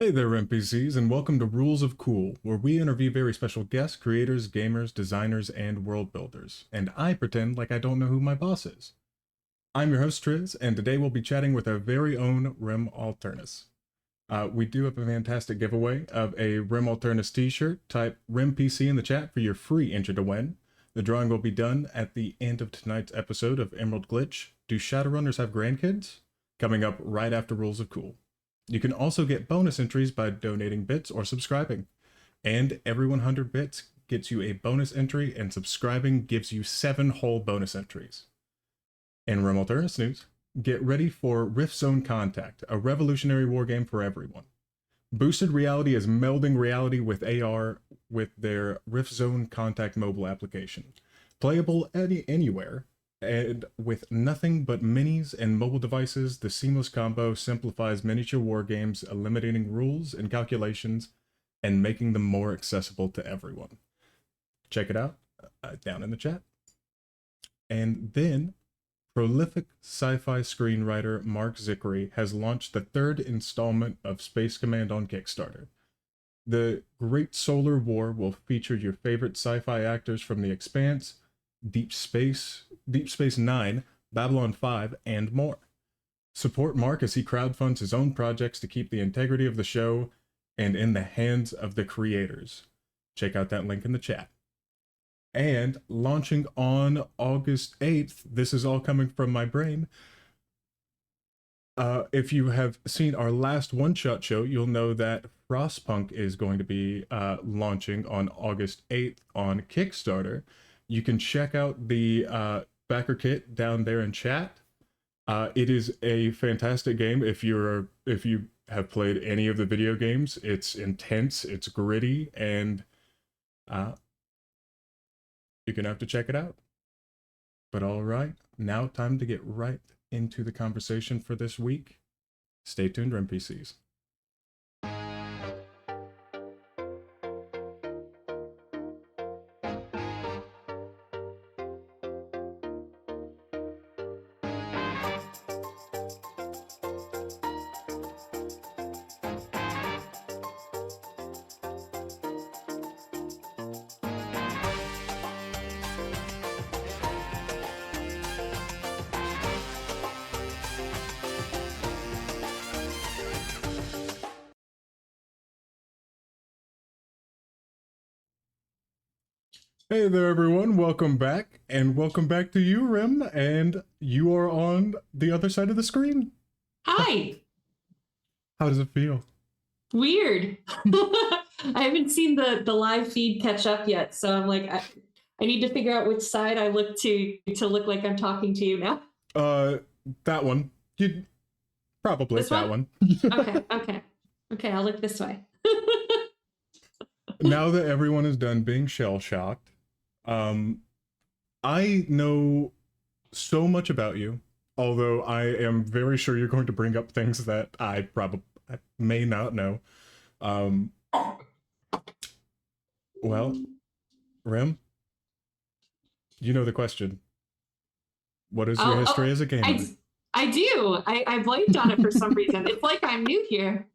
Hey there, NPCs, and welcome to Rules of Cool, where we interview very special guests, creators, gamers, designers, and world builders. And I pretend like I don't know who my boss is. I'm your host, Triz, and today we'll be chatting with our very own Rem Alternis. We do have a fantastic giveaway of a Rem Alternis t-shirt. Type RemPC in the chat for your free entry to win. The drawing will be done at the end of tonight's episode of Emerald Glitch. Do Shadowrunners have grandkids? Coming up right after Rules of Cool. You can also get bonus entries by donating bits or subscribing. And every 100 bits gets you a bonus entry, and subscribing gives you 7 whole bonus entries. In Rem Alternis news, get ready for Rift Zone Contact, a revolutionary wargame for everyone. Boosted Reality is melding reality with AR with their Rift Zone Contact mobile application. Playable anywhere, and with nothing but minis and mobile devices, the seamless combo simplifies miniature war games, eliminating rules and calculations and making them more accessible to everyone. Check it out down in the chat. And then, prolific sci-fi screenwriter Mark Zickery has launched the 3rd installment of Space Command on Kickstarter. The Great Solar War will feature your favorite sci-fi actors from The Expanse, Deep Space Nine, Babylon 5, and more. Support Mark as he crowdfunds his own projects to keep the integrity of the show and in the hands of the creators. Check out that link in the chat. And launching on August 8th, this is all coming from my brain. If you have seen our last one-shot show, you'll know that Frostpunk is going to be launching on August 8th on Kickstarter. You can check out the backer kit down there in chat. It is a fantastic game. If you have played any of the video games, it's intense, it's gritty, and you're gonna have to check it out. But all right, now time to get right into the conversation for this week. Stay tuned, NPCs. Hey there, everyone. Welcome back, and welcome back to you, Rem. And you are on the other side of the screen. Hi. How does it feel? Weird. I haven't seen the live feed catch up yet, so I'm like, I need to figure out which side I look to look like I'm talking to you now. That one. You probably This that one. Okay. I'll look this way. Now that everyone is done being shell-shocked, I know so much about you, although I am very sure you're going to bring up things that I may not know. Well, Rem, you know the question. What is your history as a gamer? I do. I blanked on it for some reason. It's like I'm new here.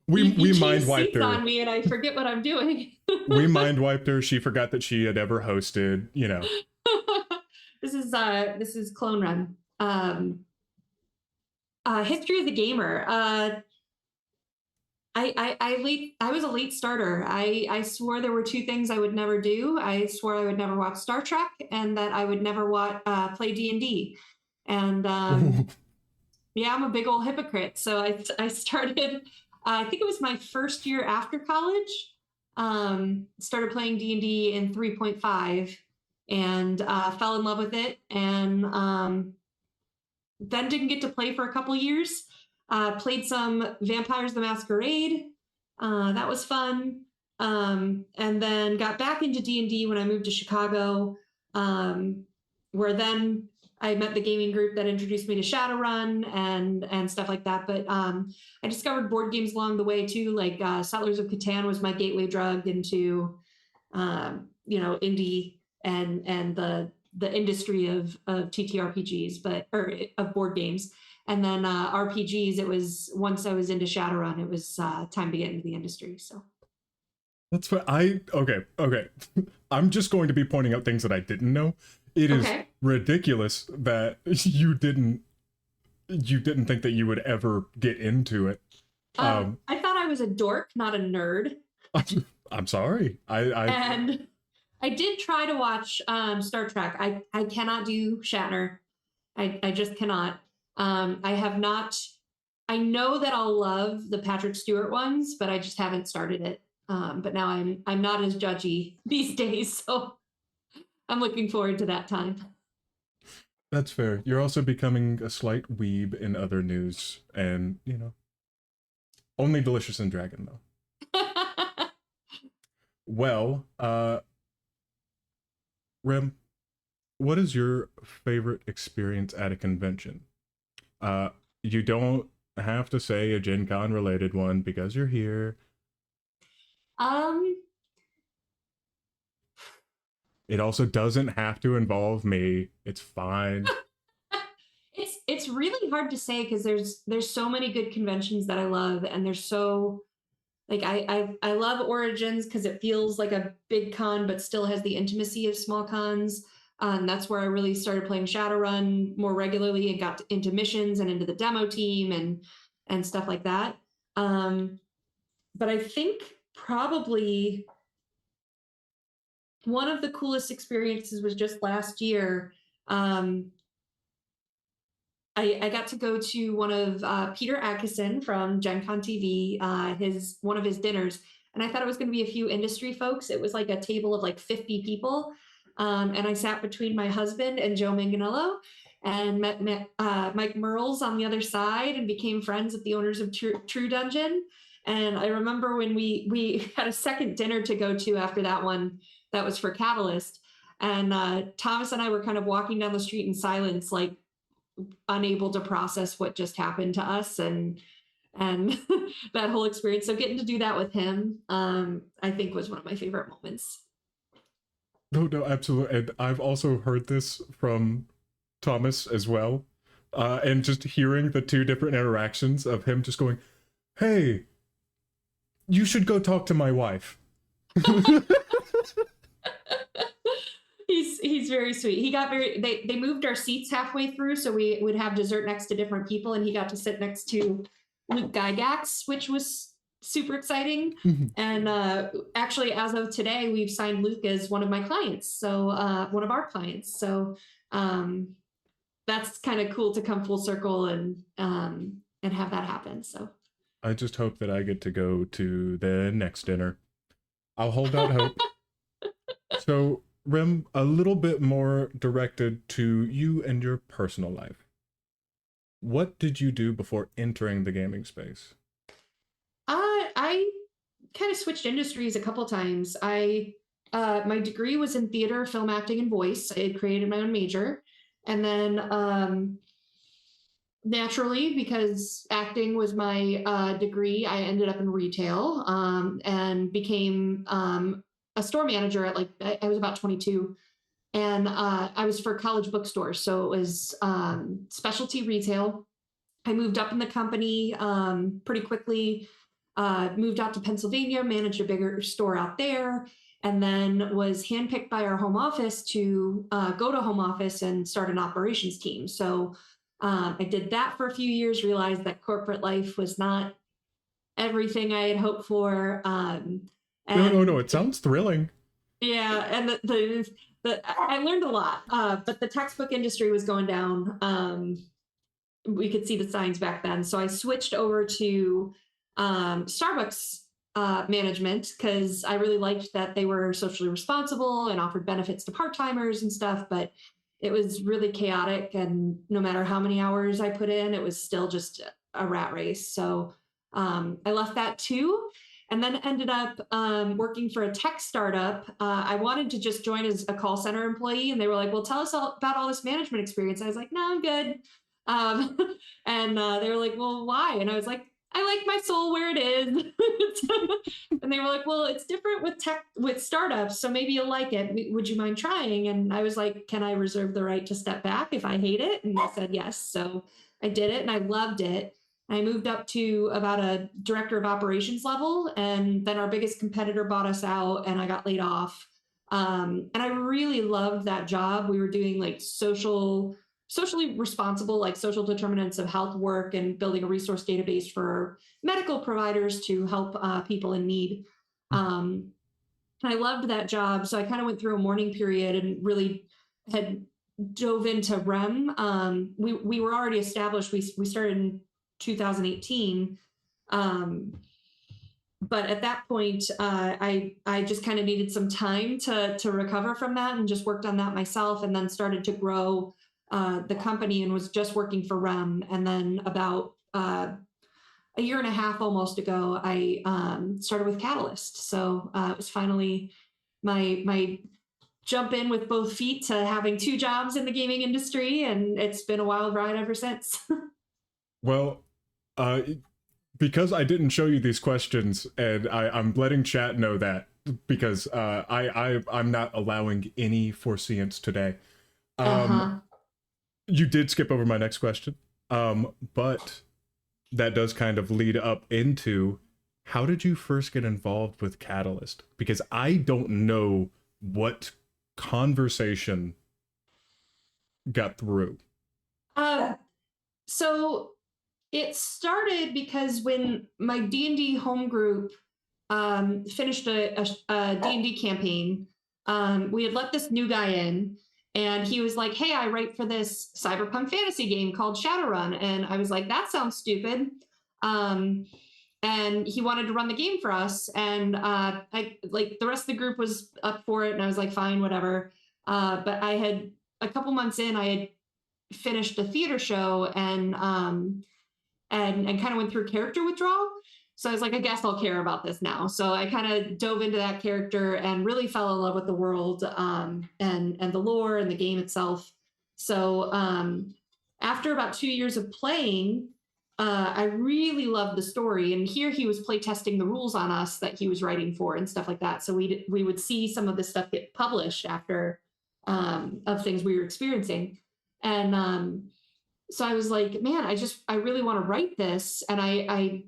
We mind wiped her on me, and I forget what I'm doing. We mind wiped her. She forgot that she had ever hosted. You know. This is Clone Run. History of the gamer. I was a late starter. I swore there were 2 things I would never do. I swore I would never watch Star Trek, and that I would never play D&D. And yeah, I'm a big old hypocrite. So I started. I think it was my first year after college. Started playing D&D in 3.5 and fell in love with it, and then didn't get to play for a couple years. Played some Vampires the Masquerade. That was fun. And then got back into D&D when I moved to Chicago, where then I met the gaming group that introduced me to Shadowrun and stuff like that. But I discovered board games along the way too. Like Settlers of Catan was my gateway drug into, indie and the industry of TTRPGs, of board games. And then RPGs, it was once I was into Shadowrun, it was time to get into the industry. So That's what okay. I'm just going to be pointing out things that I didn't know. It is okay. ridiculous that you didn't think that you would ever get into it. I thought I was a dork, not a nerd. I'm sorry. And I did try to watch Star Trek. I cannot do Shatner. I just cannot. I have not. I know that I'll love the Patrick Stewart ones, but I just haven't started it. But now I'm not as judgy these days, so I'm looking forward to that time. That's fair. You're also becoming a slight weeb in other news, and only Delicious and Dragon though. Well, Rem, what is your favorite experience at a convention? You don't have to say a Gen Con related one because you're here. um, It also doesn't have to involve me. It's fine. it's really hard to say because there's so many good conventions that I love, and there's so like I love Origins because it feels like a big con but still has the intimacy of small cons. That's where I really started playing Shadowrun more regularly and got into missions and into the demo team and stuff like that. But I think probably one of the coolest experiences was just last year. I got to go to one of Peter Atkinson from Gen Con TV, one of his dinners, and I thought it was going to be a few industry folks. It was like a table of like 50 people, and I sat between my husband and Joe Manganello, and met Mike Merles on the other side, and became friends with the owners of True Dungeon. And I remember when we had a second dinner to go to after that one, that was for Catalyst, and Thomas and I were kind of walking down the street in silence, like unable to process what just happened to us and that whole experience. So getting to do that with him, I think was one of my favorite moments. No, absolutely. And I've also heard this from Thomas as well. And just hearing the two different interactions of him just going, "Hey, you should go talk to my wife." He's very sweet. He got they moved our seats halfway through, so we would have dessert next to different people, and he got to sit next to Luke Gygax, which was super exciting. And actually, as of today, we've signed Luke as one of my clients, so one of our clients. So that's kind of cool to come full circle and have that happen. So I just hope that I get to go to the next dinner. I'll hold out hope. So, Rem, a little bit more directed to you and your personal life. What did you do before entering the gaming space? I kind of switched industries a couple times. My degree was in theater, film acting, and voice. I had created my own major, and then naturally, because acting was my degree, I ended up in retail and became a store manager at I was about 22, and I was for college bookstores, so it was specialty retail. I moved up in the company pretty quickly, moved out to Pennsylvania, managed a bigger store out there, and then was handpicked by our home office to go to home office and start an operations team. So I did that for a few years, realized that corporate life was not everything I had hoped for. No. It sounds thrilling. Yeah, and I learned a lot, but the textbook industry was going down. We could see the signs back then, so I switched over to Starbucks management because I really liked that they were socially responsible and offered benefits to part-timers and stuff, but it was really chaotic, and no matter how many hours I put in, it was still just a rat race. So I left that too, and then ended up working for a tech startup. I wanted to just join as a call center employee, and they were like, well, tell us about all this management experience. I was like, no, I'm good. And they were like, well, why? And I was like, I like my soul where it is. And they were like, well, it's different with startups, so maybe you'll like it. Would you mind trying? And I was like, can I reserve the right to step back if I hate it? And they said yes. So I did it and I loved it. I moved up to about a director of operations level, and then our biggest competitor bought us out, and I got laid off. And I really loved that job. We were doing like socially responsible, like social determinants of health work, and building a resource database for medical providers to help people in need. Um, I loved that job. So I kind of went through a mourning period and really had dove into REM. We were already established. We started in 2018. Um, but at that point, I just kind of needed some time to recover from that, and just worked on that myself, and then started to grow the company, and was just working for REM. And then about a year and a half almost ago, I started with Catalyst. So it was finally my jump in with both feet to having two jobs in the gaming industry, and it's been a wild ride ever since. Well, uh, because I didn't show you these questions, and I'm letting chat know that because I'm not allowing any foreseeance today. Uh-huh. You did skip over my next question, but that does kind of lead up into how did you first get involved with Catalyst? Because I don't know what conversation got through. So it started because when my D&D home group finished a D&D campaign, we had let this new guy in, and he was like, hey, I write for this cyberpunk fantasy game called Shadowrun. And I was like, that sounds stupid. And he wanted to run the game for us. And I like the rest of the group was up for it. And I was like, fine, whatever. But I had a couple months in, I had finished a theater show, and kind of went through character withdrawal. So I was like, I guess I'll care about this now. So I kind of dove into that character and really fell in love with the world, and the lore and the game itself. So after about 2 years of playing, I really loved the story. And here he was playtesting the rules on us that he was writing for and stuff like that. So we would see some of this stuff get published after of things we were experiencing. And so I was like, man, I really want to write this, and I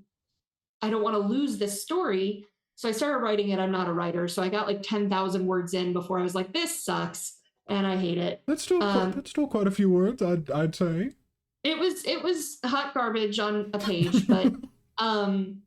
don't want to lose this story. So I started writing it. I'm not a writer, so I got like 10,000 words in before I was like, this sucks and I hate it. That's still quite a few words, I'd say. It was hot garbage on a page, but and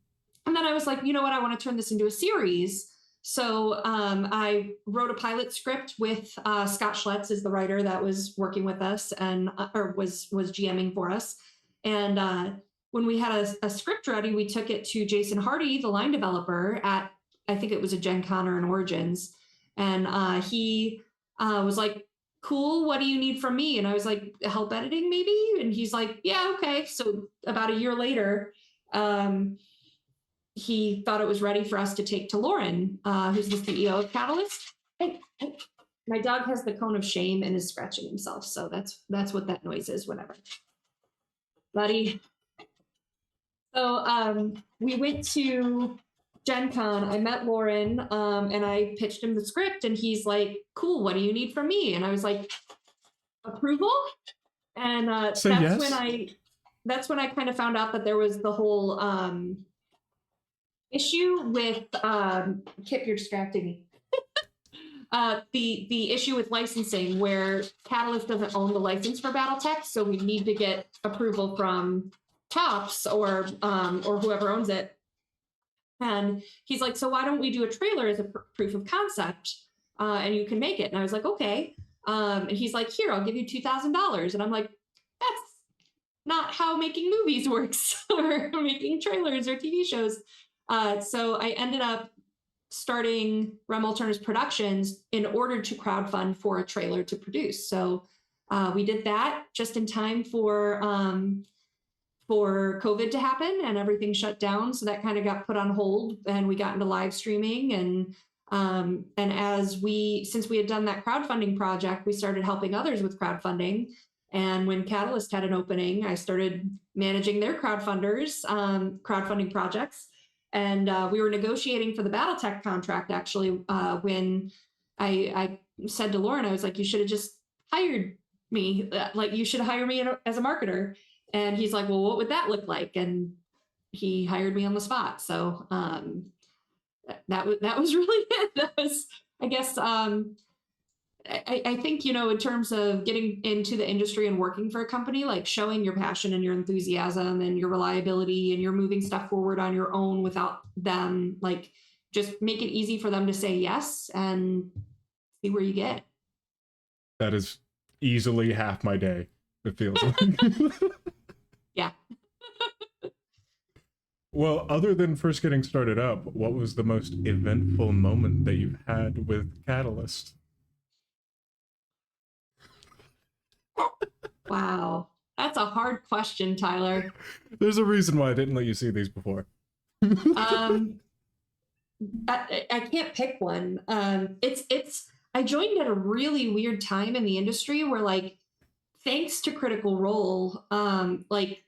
then I was like, you know what, I want to turn this into a series. So I wrote a pilot script with Scott Schletz is the writer that was working with us, and or was GMing for us. And when we had a script ready, we took it to Jason Hardy, the line developer, at I think it was a Gen Con or an Origins, and he was like, cool, what do you need from me? And I was like, help editing maybe? And he's like, yeah, okay. So about a year later, he thought it was ready for us to take to Lauren, who's the CEO of Catalyst. Hey, my dog has the cone of shame and is scratching himself, so that's what that noise is whenever. Buddy. So we went to Gen Con. I met Lauren, and I pitched him the script, and he's like, cool, what do you need from me? And I was like, approval. And that's yes. when I kind of found out that there was the whole issue with Kip, you're distracting me. The issue with licensing, where Catalyst doesn't own the license for BattleTech, so we need to get approval from Tops or whoever owns it. And he's like, so why don't we do a trailer as a proof of concept, and you can make it? And I was like, okay. And he's like, here, I'll give you $2,000. And I'm like, that's not how making movies works or making trailers or TV shows. So I ended up starting Rem Alternis Productions in order to crowdfund for a trailer to produce. So we did that just in time for COVID to happen, and everything shut down. So that kind of got put on hold, and we got into live streaming. And since we had done that crowdfunding project, we started helping others with crowdfunding. And when Catalyst had an opening, I started managing their crowdfunding projects. And we were negotiating for the BattleTech contract, actually, when I said to Lauren, I was like, you should have just hired me. Like, you should hire me as a marketer. And he's like, well, what would that look like? And he hired me on the spot. So that was really it. That was, I guess, I think, in terms of getting into the industry and working for a company, like showing your passion and your enthusiasm and your reliability, and you're moving stuff forward on your own without them, like, just make it easy for them to say yes and see where you get. That is easily half my day, it feels like. Yeah. Well, other than first getting started up, what was the most eventful moment that you've had with Catalyst? Wow. That's a hard question, Tyler. There's a reason why I didn't let you see these before. um, I can't pick one. I joined at a really weird time in the industry where, like, thanks to Critical Role, like,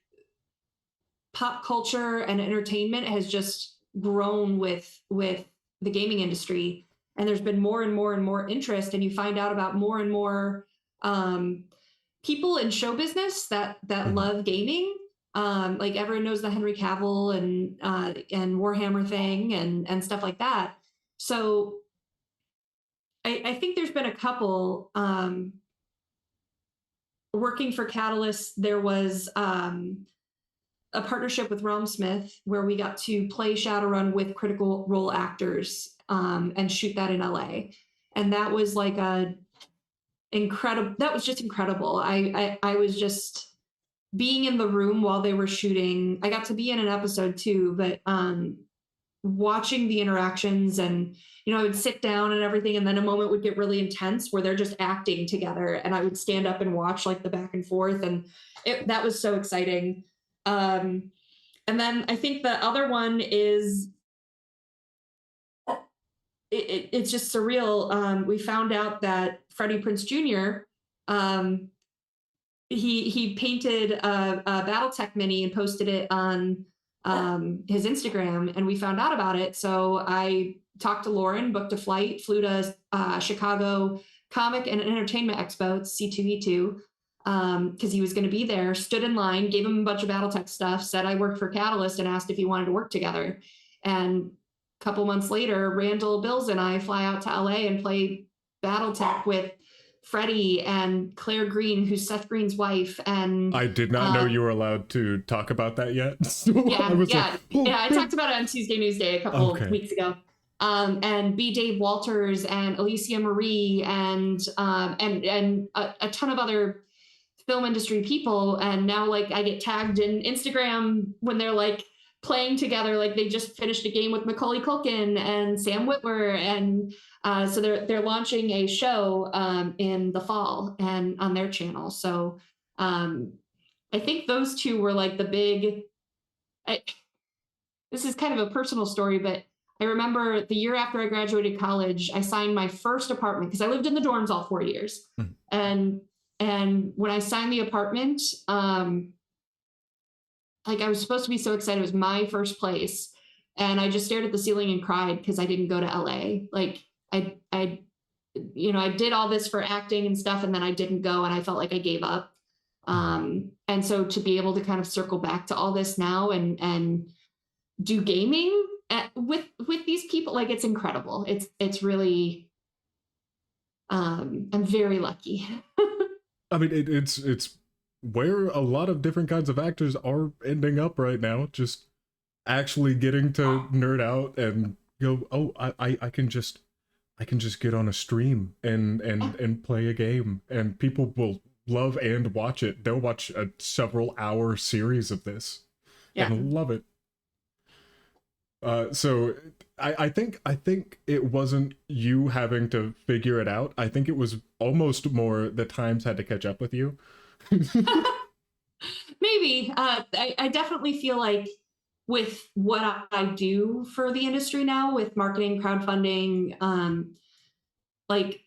pop culture and entertainment has just grown with the gaming industry, and there's been more and more and more interest, and you find out about more and more um, people in show business that love gaming. Like, everyone knows the Henry Cavill and Warhammer thing and stuff like that. So I think there's been a couple. Working for Catalyst, there was a partnership with Rem where we got to play Shadowrun with Critical Role actors and shoot that in LA. And that was like that was just incredible. I was just being in the room while they were shooting. I got to be in an episode too, but watching the interactions, and I would sit down and everything, and then a moment would get really intense where they're just acting together, and I would stand up and watch, like, the back and forth, and that was so exciting. And then I think the other one is it's just surreal. We found out that Freddie Prinze Jr. He painted a BattleTech mini and posted it on his Instagram, and we found out about it. So I talked to Lauren, booked a flight, flew to Chicago Comic and Entertainment Expo, C2E2, because he was going to be there, stood in line, gave him a bunch of BattleTech stuff, said I worked for Catalyst, and asked if he wanted to work together. And a couple months later, Randall Bills and I fly out to LA and play BattleTech with Freddie and Claire Green, who's Seth Green's wife. And I did not know you were allowed to talk about that yet. So yeah, I talked about it on Tuesday Newsday a couple weeks ago. And B. Dave Walters and Alicia Marie and a ton of other film industry people. And now, like, I get tagged in Instagram when they're, like, playing together, like they just finished a game with Macaulay Culkin and Sam Witwer, and so they're launching a show in the fall and on their channel. So I think those two were like the big. This is kind of a personal story, but I remember the year after I graduated college, I signed my first apartment because I lived in the dorms all 4 years, and when I signed the apartment, like, I was supposed to be so excited. It was my first place. And I just stared at the ceiling and cried because I didn't go to LA. Like, I did all this for acting and stuff, and then I didn't go, and I felt like I gave up. And so to be able to kind of circle back to all this now and do gaming with these people, like, it's incredible. It's really, I'm very lucky. I mean, it's where a lot of different kinds of actors are ending up right now, just actually getting to nerd out and go, oh, I can just get on a stream and play a game, and people will love and watch it. They'll watch a several hour series of this and love it. So I think it wasn't you having to figure it out. I think it was almost more the times had to catch up with you. Maybe. I definitely feel like with what I do for the industry now, with marketing, crowdfunding, like,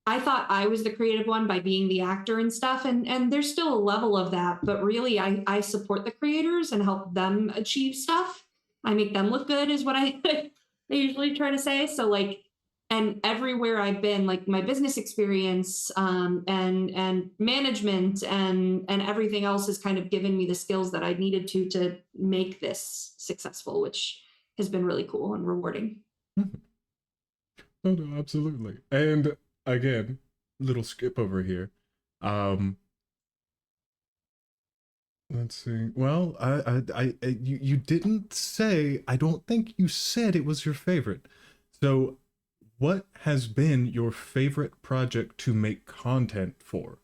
I thought I was the creative one by being the actor and stuff, and there's still a level of that, but really I support the creators and help them achieve stuff. I make them look good is what I usually try to say. So, like, and everywhere I've been, like my business experience and management and everything else has kind of given me the skills that I needed to make this successful, which has been really cool and rewarding. Oh no, absolutely. And again, little skip over here. Um, let's see. Well, you didn't say. I don't think you said it was your favorite. So, what has been your favorite project to make content for?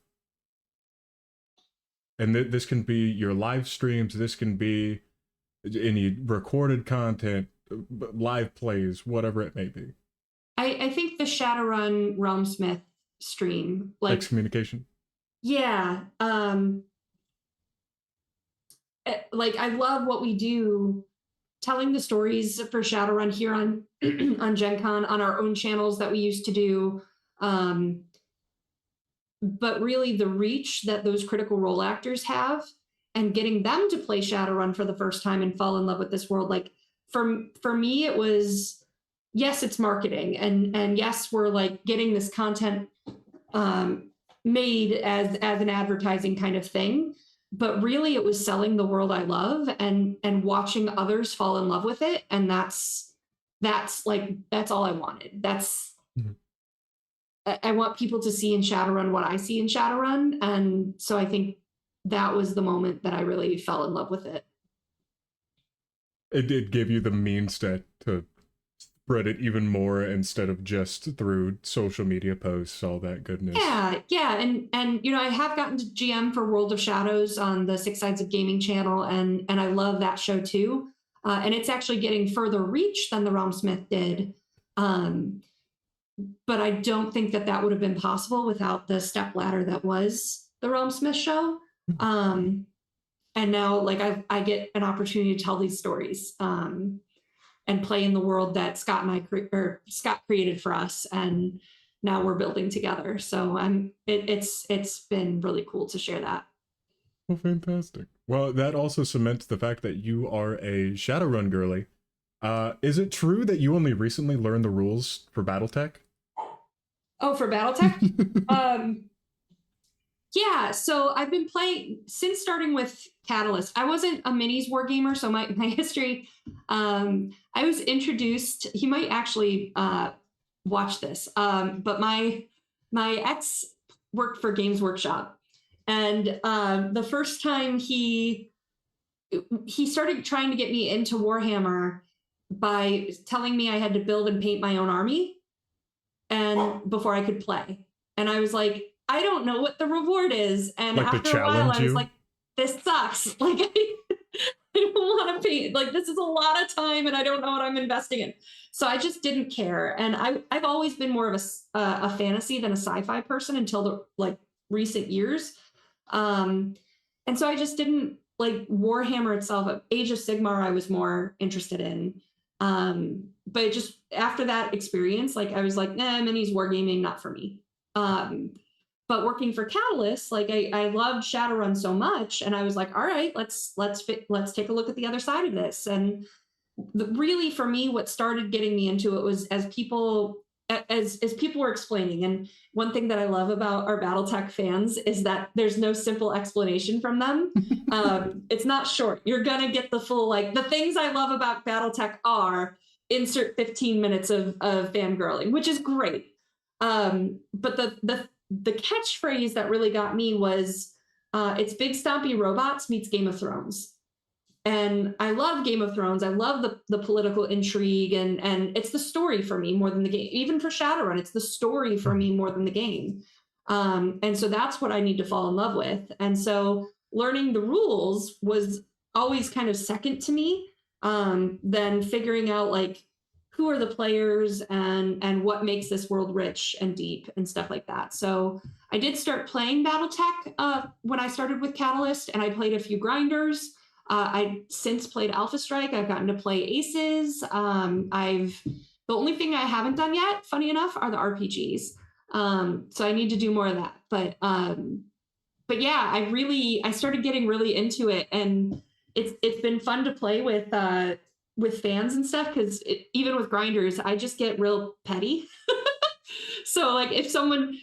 And this can be your live streams. This can be any recorded content, live plays, whatever it may be. I think the Shadowrun Realmsmith stream, like, Excommunication. yeah, like I love what we do, telling the stories for Shadowrun here on on Gen Con, on our own channels that we used to do. Um, but really the reach that those Critical Role actors have, and getting them to play Shadowrun for the first time and fall in love with this world. Like for me, it was, yes, it's marketing, and yes, we're like getting this content made as an advertising kind of thing. But really, it was selling the world I love and watching others fall in love with it, and that's all I wanted. That's Mhm. I want people to see in Shadowrun what I see in Shadowrun, and so I think that was the moment that I really fell in love with it. It gave you the means to spread it even more instead of just through social media posts, all that goodness. Yeah, and you know, I have gotten to GM for World of Shadows on the Six Sides of Gaming channel, and I love that show too. And it's actually getting further reach than the Realmsmith did. Um, but I don't think that that would have been possible without the step ladder that was the Realmsmith show. And now, like, I get an opportunity to tell these stories and play in the world that Scott and Scott created for us, and now we're building together. So it's been really cool to share that. Well, fantastic. Well, that also cements the fact that you are a Shadowrun girly. Is it true that you only recently learned the rules for BattleTech? Oh, for BattleTech? Yeah, so I've been playing since starting with Catalyst. I wasn't a minis war gamer, so my history, I was introduced, he might actually watch this, but my ex worked for Games Workshop, and the first time he started trying to get me into Warhammer by telling me I had to build and paint my own army and before I could play. And I was like, I don't know what the reward is. And Like to after a while, I was challenge you? like, this sucks. Like, I don't want to paint. Like, this is a lot of time and I don't know what I'm investing in. So I just didn't care. And I've always been more of a fantasy than a sci-fi person until the like recent years. And so I just didn't like Warhammer itself. Age of Sigmar, I was more interested in. But just after that experience, like I was like, nah, minis wargaming, not for me. But working for Catalyst, like I loved Shadowrun so much, and I was like, all right, let's take a look at the other side of this. And really, for me, what started getting me into it was as people were explaining. And one thing that I love about our BattleTech fans is that there's no simple explanation from them. It's not short. You're gonna get the full, like, the things I love about BattleTech are insert 15 minutes of fangirling, which is great. But the catchphrase that really got me was it's Big Stompy Robots meets Game of Thrones. And I love Game of Thrones. I love the political intrigue, and it's the story for me more than the game. Even for Shadowrun, it's the story for me more than the game. And so that's what I need to fall in love with. And so learning the rules was always kind of second to me. Then figuring out like who are the players and what makes this world rich and deep and stuff like that. So I did start playing BattleTech when I started with Catalyst, and I played a few grinders. I've since played Alpha Strike. I've gotten to play Aces. The only thing I haven't done yet, funny enough, are the RPGs. So I need to do more of that. But yeah, I started getting really into it, and it's been fun to play with with fans and stuff, because even with grinders, I just get real petty. So like if someone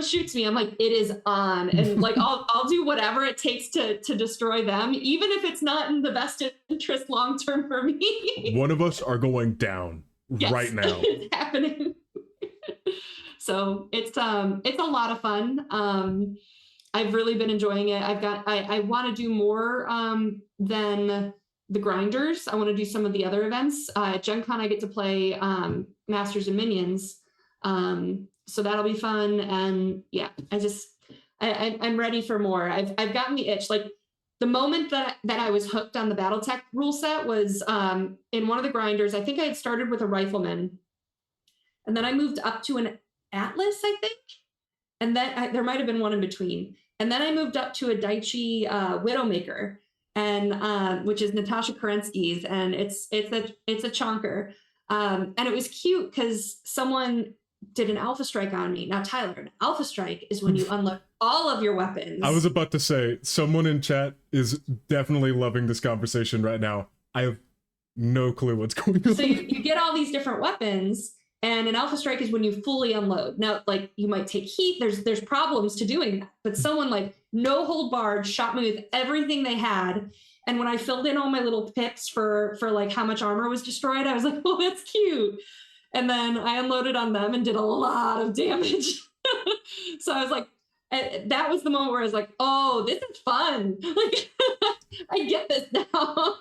shoots me, I'm like, it is on, and like I'll do whatever it takes to destroy them, even if it's not in the best interest long term for me. One of us are going down right now. It's happening. So it's a lot of fun. I've really been enjoying it. I want to do more than the grinders. I want to do some of the other events. At Gen Con, I get to play Masters and Minions. So that'll be fun. And yeah, I'm ready for more. I've gotten the itch. Like the moment that I was hooked on the Battletech rule set was in one of the grinders. I think I had started with a rifleman, and then I moved up to an Atlas, I think. And then there might have been one in between. And then I moved up to a Daichi Widowmaker, and which is Natasha Kerensky's, and it's a chonker. And it was cute because someone did an alpha strike on me. Now, Tyler, an alpha strike is when you unload all of your weapons. I was about to say, someone in chat is definitely loving this conversation right now. I have no clue what's going on. So you get all these different weapons, and an alpha strike is when you fully unload. Now, like you might take heat. There's problems to doing that, but someone like no hold barred shot me with everything they had. And when I filled in all my little pips for like how much armor was destroyed, I was like, oh, that's cute. And then I unloaded on them and did a lot of damage. So I was like, that was the moment where I was like, oh, this is fun. Like I get this now.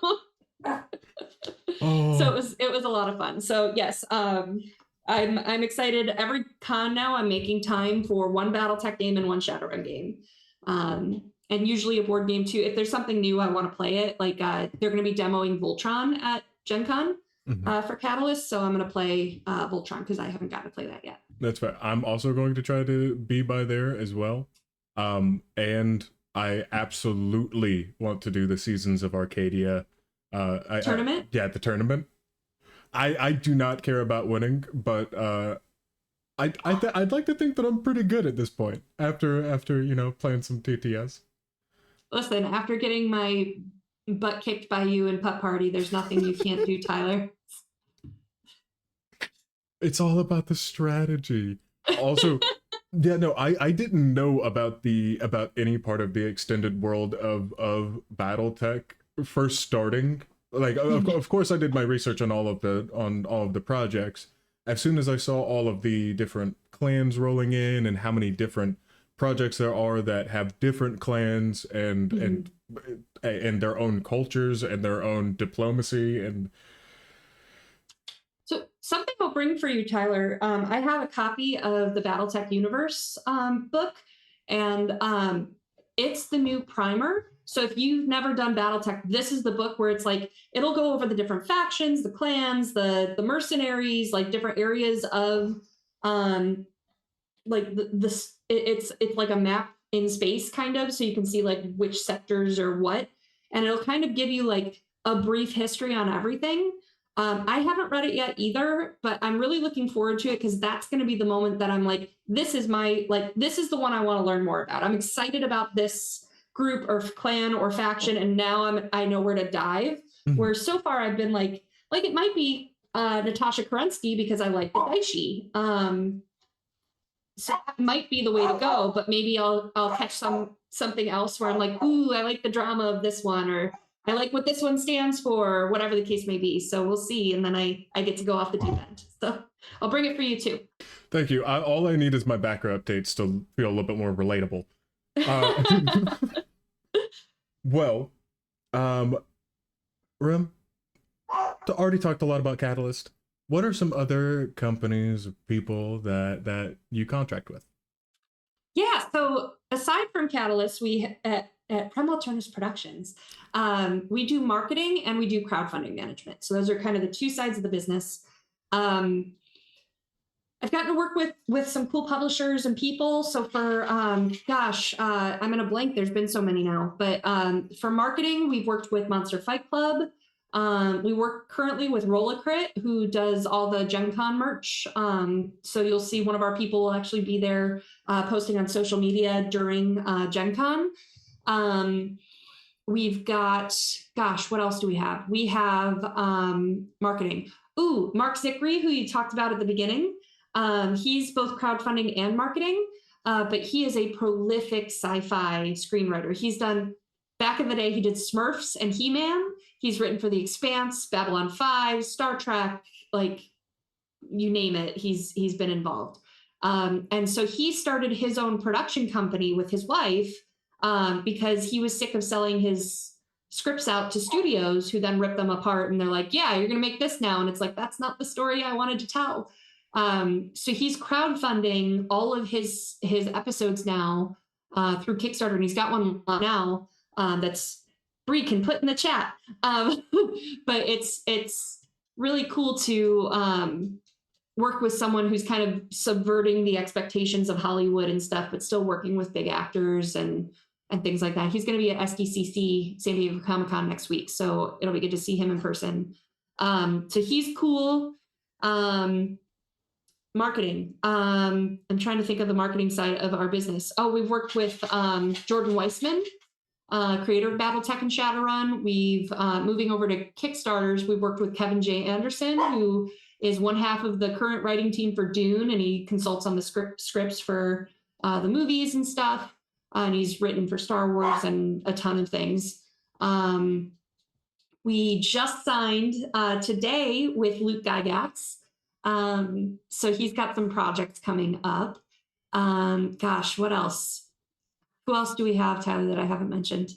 Oh. So it was a lot of fun. So yes, I'm excited. Every con now I'm making time for one Battletech game and one Shadowrun game. And usually a board game too. If there's something new, I want to play it. Like they're going to be demoing Voltron at Gen Con. For Catalyst, so I'm going to play Voltron because I haven't gotten to play that yet. That's fair. I'm also going to try to be by there as well. And I absolutely want to do the Seasons of Arcadia tournament. The tournament. I do not care about winning, but I'd like to think that I'm pretty good at this point after playing some TTS. Listen, after getting my butt kicked by you in Putt Party, there's nothing you can't do, Tyler. It's all about the strategy. Also, I didn't know about any part of the extended world of Battletech first starting. Like, of course, I did my research on all of the projects. As soon as I saw all of the different clans rolling in and how many different projects there are that have different clans and their own cultures and their own diplomacy and. So something I'll bring for you, Tyler. I have a copy of the Battletech Universe book, and it's the new primer. So if you've never done Battletech, this is the book where it's like, it'll go over the different factions, the clans, the mercenaries, like different areas of like it's like a map in space kind of, so you can see like which sectors or what, and it'll kind of give you like a brief history on everything. I haven't read it yet either, but I'm really looking forward to it because that's going to be the moment that I'm like, this is the one I want to learn more about. I'm excited about this group or clan or faction, and now I know where to dive. Where so far I've been like it might be Natasha Kerensky because I like the Daichi. So that might be the way to go, but maybe I'll catch something else where I'm like, ooh, I like the drama of this one, or I like what this one stands for, whatever the case may be. So we'll see. And then I get to go off the deep end. So I'll bring it for you too. Thank you. All I need is my backer updates to feel a little bit more relatable. Well, Rem, already talked a lot about Catalyst. What are some other companies or people that you contract with? Yeah, so aside from Catalyst, we at Rem Alternis Productions, we do marketing and we do crowdfunding management. So those are kind of the two sides of the business. I've gotten to work with some cool publishers and people. So for, I'm in a blank. There's been so many now. But for marketing, we've worked with Monster Fight Club. We work currently with Rollicrit, who does all the Gen Con merch. So you'll see one of our people will actually be there posting on social media during Gen Con. we've got, gosh, what else do we have? We have marketing. Ooh, Mark Zickery, who you talked about at the beginning. He's both crowdfunding and marketing, but he is a prolific sci-fi screenwriter. He's done, back in the day, he did Smurfs and He-Man. He's written for The Expanse, Babylon 5, Star Trek, like you name it, he's been involved. And so he started his own production company with his wife because he was sick of selling his scripts out to studios who then rip them apart and they're like, yeah, you're going to make this now. And it's like, that's not the story I wanted to tell. So he's crowdfunding all of his episodes now through Kickstarter, and he's got one now that's Bree can put in the chat. But it's really cool to work with someone who's kind of subverting the expectations of Hollywood and stuff, but still working with big actors and things like that. He's going to be at SDCC, San Diego Comic-Con next week, so it'll be good to see him in person. So he's cool. Marketing. I'm trying to think of the marketing side of our business. Oh, we've worked with Jordan Weissman, creator of Battletech and Shadowrun. We've moving over to Kickstarters. We've worked with Kevin J. Anderson, who is one half of the current writing team for Dune, and he consults on the scripts for the movies and stuff. And he's written for Star Wars and a ton of things. We just signed today with Luke Gygax. So he's got some projects coming up. Gosh, what else? Who else do we have, Tyler, that I haven't mentioned?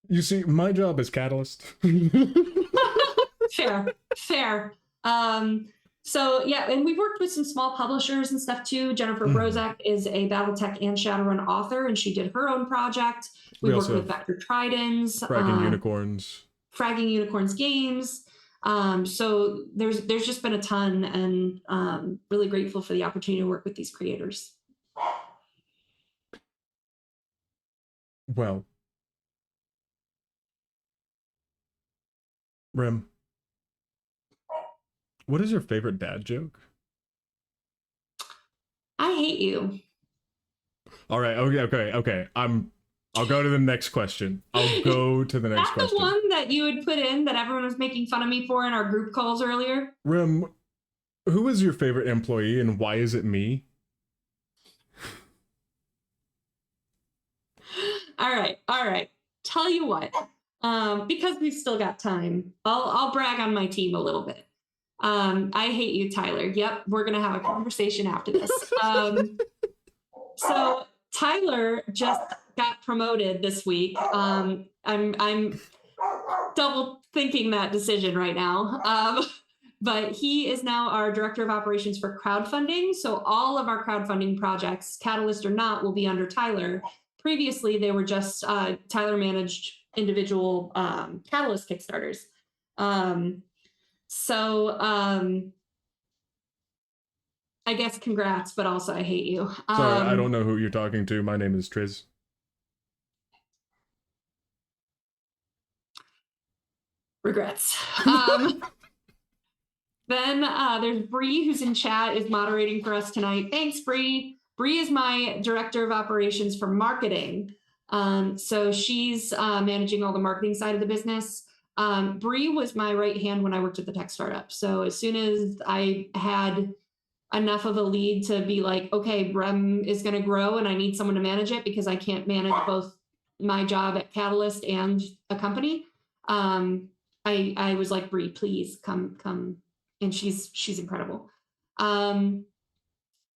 You see, my job is Catalyst. Fair. So yeah, and we've worked with some small publishers and stuff too. Jennifer Brozak is a Battletech and Shadowrun author, and she did her own project. We worked with Vector Tridents, Fragging Unicorns Games. So there's just been a ton, and really grateful for the opportunity to work with these creators. Well, Rem, what is your favorite dad joke? I hate you. All right. Okay. I'll go to the next question. That's the one that you had put in that everyone was making fun of me for in our group calls earlier. Rem, who is your favorite employee and why is it me? All right. Tell you what, because we've still got time, I'll brag on my team a little bit. I hate you, Tyler. Yep, we're gonna have a conversation after this. So Tyler just got promoted this week. I'm double thinking that decision right now. But he is now our director of operations for crowdfunding. So all of our crowdfunding projects, Catalyst or not, will be under Tyler. Previously, they were just Tyler managed individual Catalyst Kickstarters. I guess congrats, but also I hate you. Sorry, I don't know who you're talking to. My name is Triz. Regrets. Then there's Bree, who's in chat, is moderating for us tonight. Thanks, Bree. Bree is my director of operations for marketing. So she's managing all the marketing side of the business. Bree was my right hand when I worked at the tech startup. So as soon as I had enough of a lead to be like, okay, Rem is going to grow and I need someone to manage it because I can't manage both my job at Catalyst and a company. I was like, Bree, please come. And she's incredible.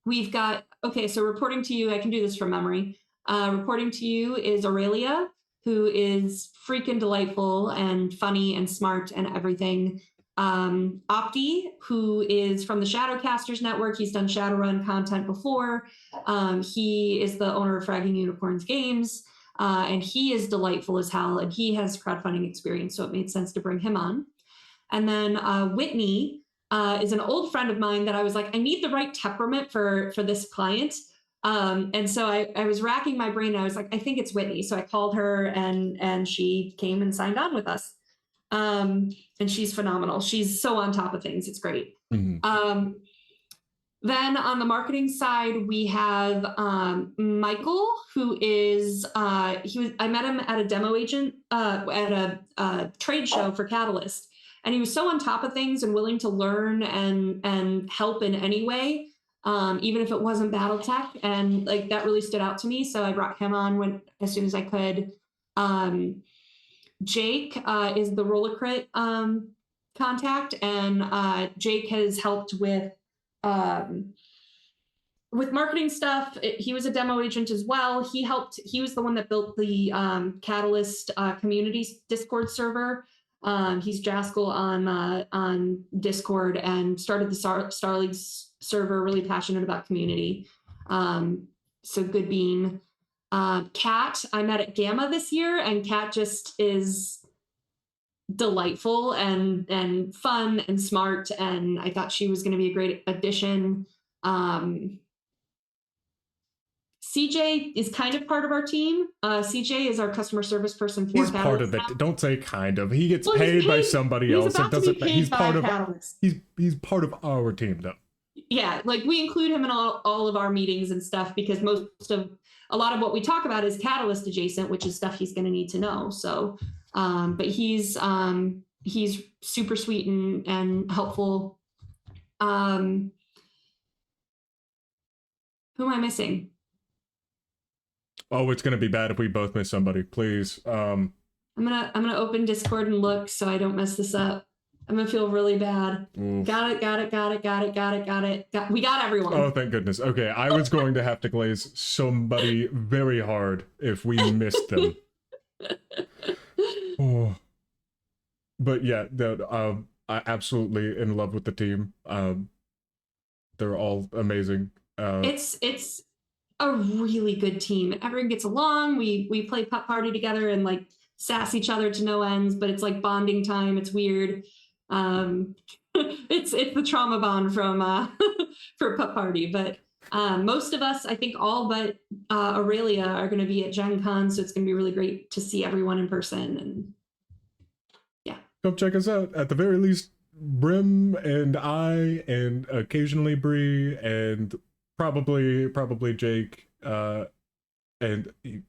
We've got, okay, so reporting to you, I can do this from memory. Reporting to you is Aurelia, who is freaking delightful and funny and smart and everything. Opti, who is from the Shadowcasters Network. He's done Shadowrun content before. He is the owner of Fragging Unicorns Games, and he is delightful as hell, and he has crowdfunding experience, so it made sense to bring him on. And then Whitney is an old friend of mine that I was like, I need the right temperament for this client. And so I was racking my brain. I was like, I think it's Whitney. So I called her and she came and signed on with us. And she's phenomenal. She's so on top of things. It's great. Mm-hmm. Then on the marketing side, we have Michael, who is I met him at a demo agent at a trade show for Catalyst, and he was so on top of things and willing to learn and help in any way, even if it wasn't BattleTech, and like that really stood out to me. So I brought him on as soon as I could. Jake is the Roller Crit contact, and Jake has helped with marketing stuff. He was a demo agent as well. He was the one that built the Catalyst community Discord server. He's Jaskal on Discord and started the Star League server, really passionate about community. So good bean. Kat, I met at Gamma this year, and Kat just is delightful and fun and smart, and I thought she was going to be a great addition. CJ is kind of part of our team. CJ is our customer service person for Catalyst. He's part of it. Don't say kind of. He gets paid by somebody else. It doesn't. He's part of Catalyst. He's part of our team, though. Yeah, like we include him in all of our meetings and stuff, because a lot of what we talk about is Catalyst adjacent, which is stuff he's going to need to know. So, but he's super sweet and helpful. Who am I missing? Oh, it's going to be bad if we both miss somebody. Please. I'm gonna open Discord and look so I don't mess this up. I'm gonna feel really bad. Oof. Got it. We got everyone. Oh, thank goodness. Okay, I was going to have to glaze somebody very hard if we missed them. Oh. But yeah, I absolutely in love with the team. They're all amazing. It's a really good team. Everyone gets along. We play putt party together and like sass each other to no ends, but it's like bonding time. It's weird. It's the trauma bond from for putt party, but most of us, I think all but Aurelia, are going to be at Gen Con, so it's going to be really great to see everyone in person. And yeah, come check us out. At the very least, Rem and I, and occasionally Bree, and probably Jake, and he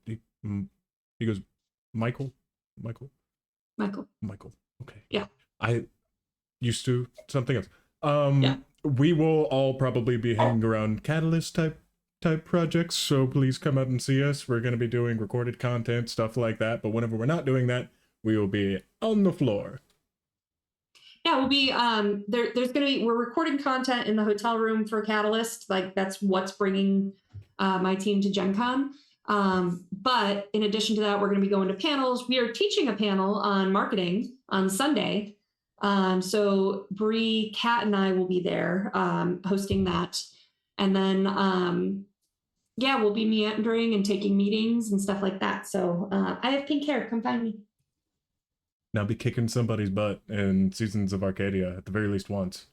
goes Michael. Okay. Yeah. I used to something else. Yeah. We will all probably be hanging around Catalyst type projects, so please come out and see us. We're going to be doing recorded content, stuff like that, but whenever we're not doing that, we will be on the floor. Yeah, we'll be we're recording content in the hotel room for Catalyst. Like that's what's bringing my team to Gen Con. But in addition to that, we're going to be going to panels. We are teaching a panel on marketing on Sunday. So Bree, Kat, and I will be there hosting that. And then, we'll be meandering and taking meetings and stuff like that. So I have pink hair. Come find me. Now be kicking somebody's butt in Seasons of Arcadia, at the very least once.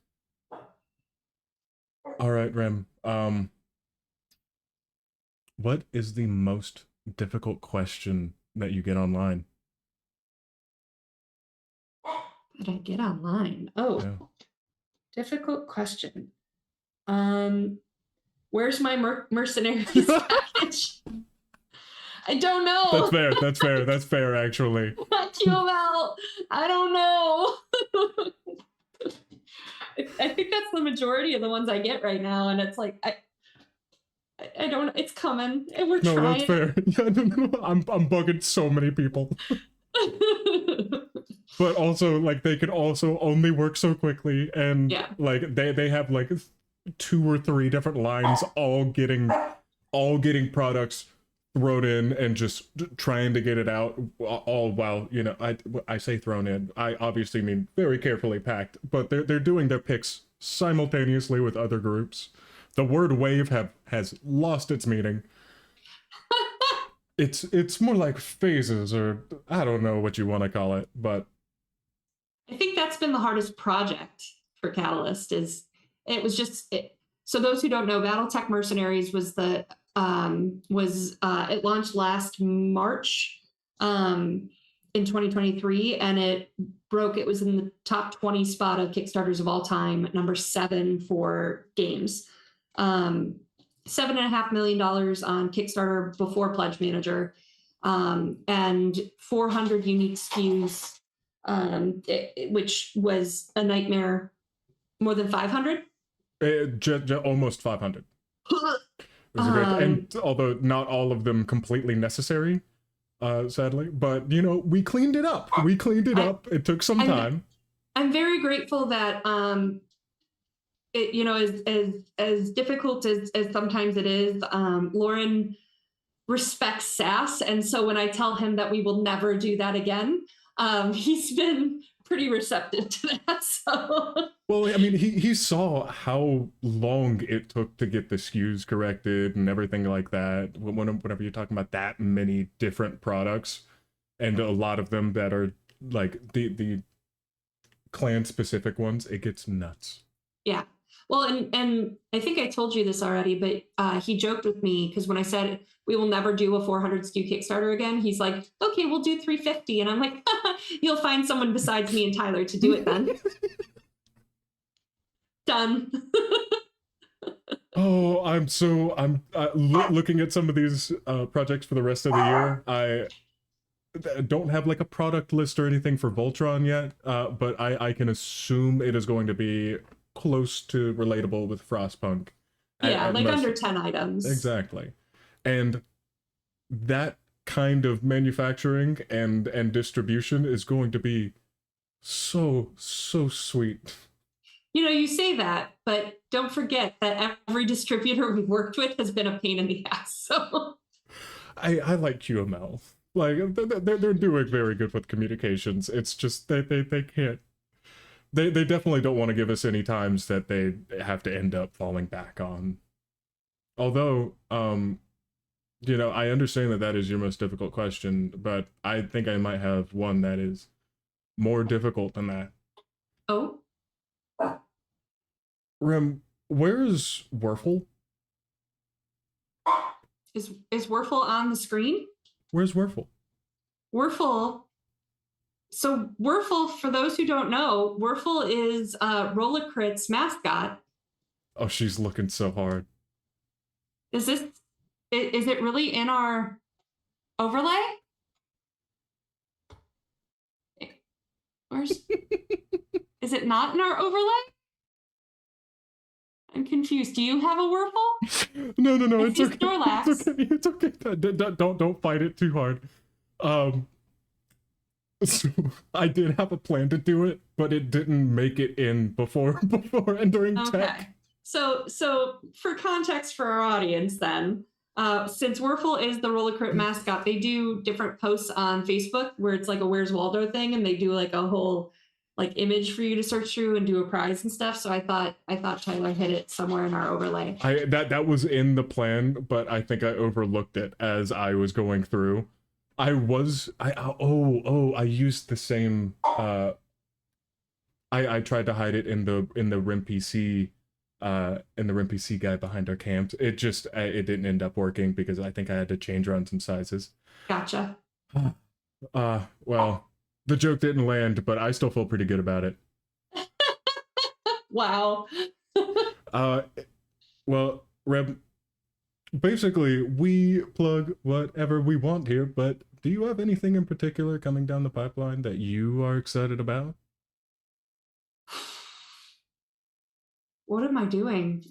All right, Rem. What is the most difficult question that you get online? That I get online? Oh, yeah. Difficult question. Where's my mercenaries package? I don't know. That's fair, actually. QML. I don't know. I think that's the majority of the ones I get right now, and it's like I don't. It's coming, and we're trying. No, that's fair. Yeah, no. I'm bugging so many people. But also, like, they could also only work so quickly, and like they have like 2 or 3 different lines, all getting products thrown in and just trying to get it out, all while, you know, I say thrown in, I obviously mean very carefully packed, but they're doing their picks simultaneously with other groups. The word wave has lost its meaning. It's more like phases, or I don't know what you want to call it, but I think that's been the hardest project for Catalyst. So those who don't know, BattleTech Mercenaries was it launched last March in 2023, and it was in the top 20 spot of Kickstarters of all time, number 7 for games. $7.5 million on Kickstarter before Pledge Manager, and 400 unique SKUs, which was a nightmare. More than 500? Almost 500. It was a great, and although not all of them completely necessary, sadly, but we cleaned it up. It took some time. I'm very grateful that as difficult as sometimes it is, Lauren respects sass, and so when I tell him that we will never do that again, he's been pretty receptive to that. So well, I mean, he saw how long it took to get the SKUs corrected and everything like that. Whenever you're talking about that many different products, and a lot of them that are like the clan specific ones, it gets nuts. Yeah. Well, and I think I told you this already, but he joked with me because when I said we will never do a 400 SKU Kickstarter again, he's like, okay, we'll do 350. And I'm like, you'll find someone besides me and Tyler to do it then. Done. Oh, I'm looking at some of these projects for the rest of the year. I don't have like a product list or anything for Voltron yet, but I can assume it is going to be close to relatable with Frostpunk. Yeah, like under 10 items. Exactly. And that kind of manufacturing and distribution is going to be so sweet. You say that, but don't forget that every distributor we've worked with has been a pain in the ass. So I like QML. Like they're doing very good with communications. It's just they can't. They definitely don't want to give us any times that they have to end up falling back on. Although, I understand that is your most difficult question, but I think I might have one that is more difficult than that. Oh? Rem, where's Werfel? Is Werfel on the screen? Where's Werfel? Werfel. So Werfel, for those who don't know, Werfel is Rollicrit's mascot. Oh, she's looking so hard. Is it really in our overlay? Is it not in our overlay? I'm confused. Do you have a Werfel? No. It's okay. Snorlax. It's okay. Don't fight it too hard. So I did have a plan to do it, but it didn't make it in before and during tech. So for context for our audience then, since Werfel is the Rollicrit mascot, they do different posts on Facebook where it's like a Where's Waldo thing, and they do like a whole like image for you to search through and do a prize and stuff. So I thought Tyler hit it somewhere in our overlay. That was in the plan, but I think I overlooked it as I was going through. I used the same I tried to hide it in the Rem PC guy behind our camps. It didn't end up working because I think I had to change around some sizes. Gotcha. Well, the joke didn't land, but I still feel pretty good about it. Wow. Well, Rem, basically we plug whatever we want here, but do you have anything in particular coming down the pipeline that you are excited about? What am I doing?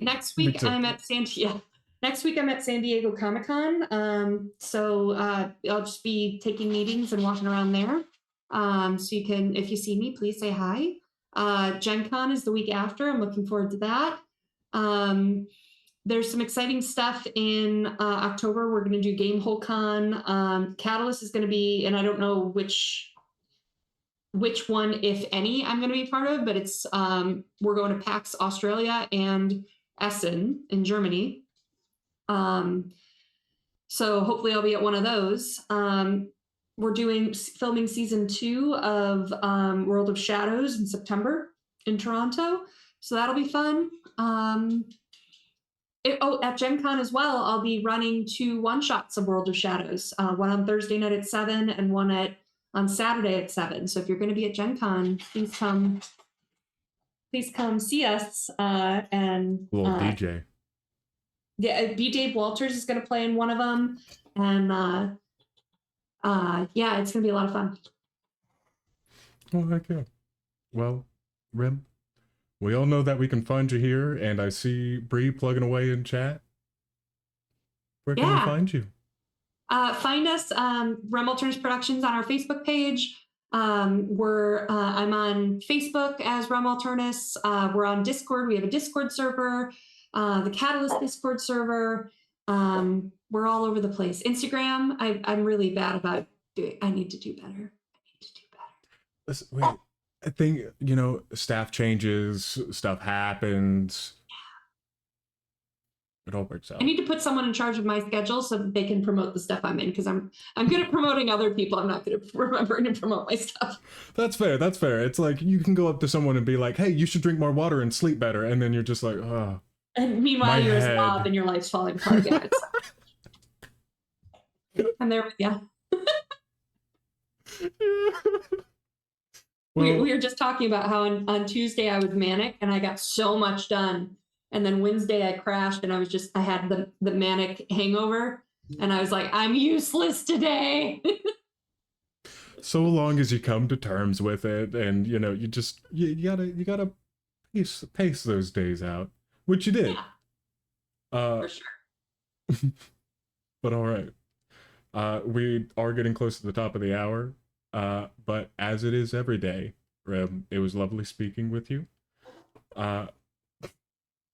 Next week I'm at San Diego Comic-Con. So I'll just be taking meetings and walking around there. So you can, if you see me, please say hi. Gen Con is the week after. I'm looking forward to that. There's some exciting stuff in October. We're going to do Gamehole Con. Catalyst is going to be, and I don't know which one, if any, I'm going to be part of, but it's we're going to PAX Australia and Essen in Germany. So hopefully I'll be at one of those. We're filming season 2 of World of Shadows in September in Toronto. So that'll be fun. At Gen Con as well, I'll be running 2 one-shots of World of Shadows. One on Thursday night at 7 and one on Saturday at 7. So if you're going to be at Gen Con, please come please come see us. And Little DJ. Yeah, B. Dave Walters is going to play in one of them, and yeah, it's going to be a lot of fun. Oh, heck yeah. Well, Rem, we all know that we can find you here, and I see Bree plugging away in chat. Where can we find you? Find us, Rem Alternis Productions, on our Facebook page. I'm on Facebook as Rem Alternis. We're on Discord. We have a Discord server, the Catalyst Discord server. We're all over the place. Instagram, I'm really bad about doing. I need to do better. Wait, I think, staff changes, stuff happens. It all works out. I need to put someone in charge of my schedule so that they can promote the stuff I'm in, because I'm good at promoting other people. I'm not good at remembering to promote my stuff. That's fair. That's fair. It's like you can go up to someone and be like, "Hey, you should drink more water and sleep better," and then you're just like, "Oh." And meanwhile, you're a slob and your life's falling apart. I'm there with you. We were just talking about how on Tuesday I was manic and I got so much done. And then Wednesday I crashed and I had the manic hangover. And I was like, I'm useless today. So long as you come to terms with it and, you gotta pace those days out, which you did. Yeah. For sure. But all right. We are getting close to the top of the hour. But as it is every day, Rem, it was lovely speaking with you.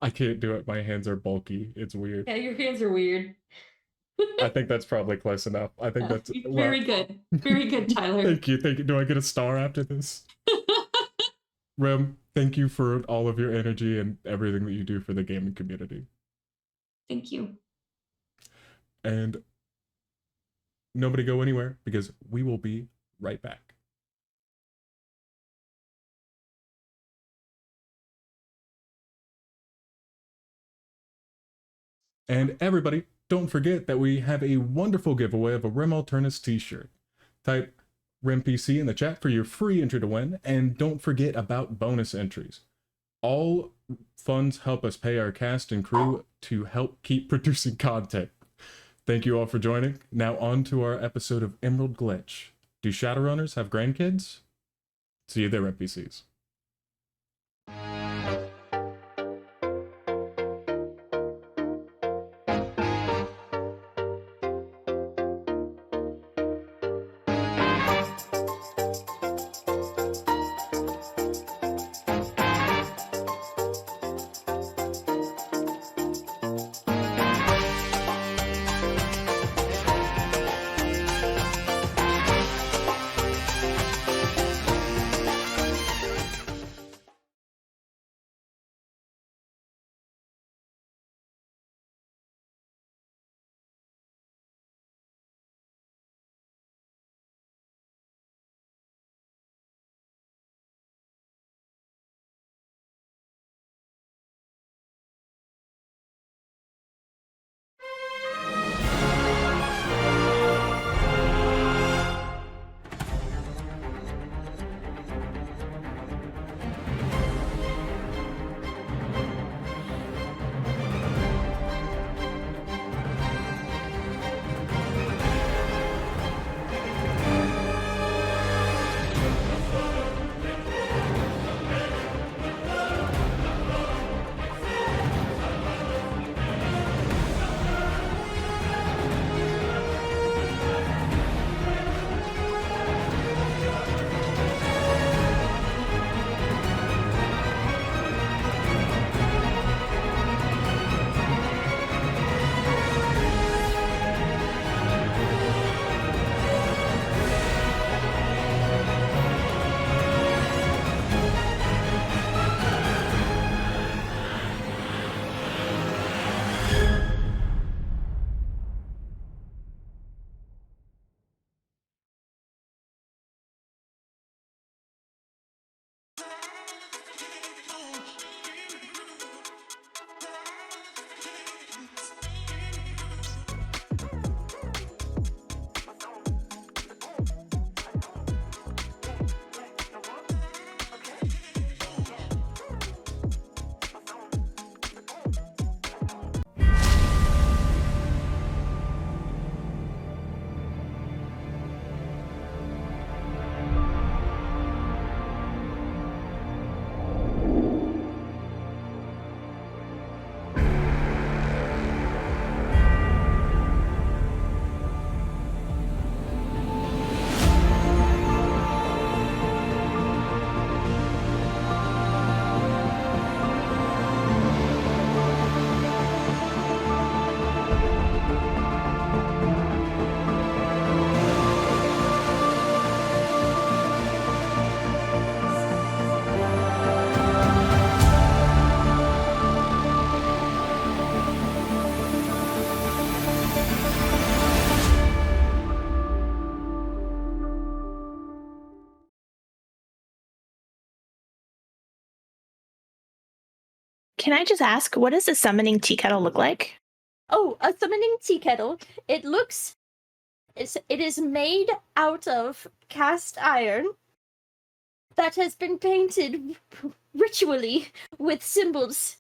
I can't do it. My hands are bulky. It's weird. Yeah, your hands are weird. I think that's probably close enough. I think that's very good. Very good, Tyler. Thank you. Do I get a star after this? Rem, thank you for all of your energy and everything that you do for the gaming community. Thank you. And nobody go anywhere, because we will be right back. And everybody, don't forget that we have a wonderful giveaway of a Rem Alternis t-shirt. Type RemPC in the chat for your free entry to win, and don't forget about bonus entries. All funds help us pay our cast and crew to help keep producing content. Thank you all for joining. Now on to our episode of Emerald Glitch. Do Shadowrunners have grandkids? See you there, NPCs. Can I just ask, what does a summoning tea kettle look like? Oh, a summoning tea kettle. It is made out of cast iron that has been painted ritually with symbols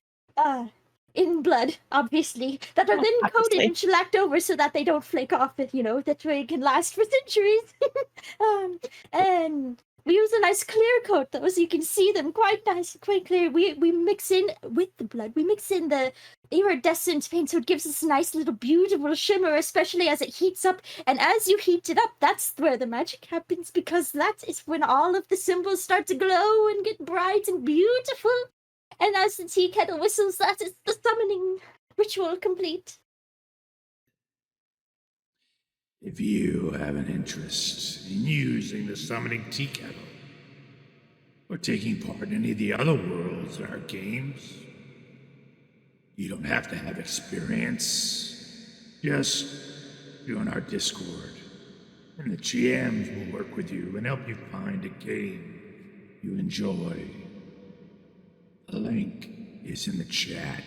in blood, obviously, that are then coated and shellacked over so that they don't flake off, that way it can last for centuries. And we use a nice clear coat, though, so you can see them quite nice, quite clear. We mix in, with the blood, we mix in the iridescent paint, so it gives us a nice little beautiful shimmer, especially as it heats up. And as you heat it up, that's where the magic happens, because that is when all of the symbols start to glow and get bright and beautiful. And as the tea kettle whistles, that is the summoning ritual complete. If you have an interest in using the summoning tea kettle, or taking part in any of the other worlds in our games, you don't have to have experience. Just join our Discord, and the GMs will work with you and help you find a game you enjoy. The link is in the chat.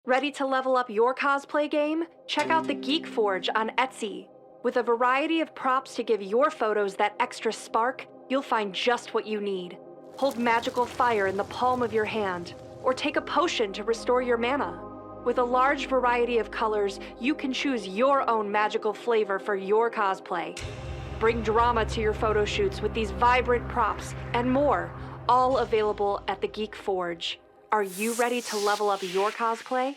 Ready to level up your cosplay game? Check out the Geek Forge on Etsy. With a variety of props to give your photos that extra spark, you'll find just what you need. Hold magical fire in the palm of your hand, or take a potion to restore your mana. With a large variety of colors, you can choose your own magical flavor for your cosplay. Bring drama to your photo shoots with these vibrant props and more, all available at the Geek Forge. Are you ready to level up your cosplay?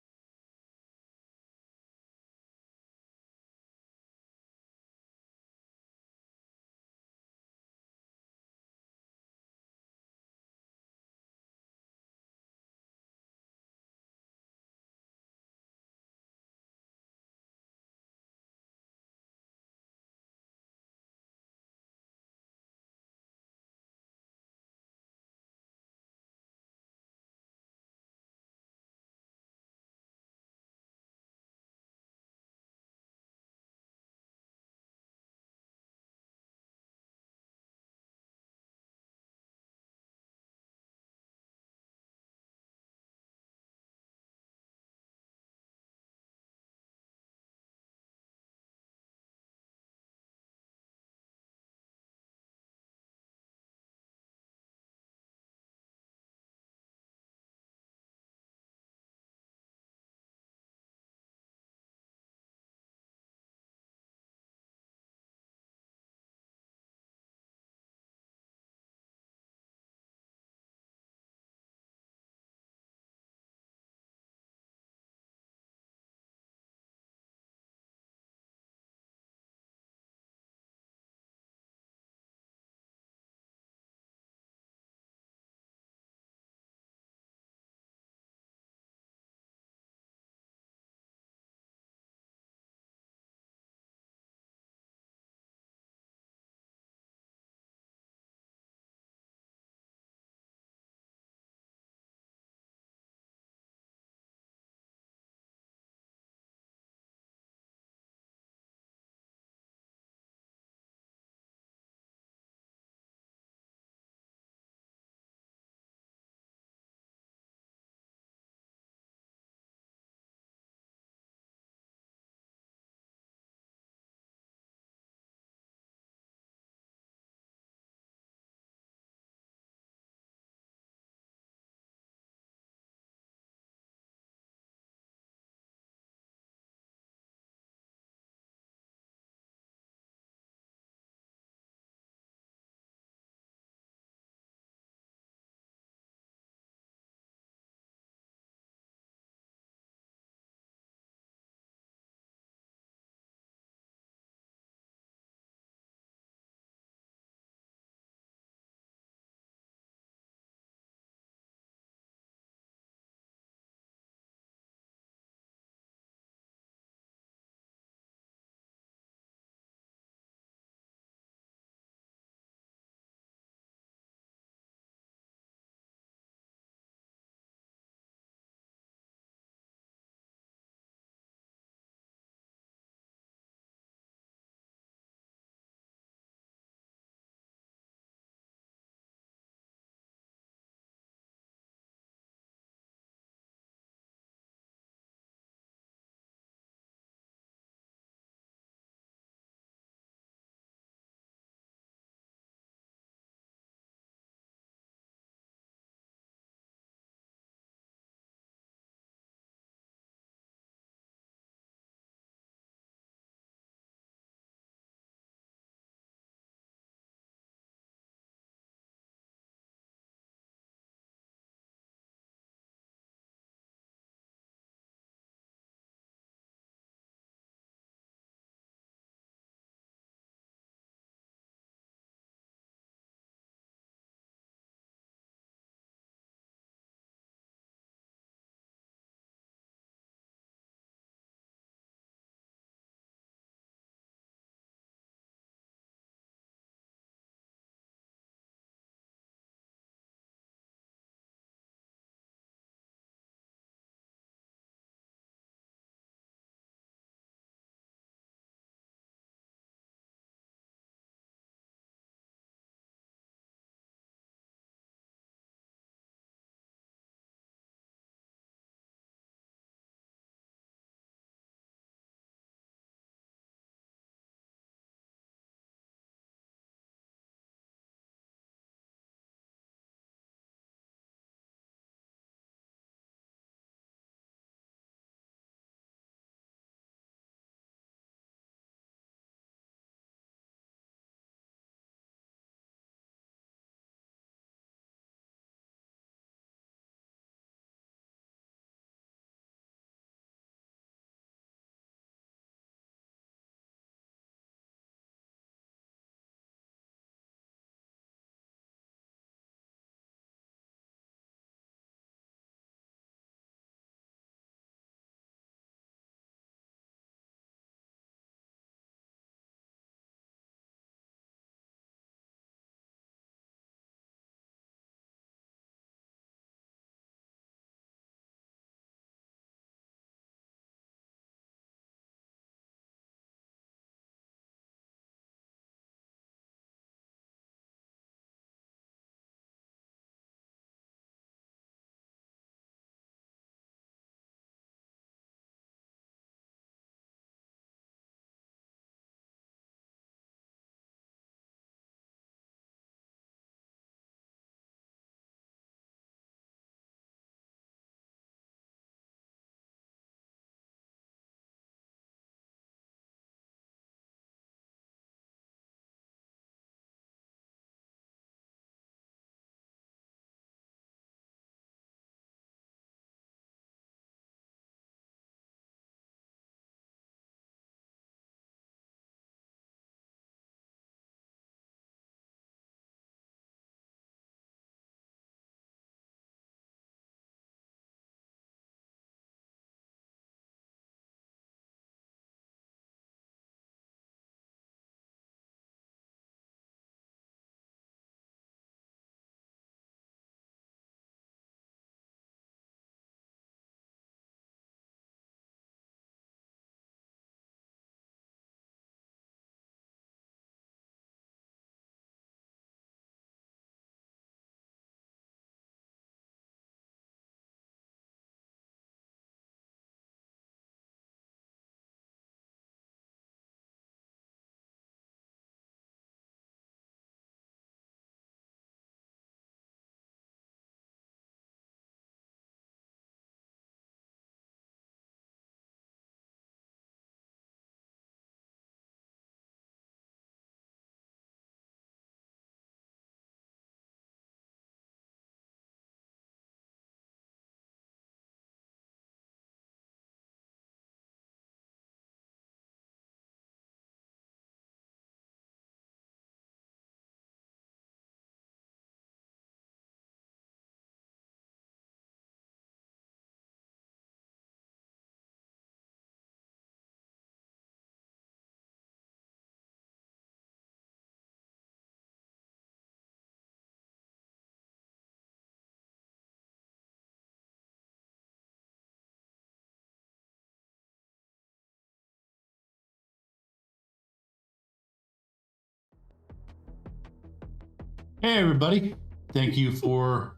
Hey, everybody. Thank you for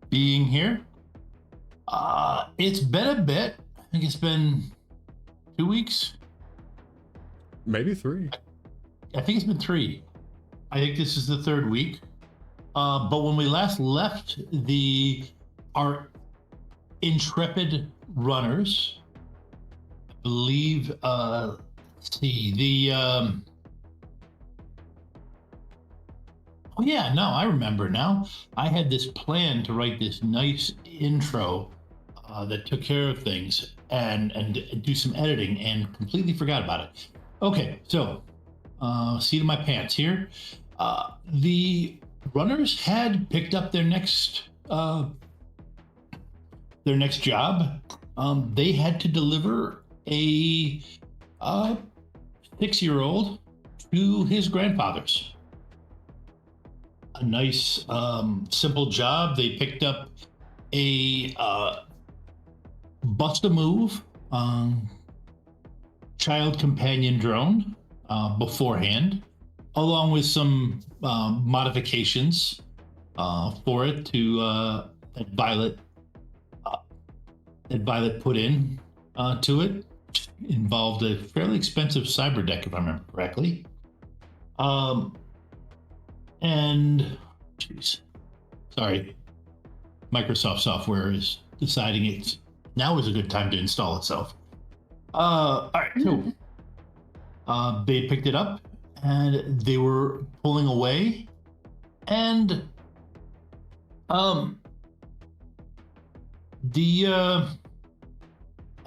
being here. It's been a bit. I think it's been 2 weeks. Maybe 3. I think it's been 3. I think this is the 3rd week. But when we last left our intrepid runners, I believe, let's see, oh yeah, no, I remember now. I had this plan to write this nice intro that took care of things and do some editing and completely forgot about it. Okay, so seat of my pants here. The runners had picked up their next job. They had to deliver a 6-year-old to his grandfather's. A nice, simple job. They picked up a bust-a-move child companion drone beforehand, along with some modifications for it that Violet put in to it. Involved a fairly expensive cyber deck, if I remember correctly. And, jeez, sorry, Microsoft software is deciding now is a good time to install itself. All right, so they picked it up and they were pulling away, and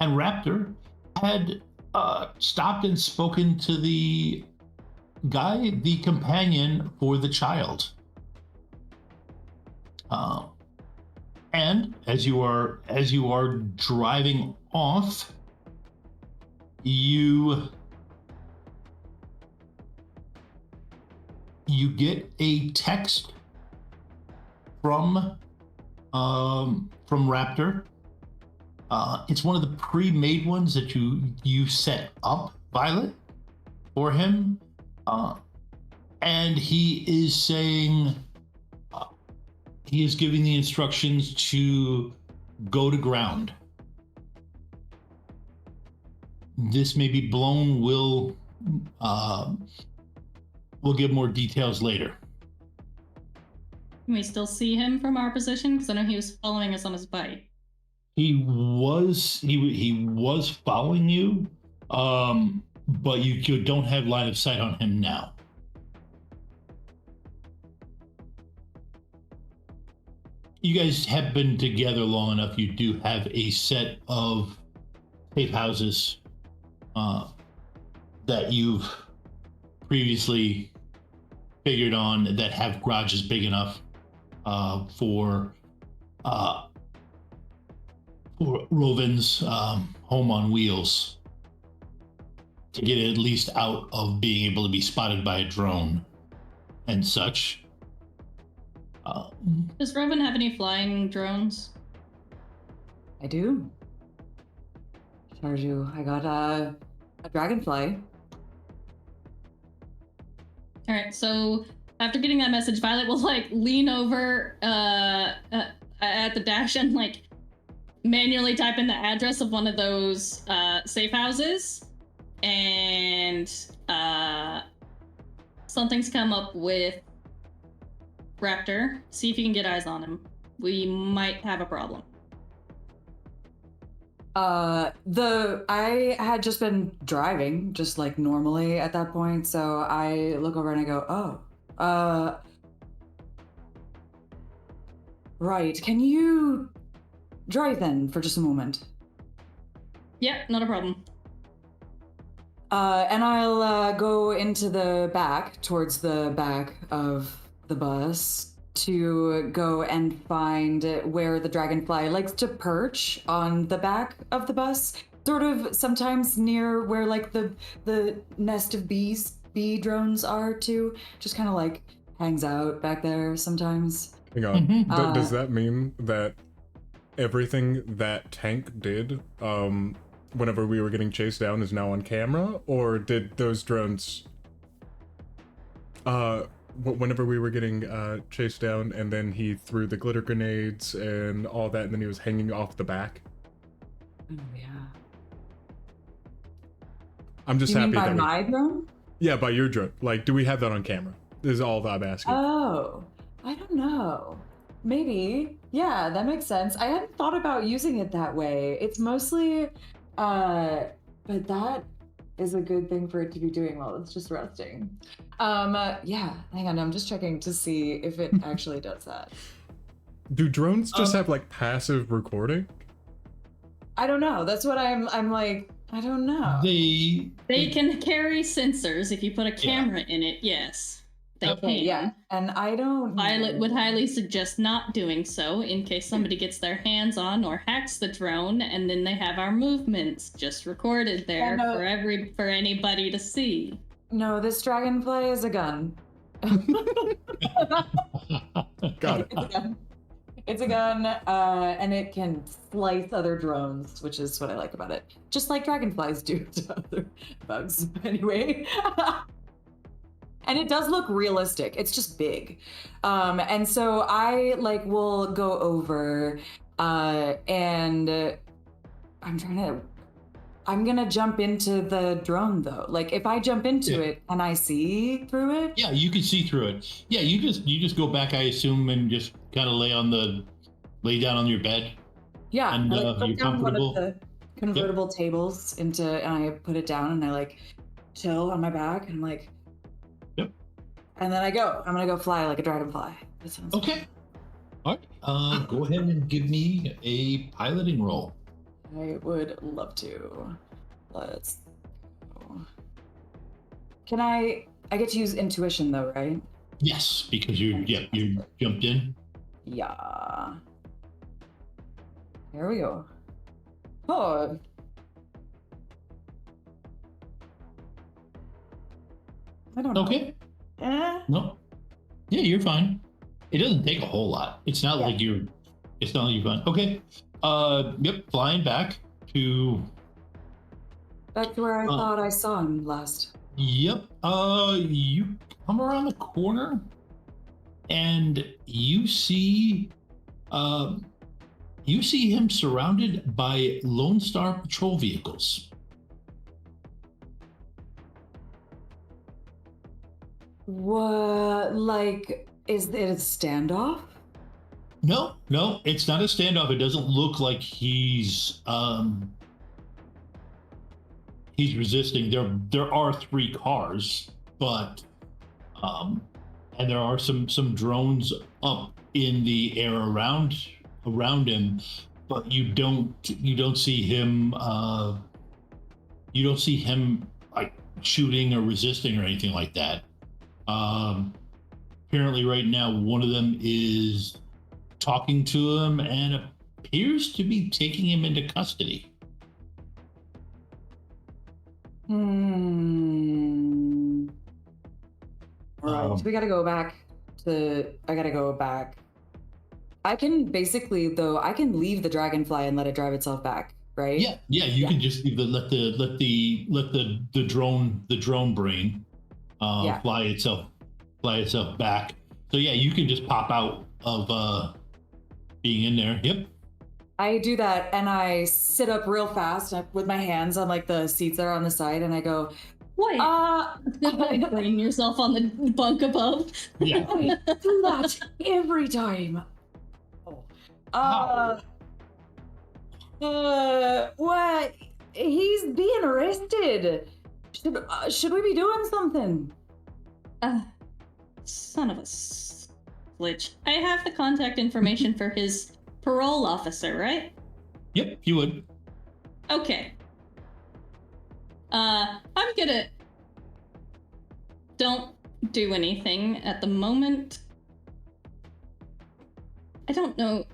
Raptor had stopped and spoken to the guy, the companion for the child. And as you are driving off, you get a text from Raptor. It's one of the pre-made ones that you set up, Violet, for him. And he is saying, he is giving the instructions to go to ground. This may be blown. We'll give more details later. Can we still see him from our position? Because I know he was following us on his bike. He was following you, but you don't have line of sight on him now. You guys have been together long enough. You do have a set of safe houses that you've previously figured on that have garages big enough for Rovin's home on wheels to get at least out of being able to be spotted by a drone and such. Does Rovin have any flying drones? I do. Charge you. I got a dragonfly. All right, so after getting that message, Violet will like lean over at the dash and like manually type in the address of one of those safe houses, and something's come up with Raptor. See if you can get eyes on him. We might have a problem. I had just been driving, just like normally at that point, so I look over and I go, right, can you drive then for just a moment? Yeah, not a problem. And I'll go into the back, towards the back of the bus, to go and find where the dragonfly likes to perch on the back of the bus, sort of sometimes near where like the nest of bee drones are too, just kind of like hangs out back there sometimes. Hang on, does that mean that everything that Tank did whenever we were getting chased down is now on camera, or did those drones whenever we were getting chased down, and then he threw the glitter grenades and all that, and then he was hanging off the back. Oh, yeah. I'm just You happy mean by that my drone? Yeah, by your drone. Like, do we have that on camera? This is all that I'm asking. Oh, I don't know. Maybe. Yeah, that makes sense. I hadn't thought about using it that way. It's mostly, but that is a good thing for it to be doing while it's just resting. Yeah, hang on. I'm just checking to see if it actually does that. Do drones just have like passive recording? I don't know. That's what I'm like, I don't know. They can carry sensors if you put a camera in it, yes. They Okay, can. yeah. And I don't Violet would highly suggest not doing so in case somebody gets their hands on or hacks the drone, and then they have our movements just recorded there for anybody to see. No, this dragonfly is a gun. Got it. It's a gun, and it can slice other drones, which is what I like about it. Just like dragonflies do to other bugs, anyway. And it does look realistic. It's just big. And so I will go over, and I'm gonna jump into the drone though. Like if I jump into it, can I see through it? Yeah, you can see through it. Yeah, you just go back, I assume, and just kind of lay down on your bed. Yeah, and I put you're down comfortable. one of the convertible tables and I put it down and I chill on my back and I'm like, yep. And then I'm gonna go fly like a dragonfly. That sounds okay. All right, go ahead and give me a piloting roll. I would love to. Let's go. Can I get to use intuition though, right? Yes, because you jumped in. Yeah. Here we go. Oh. I don't know. Okay. No. Yeah, you're fine. It doesn't take a whole lot. It's not like you're fine. Okay. Yep, flying back to where I thought I saw him last. Yep. You come around the corner and you see him surrounded by Lone Star patrol vehicles. What? Is it a standoff? No, it's not a standoff. It doesn't look like he's resisting. There are 3 cars, but and there are some drones up in the air around him, but you don't see him like shooting or resisting or anything like that. Apparently right now one of them is talking to him and appears to be taking him into custody. All right, so we gotta go back. I gotta go back. I can basically I can leave the dragonfly and let it drive itself back, right? Yeah. You can just let the drone brain fly itself back. So yeah, you can just pop out of being in there. Yep. I do that and I sit up real fast with my hands on the seats that are on the side and I go, wait. Putting yourself on the bunk above. Yeah. I do that every time. What? He's being arrested. Should we be doing something? Son of a glitch. I have the contact information for his parole officer, right? Yep, you would. Okay. I'm gonna... Don't do anything at the moment. I don't know.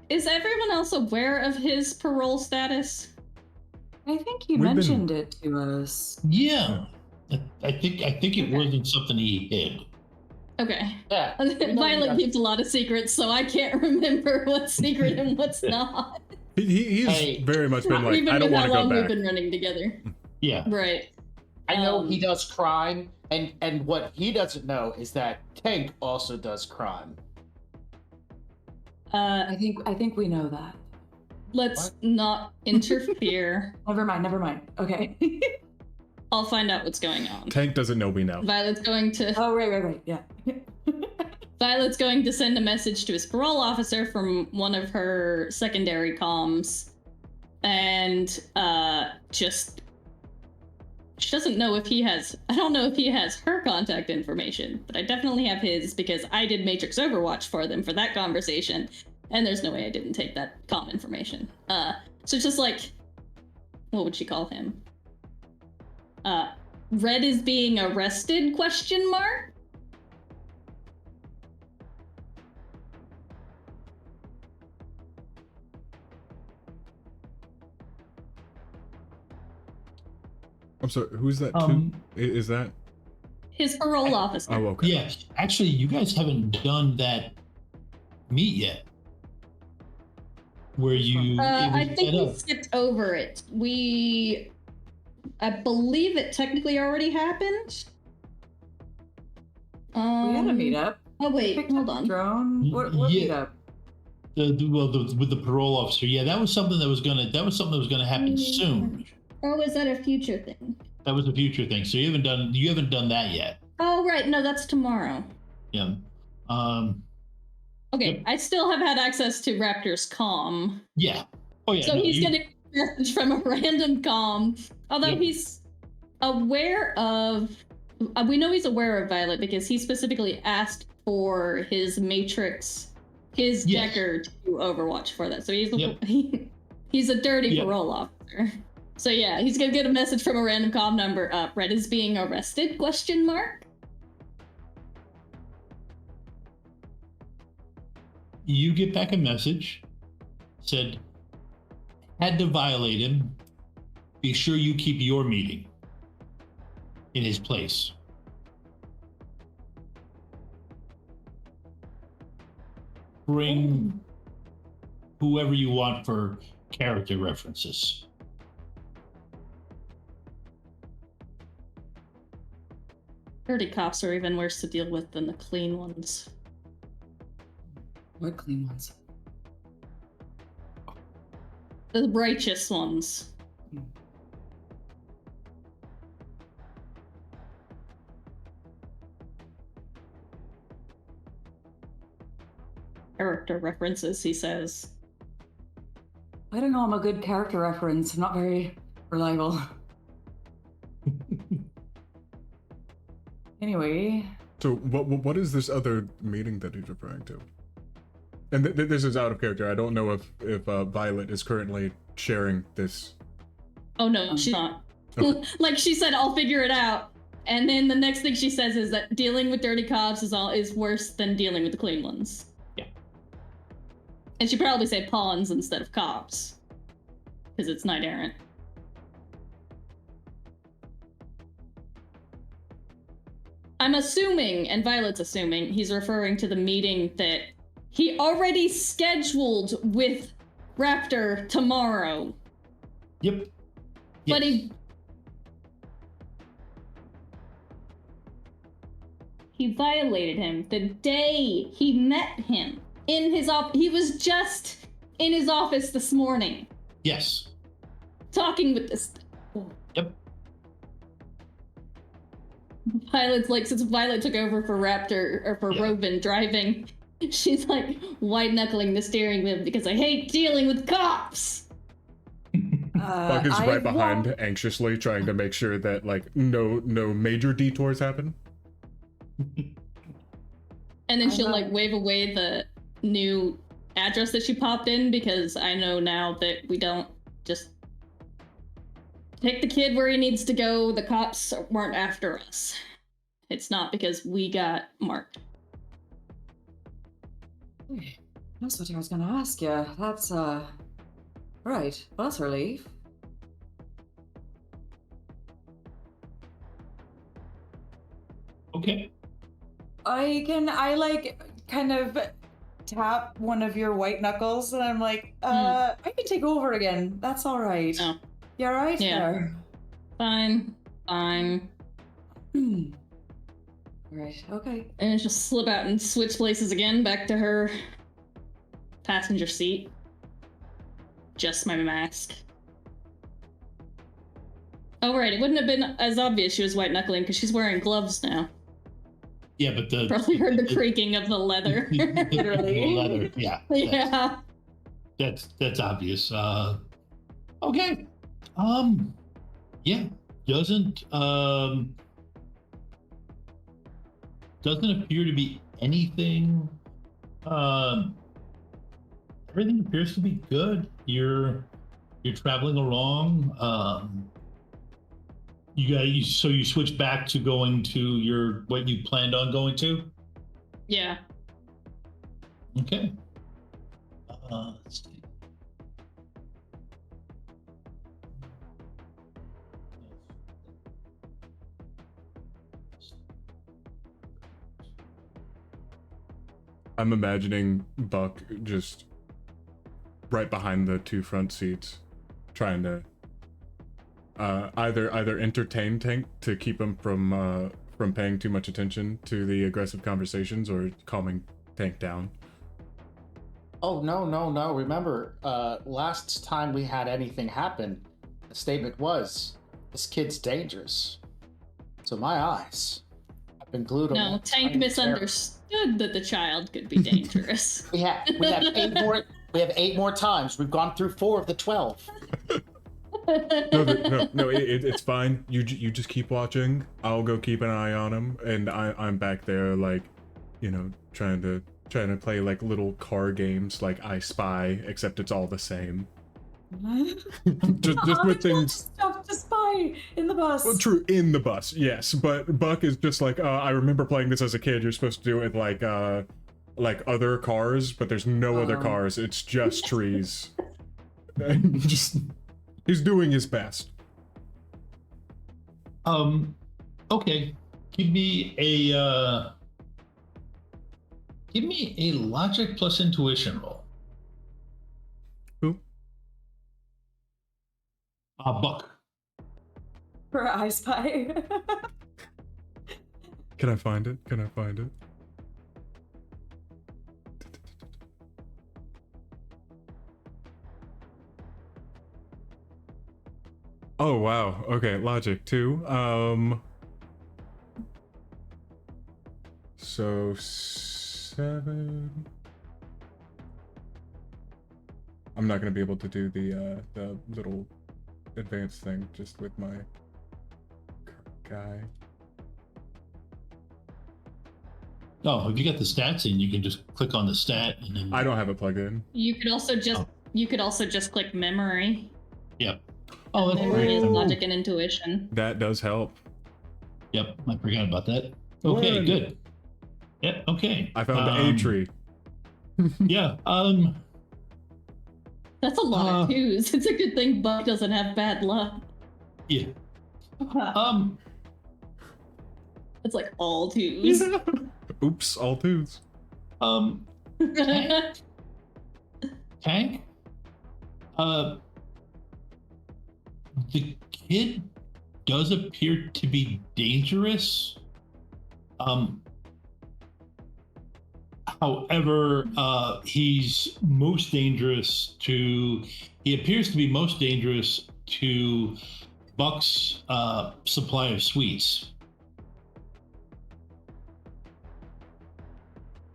Is everyone else aware of his parole status? I think he mentioned it to us. Yeah. I think it wasn't something he hid. Okay. Yeah. Violet keeps a lot of secrets, so I can't remember what's secret and what's not. He's very much been like, I don't want to go how long we've back. been running together. Yeah. Right. I know he does crime, and what he doesn't know is that Tank also does crime. I think we know that. Let's not interfere. Never mind. Okay. I'll find out what's going on. Tank doesn't know we know. Violet's going to. Oh, right. Yeah. Violet's going to send a message to his parole officer from one of her secondary comms, and just she doesn't know if he has. I don't know if he has her contact information, but I definitely have his because I did Matrix Overwatch for them for that conversation, and there's no way I didn't take that comm information. So it's just like, what would she call him? Red is being arrested? Question mark. I'm sorry, who's that? Is that his parole officer? Oh, okay. Yeah, actually, you guys haven't done that meet yet. Where you? I think we skipped over it. I believe it technically already happened. We had a meetup. Oh wait, hold on. Drone. What Yeah. meetup? With the parole officer, yeah, that was something that was gonna happen soon. Or was that a future thing? That was a future thing. So you haven't done that yet. Oh right, no, that's tomorrow. Yeah. Okay, Yep. I still have had access to Raptor's comm. Yeah. Oh yeah. So he's getting a message from a random comm. Although Yep. he's aware of, we know he's aware of Violet because he specifically asked for his Matrix, his Yes. Decker to Overwatch for that. So he's Yep. he's a dirty Yep. parole officer. So yeah, he's gonna get a message from a random comm number. Red is being arrested? Question mark. You get back a message, said, had to violate him. Be sure you keep your meeting in his place. Bring whoever you want for character references. Dirty cops are even worse to deal with than the clean ones. What clean ones? The righteous ones. Character references, he says. I don't know. I'm a good character reference. I'm not very reliable. Anyway. So what is this other meeting that he's referring to? And this is out of character. I don't know if Violet is currently sharing this. Oh no, she's not. Okay. Like she said, I'll figure it out. And then the next thing she says is that dealing with dirty cops is worse than dealing with the clean ones. Yeah. And she probably say pawns instead of cops. Because it's Knight Errant. I'm assuming, and Violet's assuming, he's referring to the meeting that he already scheduled with Raptor tomorrow. Yep. But Yes. he violated him the day he met him in his office. He was just in his office this morning Yes. talking with this. Yep. Violet's like, since Violet took over for Raptor or for Yeah. Robin driving, she's like white knuckling the steering wheel because I hate dealing with cops. Buck is right behind, anxiously trying to make sure that like no major detours happen. And then she'll like wave away the new address that she popped in because I know now that we don't just take the kid where he needs to go. The cops weren't after us. It's not because we got marked. That's what I was going to ask you. That's, right. Well, that's a relief. Okay. I like kind of tap one of your white knuckles and I'm like, I can take over again. That's all right. Oh. You all right Yeah. there? Fine. fine. Right. Okay. And just slip out and switch places again back to her passenger seat. Just my mask. Oh, right. It wouldn't have been as obvious she was white knuckling because she's wearing gloves now. Yeah, but the Probably heard the creaking of the leather. the leather. Yeah. Yeah. That's obvious. Okay. Yeah. Doesn't appear to be anything. Everything appears to be good. You're traveling along. So you switch back to going to what you planned on going to? Yeah. Okay. Let's see. I'm imagining Buck just right behind the two front seats, trying to either entertain Tank to keep him from paying too much attention to the aggressive conversations, or calming Tank down. Oh, no. Remember, last time we had anything happen, the statement was, this kid's dangerous. So my eyes have been glued on. No, Tank misunderstood that the child could be dangerous. We have 8 more. We have 8 more times. We've gone through 4 of the 12. No, it's fine. You just keep watching. I'll go keep an eye on him, and I'm back there, like, trying to play like little car games, like I Spy, except it's all the same. just with things. Stuff to spy in the bus. Well, true, in the bus, yes. But Buck is just like, I remember playing this as a kid. You're supposed to do it like other cars, but there's no other cars. It's just trees. He's doing his best. Okay. Give me a logic plus intuition roll. Who? Buck. For I Spy. Can I find it? Oh wow. Okay, logic 2. So 7. I'm not gonna be able to do the little advanced thing just with my guy. Oh, if you got the stats in, you can just click on the stat and then. I don't have it plugged in. You could also just click memory. Yep. Oh, that's memory great. is logic and intuition. That does help. Yep, I forgot about that. Okay, One. good. Yep, okay. I found the A tree. Yeah, That's a lot of twos. It's a good thing Buck doesn't have bad luck. Yeah. It's like all twos. Oops, all twos. Tank? The kid does appear to be dangerous. However, he appears to be most dangerous to Buck's supply of sweets.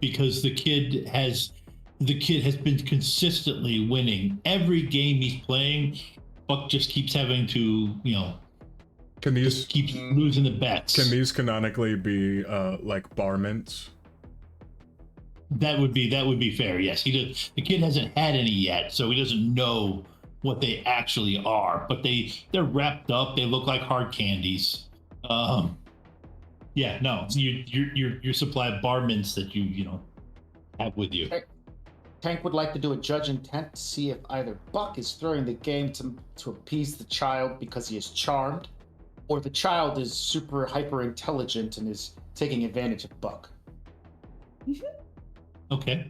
Because the kid has been consistently winning. Every game he's playing, Buck just keeps having to, keeps losing the bets. Can these canonically be like bar mints? That would be fair. Yes, the kid hasn't had any yet, so he doesn't know what they actually are. But they're wrapped up. They look like hard candies. Yeah, no, your supply of bar mints that you have with you. Tank would like to do a judge intent to see if either Buck is throwing the game to appease the child because he is charmed, or the child is super hyper intelligent and is taking advantage of Buck. Okay.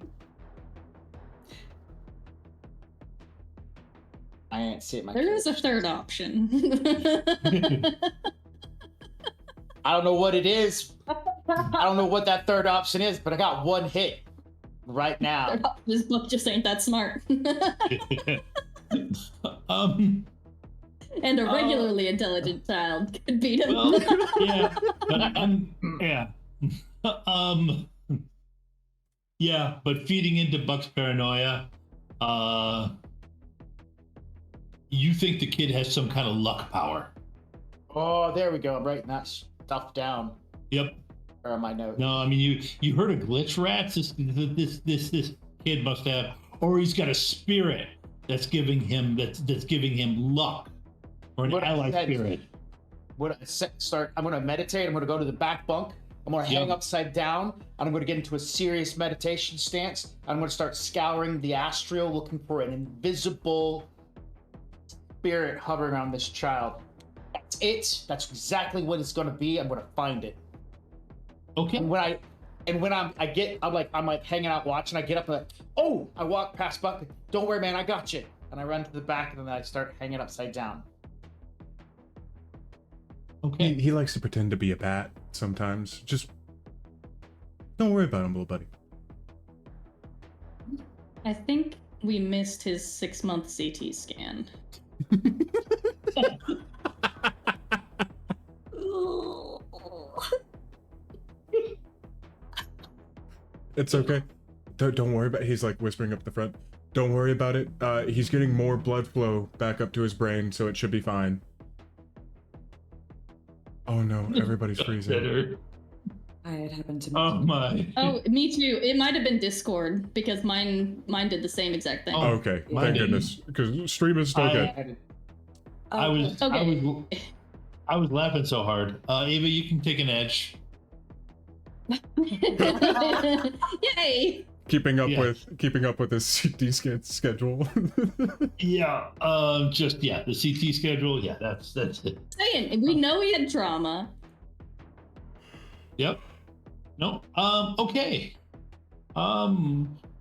I ain't see it. There is a third option. I don't know what it is. I don't know what that third option is, but I got one hit right now. This book just ain't that smart. And a regularly intelligent child could beat him. Well, yeah, but yeah, but feeding into Buck's paranoia, you think the kid has some kind of luck power. Oh, there we go. I'm writing that stuff down. Yep. Or on my note. No, I mean you heard of glitch rats? This kid must have, or he's got a spirit that's giving him luck, or an ally spirit. I'm gonna meditate. I'm gonna go to the back bunk. I'm gonna hang upside down. And I'm gonna get into a serious meditation stance. I'm gonna start scouring the astral, looking for an invisible spirit hovering around this child. That's it. That's exactly what it's gonna be. I'm gonna find it. Okay. And when I'm like hanging out watching, I get up and I walk past Buck. Don't worry, man, I got you. And I run to the back and then I start hanging upside down. Okay. He likes to pretend to be a bat sometimes. Just don't worry about him, little buddy. I think we missed his 6-month CT scan. It's okay. Don't worry about it. He's like whispering up the front. Don't worry about it. He's getting more blood flow back up to his brain, so it should be fine. Oh no, everybody's freezing. It happened to me. Oh my. Oh, me too. It might have been Discord because mine did the same exact thing. Oh, okay, thank goodness, because stream is still good. I was laughing so hard. Ava, you can take an edge. Yay! Keeping up with his CT schedule. Yeah, the CT schedule. Yeah, that's it. Saying we know he had trauma. Yep. No. Okay.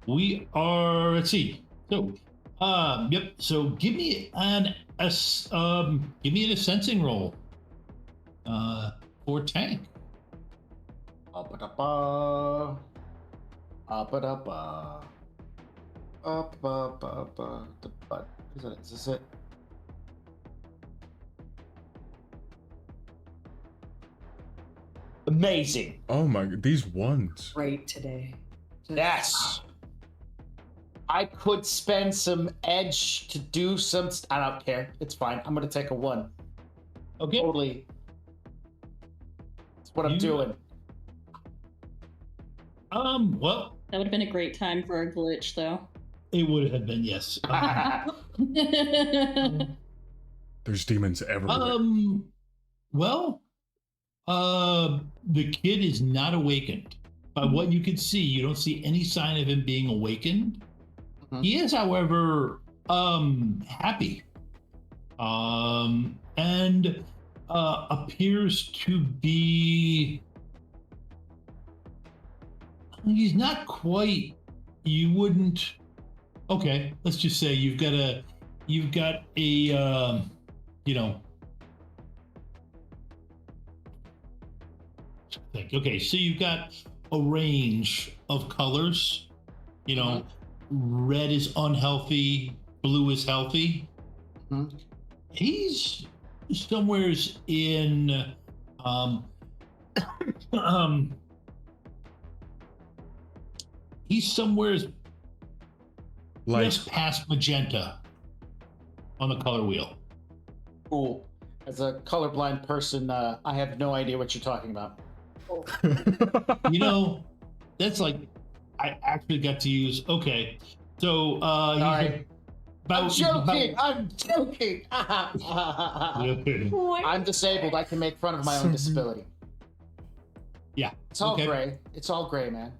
We are. Let's see. So. Yep. So give me an sensing roll. For tank. Up-a-da-ba. Is this it? Amazing. Oh my, these ones. Right today. Yes. I could spend some edge to do some. I don't care. It's fine. I'm gonna take a 1. Okay. Totally. That's what I'm doing. Well, that would have been a great time for a glitch, though. It would have been, yes. There's demons everywhere. Well, the kid is not awakened. By what you can see, you don't see any sign of him being awakened. Mm-hmm. He is, however, happy, and appears to be. He's not quite. You wouldn't. Okay, let's just say you've got a, Okay, so you've got a range of colors. Red is unhealthy, blue is healthy. Mm-hmm. He's somewheres in he's somewheres just past magenta on the color wheel. Cool. As a colorblind person, I have no idea what you're talking about. That's like I actually got to use. Okay, so sorry. I'm joking. I'm disabled. I can make fun of my own disability. Yeah, it's all gray. It's all gray, man.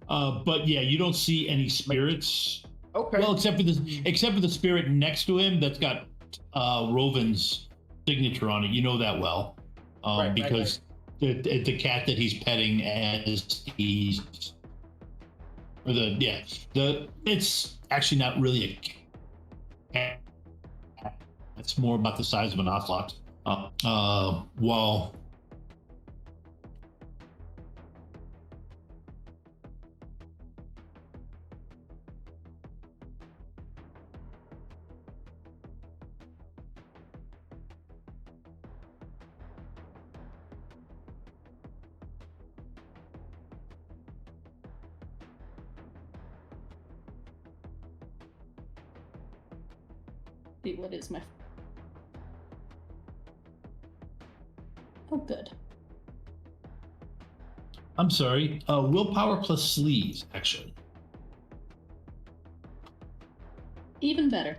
But yeah, you don't see any spirits. Okay. Well, except for the spirit next to him that's got Rovin's signature on it. You know that well, because the cat that he's petting as he's, it's actually not really a cat. It's more about the size of an ocelot. Well, See, what is my... Oh, good. I'm sorry. Willpower plus sleaze, actually. Even better.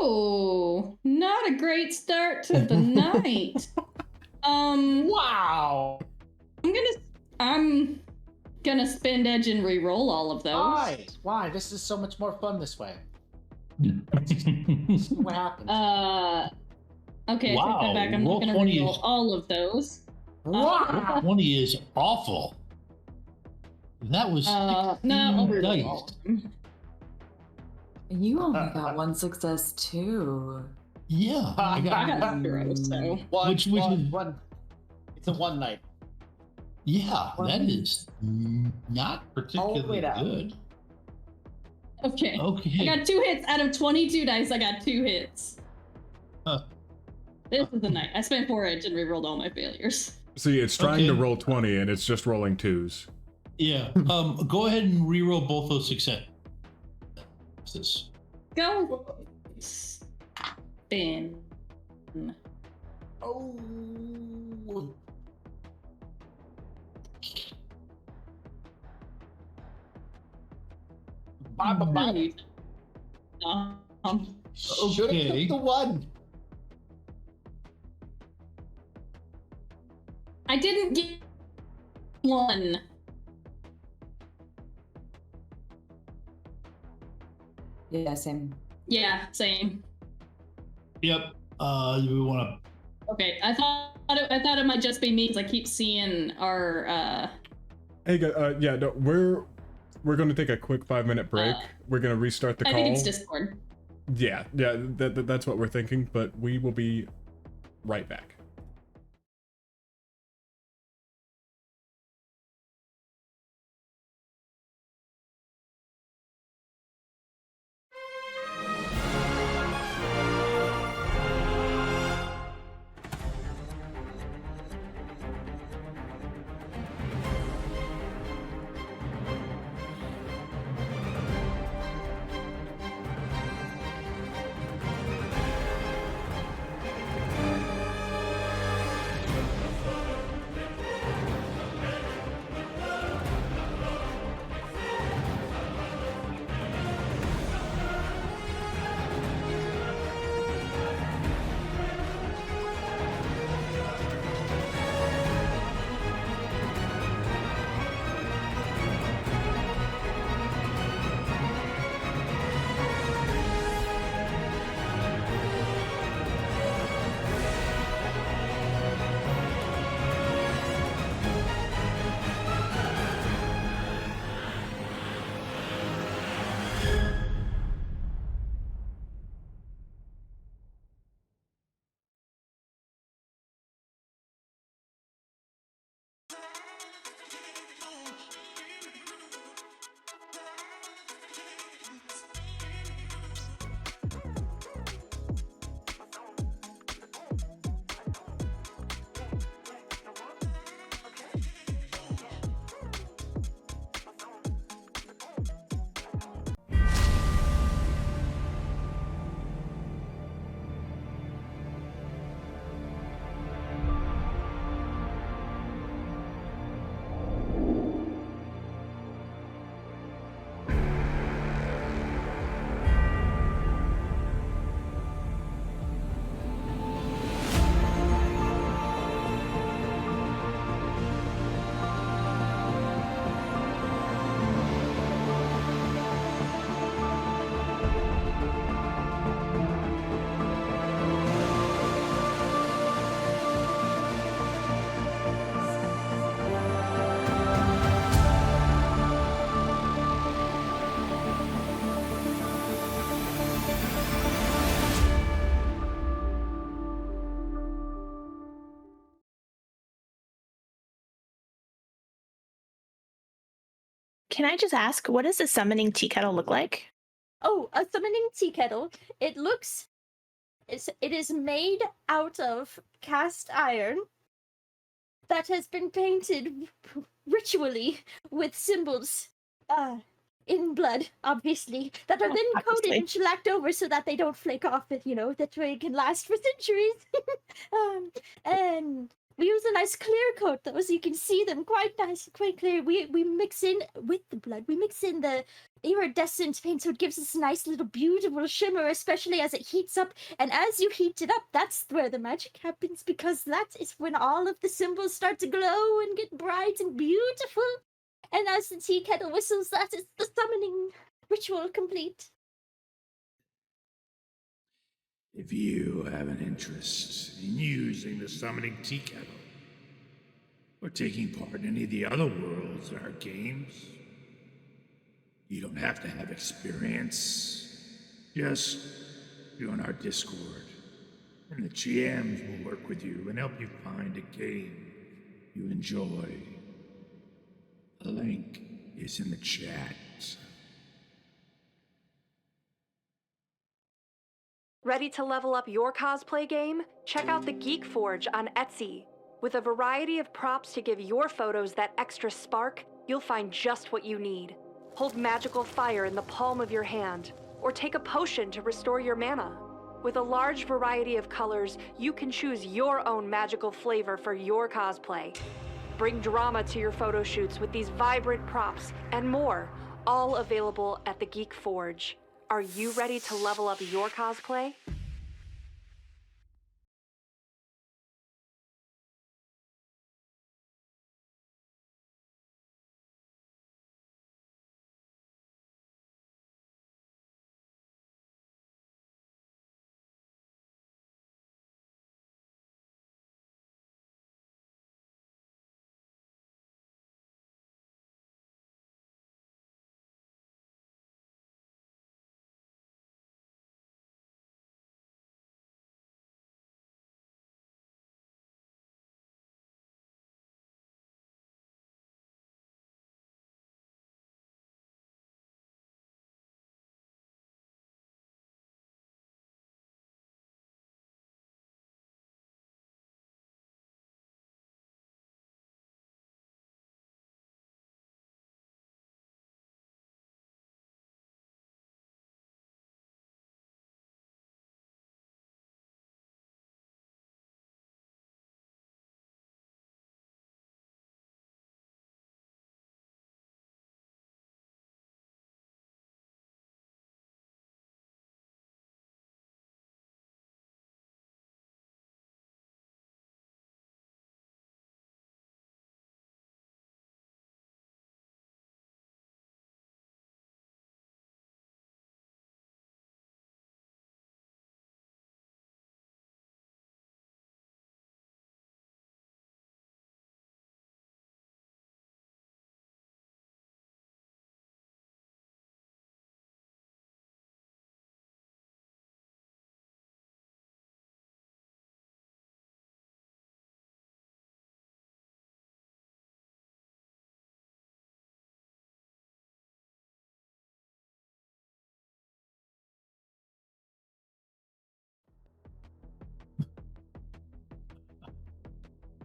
Ooh, not a great start to the night. Wow. I'm gonna spend edge and re-roll all of those. Why? Why? This is so much more fun this way. See what happens. Okay, I take that back. I'm Roll not gonna 20 re-roll is- all of those. Wow. 20 is awful. That was No, 16 I'll re-roll dice. all of them. You only got one success too. Yeah, I got 0, so... Which is- one. It's a one night. Yeah, that is not particularly down. good. Okay. Okay. I got 2 hits out of 22 dice. I got 2 hits. Huh. This is the night. I spent 4 edge and re-rolled all my failures. See, it's trying to Okay. roll 20 and it's just rolling 2s. Yeah. Go ahead and re-roll both those successes. Go. Spin. Oh. Okay. Should have took the one. I didn't get 1. Yeah, same. Yeah, same. Yep. Do we want Okay, I thought it might just be me because I keep seeing our Hey, yeah, no, we're going to take a quick 5-minute break. We're going to restart the I call. think it's Discord. Yeah, that's what we're thinking, but we will be right back. Can I just ask, what does a summoning tea kettle look like? Oh, a summoning tea kettle. It is made out of cast iron that has been painted ritually with symbols in blood, obviously, that are then coated and shellacked over so that they don't flake off, that way it can last for centuries. And we use a nice clear coat, though, so you can see them quite nice, quite clear. We mix in, with the blood, we mix in the iridescent paint, so it gives us a nice little beautiful shimmer, especially as it heats up. And as you heat it up, that's where the magic happens, because that is when all of the symbols start to glow and get bright and beautiful. And as the tea kettle whistles, that is the summoning ritual complete. If you have an interest in using the summoning tea kettle, or taking part in any of the other worlds in our games, you don't have to have experience. Just join our Discord, and the GMs will work with you and help you find a game you enjoy. The link is in the chat. Ready to level up your cosplay game? Check out the Geek Forge on Etsy. With a variety of props to give your photos that extra spark, you'll find just what you need. Hold magical fire in the palm of your hand, or take a potion to restore your mana. With a large variety of colors, you can choose your own magical flavor for your cosplay. Bring drama to your photo shoots with these vibrant props and more, all available at the Geek Forge. Are you ready to level up your cosplay?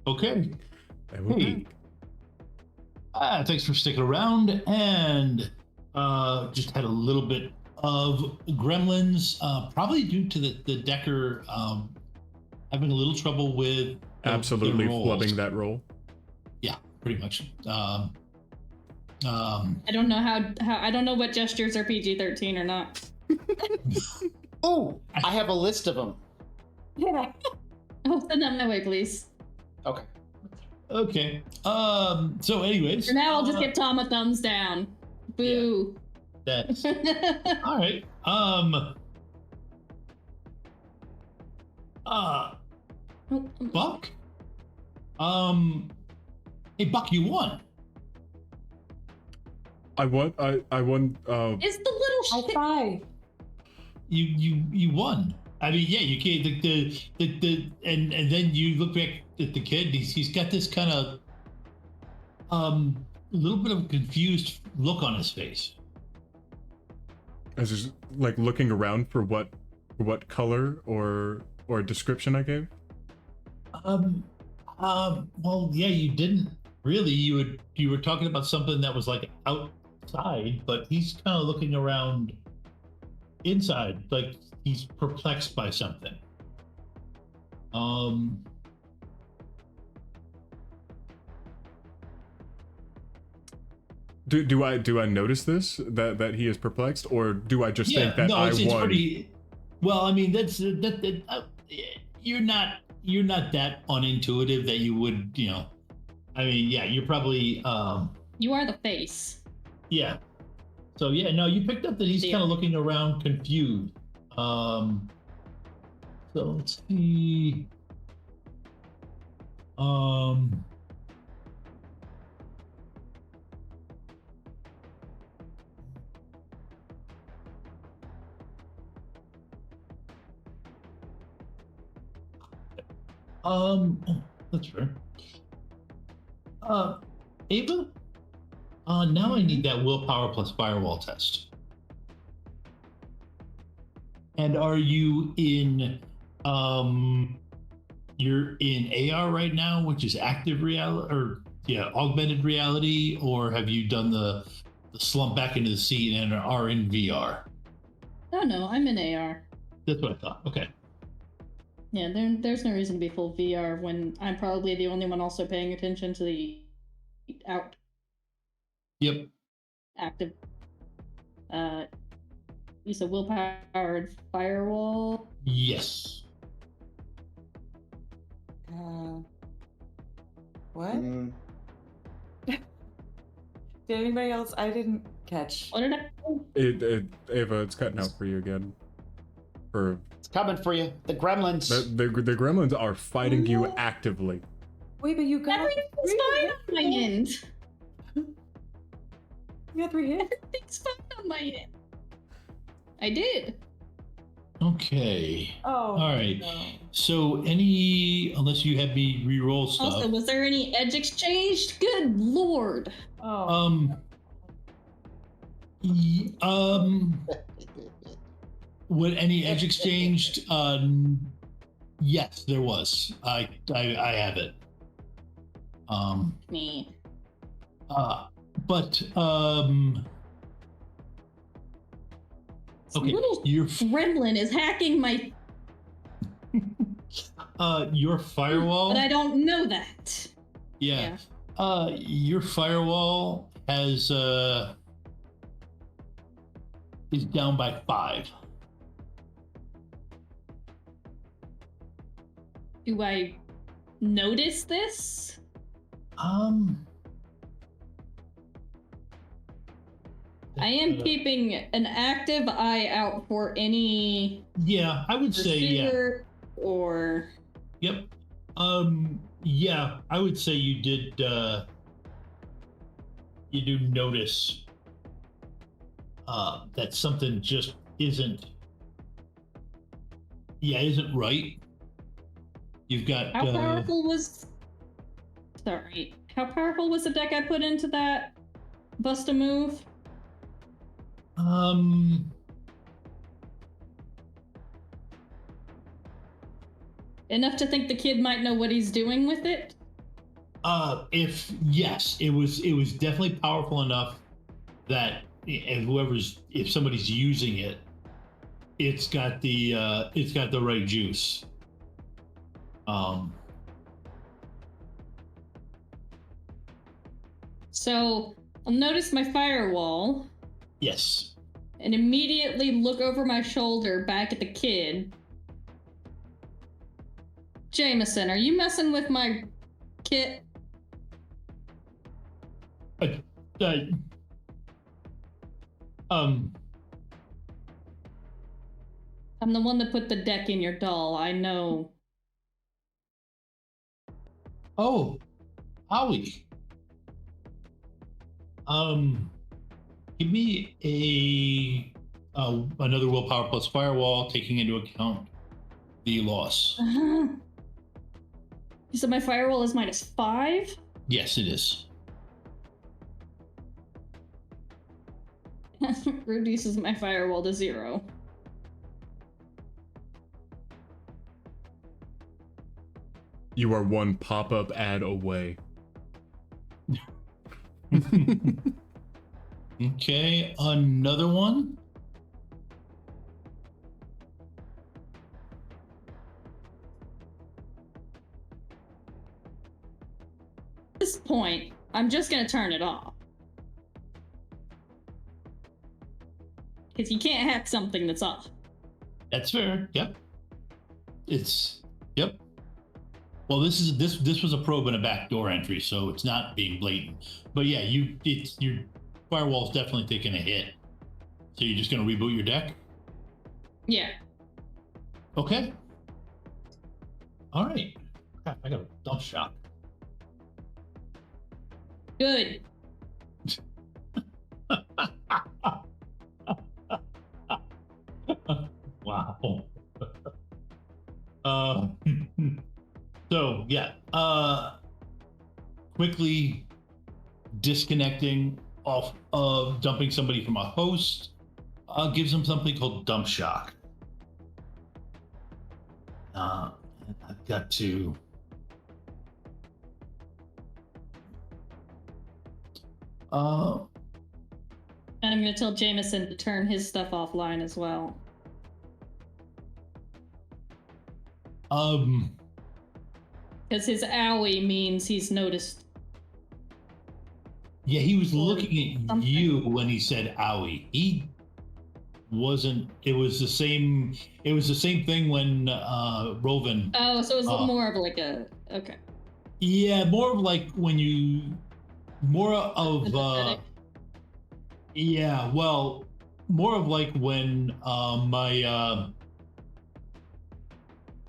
Okay. Hey. Thanks for sticking around, and just had a little bit of gremlins, probably due to the Decker having a little trouble with absolutely the rolls. flubbing that roll. Yeah, pretty much. I don't know how I don't know what gestures are PG-13 or not. Oh, I have a list of them. Yeah. Oh, send them my way, please. Okay. Okay. So anyways. For now, I'll just give Tom a thumbs down. Boo. Yeah, that's all right. Buck. Hey, Buck, you won. I won. I won. It's the little High five. You won. I mean, yeah, you can't. And then you look back at the kid. He's got this kind of little bit of a confused look on his face. I was just like looking around for what color or description I gave. Well, yeah, you didn't really. You were talking about something that was like outside, but he's kind of looking around inside, like he's perplexed by something. Do I notice this that he is perplexed, or do I just think that I it's won? pretty. Well, I mean, that's you're not that unintuitive that you would, I mean, yeah, you're probably You are the face. yeah. So yeah, no, you picked up that he's kind of looking around confused. So let's see. That's fair. Ava, now I need that willpower plus firewall test. And are you in, you're in AR right now, which is active reality, or augmented reality, or have you done the slump back into the seat and are in VR? No, I'm in AR. That's what I thought. Okay. Yeah, there's no reason to be full VR when I'm probably the only one also paying attention to the Yep. active. You said willpower and firewall? Yes. What? Did anybody else? I didn't catch. What did I? Ava, it's cutting out for you again. It's coming for you. The gremlins. The gremlins are fighting you actively. Wait, but you got Everything's fine on my end. You got 3 hits? Everything's fine on my end. I did. Okay. Oh. All right. No. So unless you have me re-roll stuff. Also, was there any edge exchanged? Good lord. Oh. Would any edge exchanged? Yes, there was. I have it. Me. But okay, little gremlin is hacking my your firewall. But I don't know that. Yeah. Your firewall has is down by 5. Do I notice this? I am keeping an active eye out for any. Yeah, I would say yeah. Or. Yep. Yeah, I would say you did. You do notice that something just isn't right. You've got. How powerful was? Sorry. How powerful was the deck I put into that bust a move? Enough to think the kid might know what he's doing with it? If it was definitely powerful enough that if somebody's using it, it's got the right juice. So I'll notice my firewall. Yes. And immediately look over my shoulder back at the kid. Jameson, are you messing with my kit? I'm the one that put the deck in your doll. I know. Oh, Howie. Give me another willpower plus firewall, taking into account the loss. You said my firewall is -5? Yes, it is. Reduces my firewall to 0. You are one pop-up ad away. Okay, another one. At this point, I'm just gonna turn it off. Because you can't hack something that's off. That's fair. Yep. Yep. Well, this was a probe and a backdoor entry, so it's not being blatant. But yeah, your firewall's definitely taking a hit. So you're just gonna reboot your deck? Yeah. Okay. All right. Crap, I got a dump shock. Good. Wow. So yeah, quickly disconnecting off of dumping somebody from a host gives them something called dump shock. I've got to and I'm gonna tell Jameson to turn his stuff offline as well. Because his owie means he's noticed. Yeah, he was looking at you when he said owie. He wasn't. It was the same thing when Roven. Oh, so it was more of like a okay. Yeah, more of like when you more of yeah, well, more of like when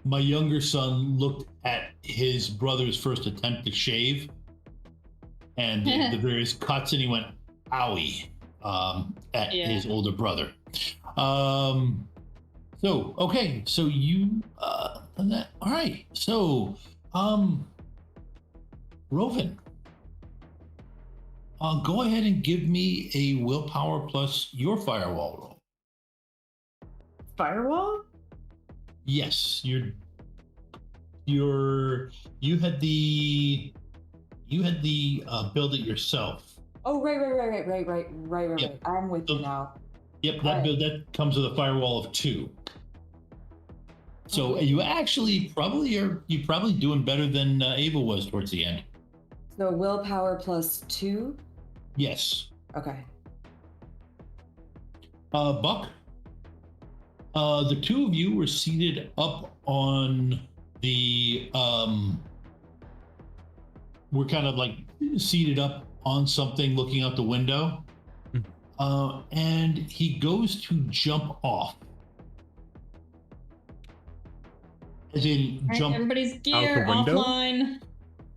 my younger son looked at his brother's first attempt to shave and the various cuts, and he went owie at his older brother. So okay, so you done that. All right, so Roven, go ahead and give me a willpower plus your firewall roll. Firewall? Yes, you had the build it yourself. Oh, right. Yep. I'm with you now. Yep, that comes with a firewall of 2. So you actually probably doing better than Ava was towards the end. So willpower plus 2? Yes. Okay. Buck, the two of you were seated up on the we're kind of like seated up on something looking out the window. And he goes to jump off. As in jump. Everybody's gear offline.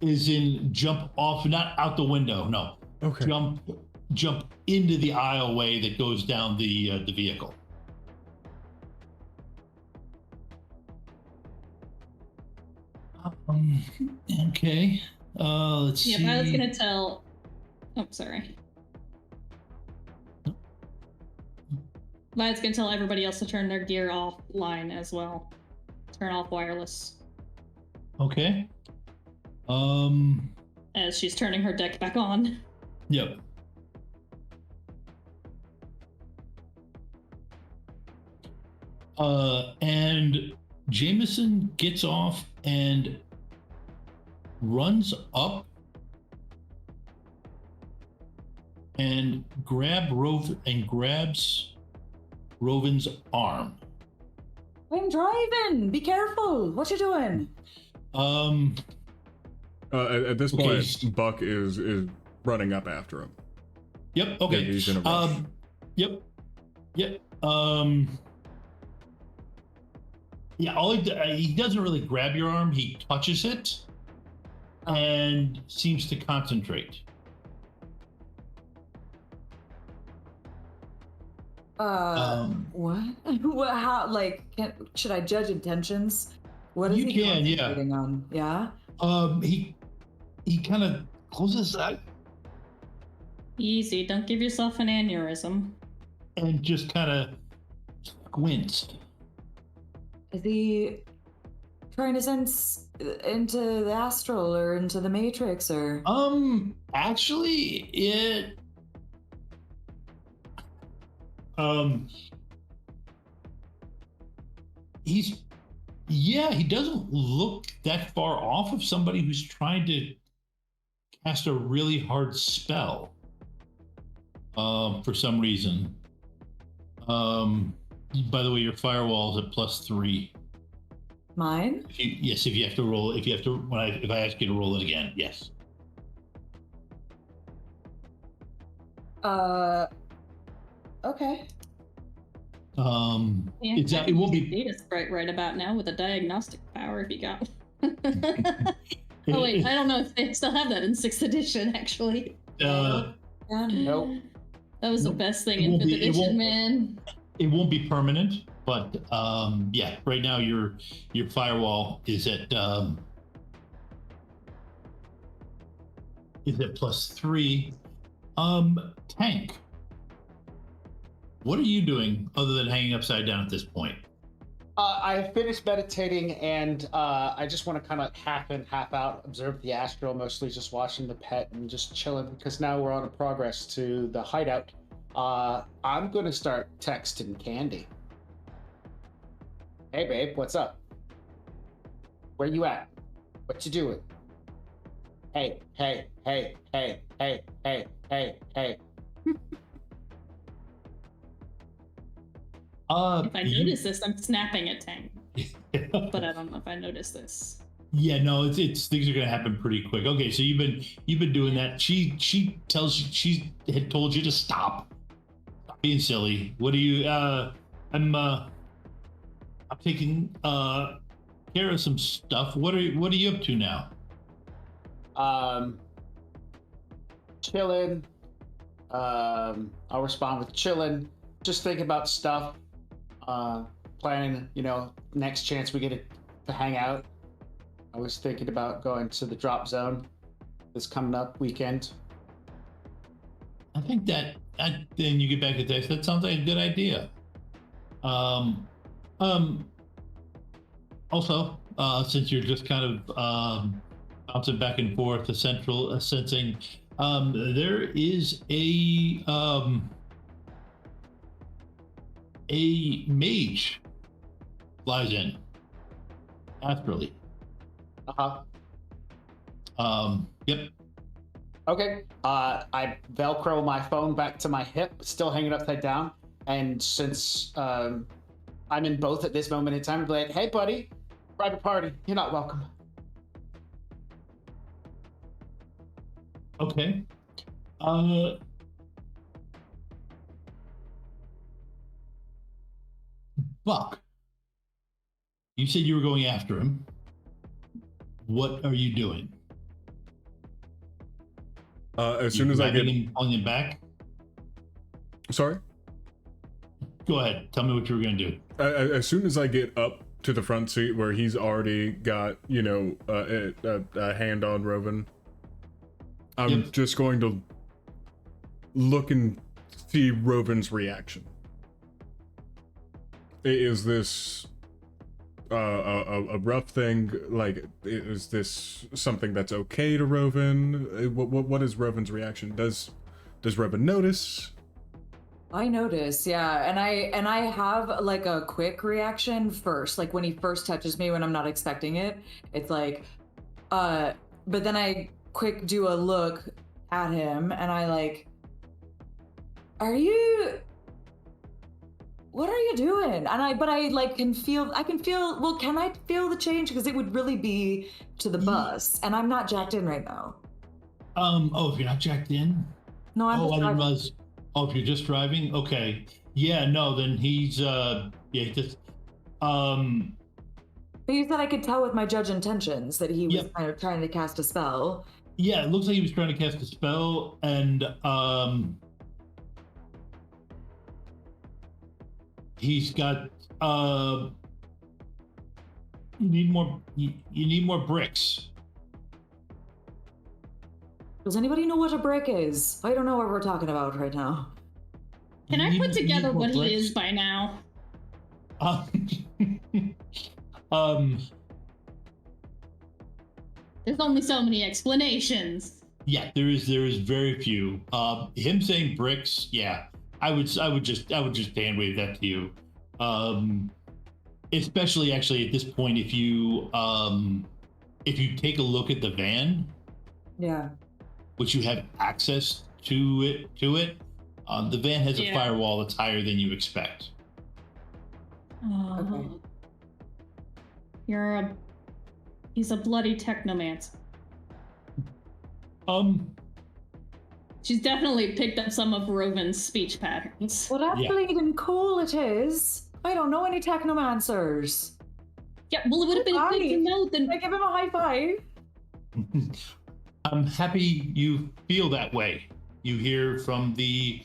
Is in jump off, not out the window. No. Okay. Jump into the aisleway that goes down the vehicle. Okay. Let's see. Yeah, Violet's gonna tell. Oh, sorry. Violet's gonna tell everybody else to turn their gear offline as well. Turn off wireless. Okay. As she's turning her deck back on. Yep. And Jameson gets off and runs up and grabs Roven's arm. I'm driving. Be careful. What you doing? At this point, Buck is running up after him. Yep. Okay. Yeah, he's in a rush. Yep. Yeah. All he doesn't really grab your arm. He touches it and seems to concentrate. What? How? Like, should I judge intentions? What is you he can, concentrating on? Yeah. He kind of closes his eye. Easy. Don't give yourself an aneurysm. and just kind of squints. Is he trying to sense into the astral or into the matrix or? Actually, it. He doesn't look that far off of somebody who's trying to cast a really hard spell. For some reason. By the way, your firewall is at +3. Mine? If you have to roll, if I ask you to roll it again, yes. Okay. Yeah, it won't be data sprite right about now with a diagnostic power if you got. Oh wait, I don't know if they still have that in 6th edition. Actually, Nope. that was the best thing in 5th edition, man. It won't be permanent, but yeah. Right now, your firewall is at +3. Tank. What are you doing other than hanging upside down at this point? I finished meditating, and I just want to kind of half in, half out, observe the astral, mostly just watching the pet and just chilling, because now we're on a progress to the hideout. I'm going to start texting Candy. Hey, babe, what's up? Where you at? What you doing? Hey, hey, hey, hey, hey, hey, hey, hey. If I notice this, I'm snapping at Tank. But I don't know if I notice this. Yeah, no, it's things are gonna happen pretty quick. Okay, so you've been doing that. She had told you to stop being silly. What do you? I'm taking care of some stuff. What are you up to now? Chilling. I'll respond with chilling. Just thinking about stuff. Planning, next chance we get to hang out. I was thinking about going to the drop zone this coming up weekend. I think that then you get back to text. That sounds like a good idea. Also, since you're just kind of bouncing back and forth, the central sensing, there is a mage flies in astrally. Yep. Okay. I Velcro my phone back to my hip, still hanging upside down. And since I'm in both at this moment in time, I'd be like, hey, buddy, private party. You're not welcome. Okay. Buck, you said you were going after him. What are you doing? As soon as I get him, pulling him back. Sorry. Go ahead. Tell me what you were going to do. As soon as I get up to the front seat where he's already got, a hand on Rovan, I'm just going to look and see Rovan's reaction. Is this a rough thing? Like, is this something that's okay to Rovan? What is Rovan's reaction? Does Rovan notice? I notice, yeah, and I have like a quick reaction first, like when he first touches me when I'm not expecting it. It's like, but then I quick do a look at him and I like, what are you doing? And I can feel, well, can I feel the change? Because it would really be to the bus, and I'm not jacked in right now. If you're not jacked in? No, I'm just I didn't driving. realize. Oh, if you're just driving? Okay. Yeah, no, then he's, But you said I could tell with my judge intentions that he was kind of trying to cast a spell. Yeah, it looks like he was trying to cast a spell, and, he's got, you need more bricks. Does anybody know what a brick is? I don't know what we're talking about right now. Can I You put need together more what he bricks? is by now? Um, There's only so many explanations. yeah, there is very few. Him saying bricks, yeah, I would just hand wave that to you. Especially actually at this point, if you take a look at the van, Yeah. which you have access to it, the van has a Yeah. firewall that's higher than you expect. Oh. Okay. He's a bloody technomancer. She's definitely picked up some of Rovin's speech patterns. Well, that's Yeah. bleeding cool it is. I don't know any technomancers. Yeah, well, it would have been good to know Can I then. give him a high five? I'm happy you feel that way. You hear from the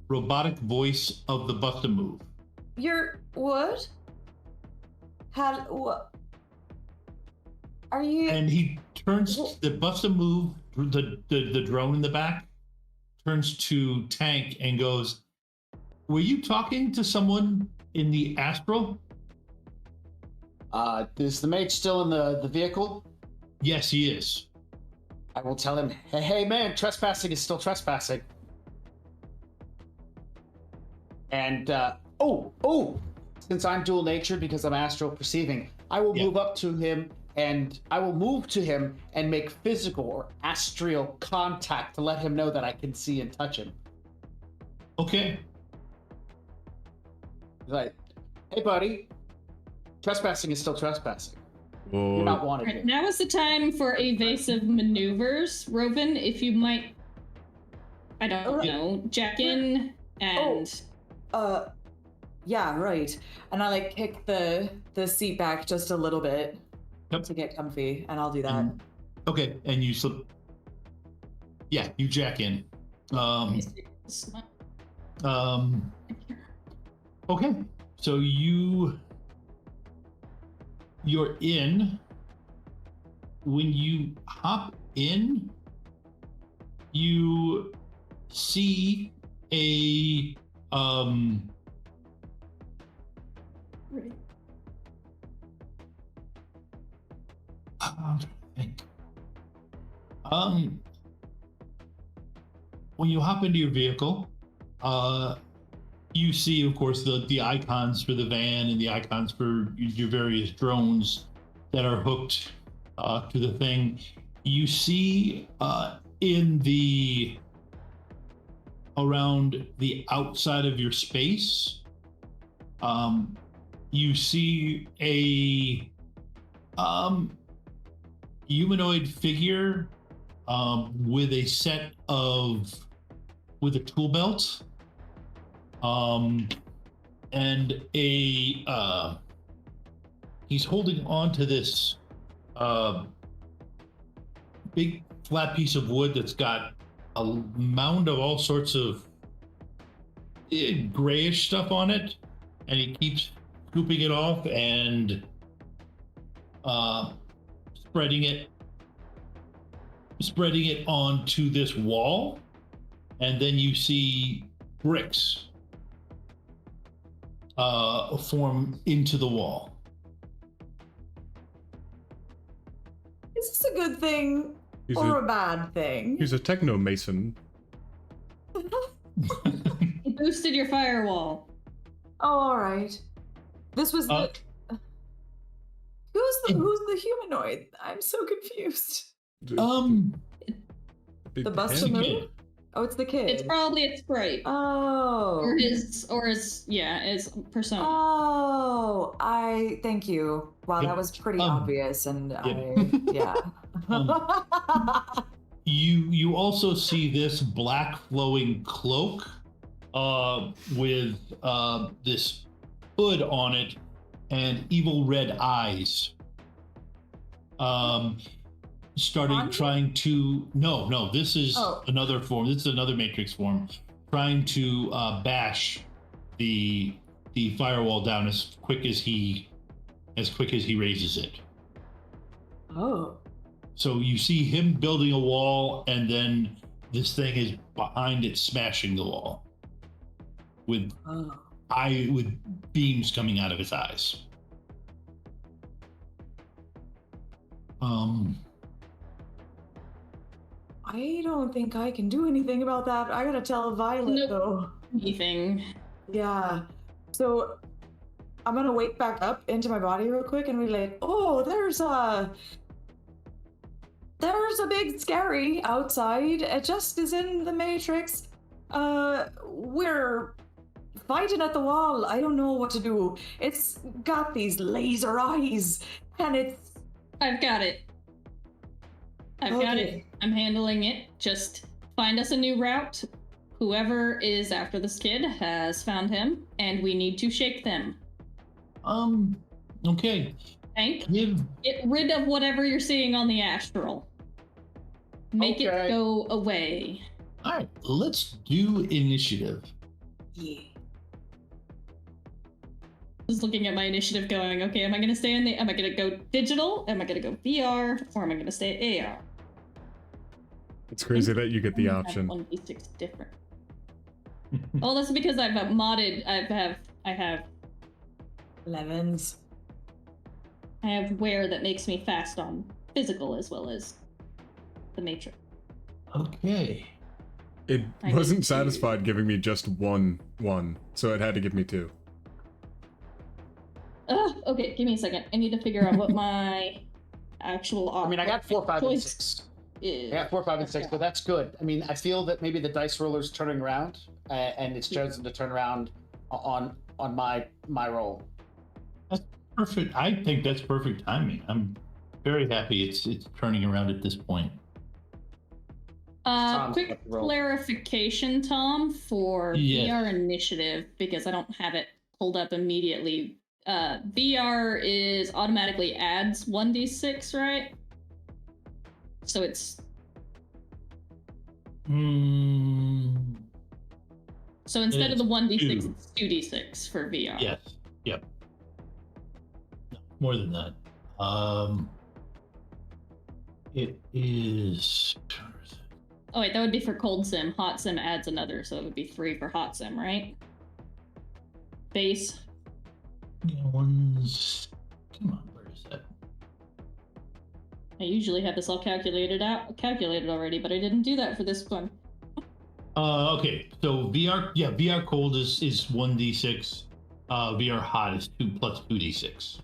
robotic voice of the Busta Move. You're what? What? Are you? And he turns the Busta Move, the drone in the back, turns to Tank and goes, "Were you talking to someone in the astral?" Is the mage still in the vehicle? Yes, he is. I will tell him, hey man, trespassing is still trespassing. And, since I'm dual natured because I'm astral perceiving, I will Yeah. move up to him and I will move to him and make physical or astral contact to let him know that I can see and touch him. Okay. Like, hey buddy, trespassing is still trespassing. You're Well, not wanted Right, here. now is the time for evasive maneuvers. Rovin, if you might, I don't know, jack in and... Yeah, right. And I like kick the seat back just a little bit to get comfy, and I'll do that. Okay, and you slip. Yeah, you jack in. Okay, so you're in. When you hop in, you see a when you hop into your vehicle, you see, of course, the icons for the van and the icons for your various drones that are hooked to the thing. You see in the around the outside of your space, you see a humanoid figure with a set of with a tool belt and a he's holding on to this big flat piece of wood that's got a mound of all sorts of grayish stuff on it, and he keeps scooping it off and spreading it onto this wall, and then you see bricks form into the wall. Is this a good thing He's or a- a bad thing? he's a techno mason. He boosted your firewall. Oh, all right. This was the. Who's the humanoid? I'm so confused. Big The pen. Busta Move? Oh, it's the kid. It's probably its sprite. Oh. Or his persona. Oh, thank you. Wow, that was pretty obvious, and yeah. You also see this black flowing cloak with this hood on it and evil red eyes. Trying to no, this is another form. This is another matrix form, trying to bash the firewall down as quick as he raises it. Oh. So you see him building a wall, and then this thing is behind it, smashing the wall. with Oh. with beams coming out of his eyes. I don't think I can do anything about that. I gotta tell Violet Nope. though. Anything. Yeah. So I'm gonna wake back up into my body real quick and be like, oh, there's a big scary outside. It just is in the Matrix. We're fighting at the wall. I don't know what to do. It's got these laser eyes, and it's. I've got it. I've got it. I'm handling it. Just find us a new route. Whoever is after this kid has found him, and we need to shake them. Okay. Hank, get rid of whatever you're seeing on the astral. Make it go away. All right, let's do initiative. Yeah. Just looking at my initiative going, okay, am I gonna stay am I gonna go digital? Am I gonna go VR? Or am I gonna stay AR? It's crazy that you get the option. 1d6 different. Oh, that's because I've modded. I have 11s. I have wear that makes me fast on physical as well as the matrix. Okay. It wasn't satisfied giving me just one, so it had to give me 2. Okay, give me a second. I need to figure out what my actual. I mean, I got 4, 5, and choice 6. is. I got 4, 5, and 6, but that's good. I mean, I feel that maybe the dice roller's turning around, and it's chosen to turn around on my roll. That's perfect. I think that's perfect timing. I'm very happy it's turning around at this point. Quick clarification, Tom, for VR initiative, because I don't have it pulled up immediately. VR is automatically adds 1d6, right? So it's. So instead of the 1d6, it's 2d6 for VR. Yes. Yep. No, more than that. It is. Oh wait, that would be for cold sim. Hot sim adds another, so it would be 3 for hot sim, right? Base. Yeah, come on, where is that? I usually have this all calculated already, but I didn't do that for this one. Okay, so VR cold is 1d6. VR hot is 2 plus 2d6.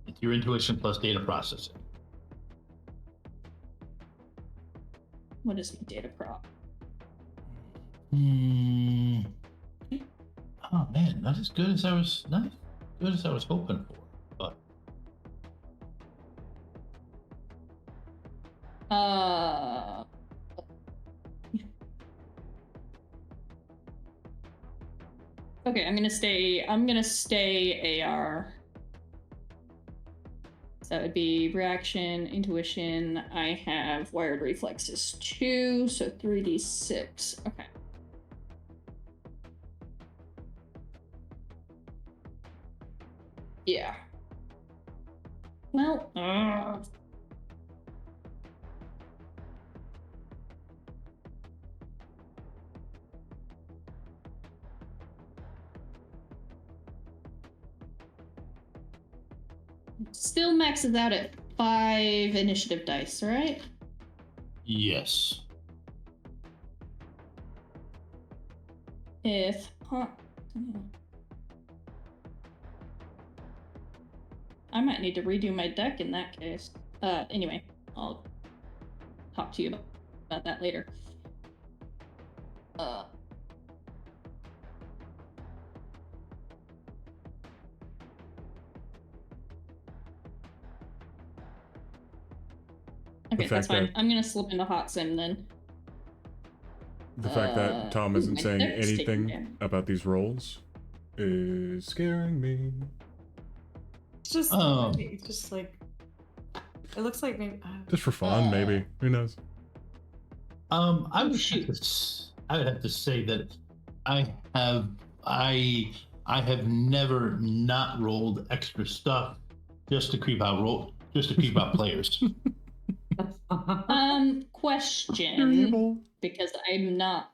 It's your intuition plus data processing. What is my data prop? Oh man, not as good as I was hoping for. But okay, I'm gonna stay AR. So that would be reaction, intuition. I have wired reflexes 2, so 3d6. Okay. Yeah. Well, still maxes out at 5 initiative dice, right? yes. I might need to redo my deck in that case. Anyway, I'll talk to you about that later. Okay, that's fine. I'm gonna slip into hot sim then. The fact that Tom isn't saying anything about these rolls is scaring me. It's just, just like, it looks like maybe. Just for fun, maybe. Who knows? I would have to say that I have never not rolled extra stuff just to creep out players. Question, because I'm not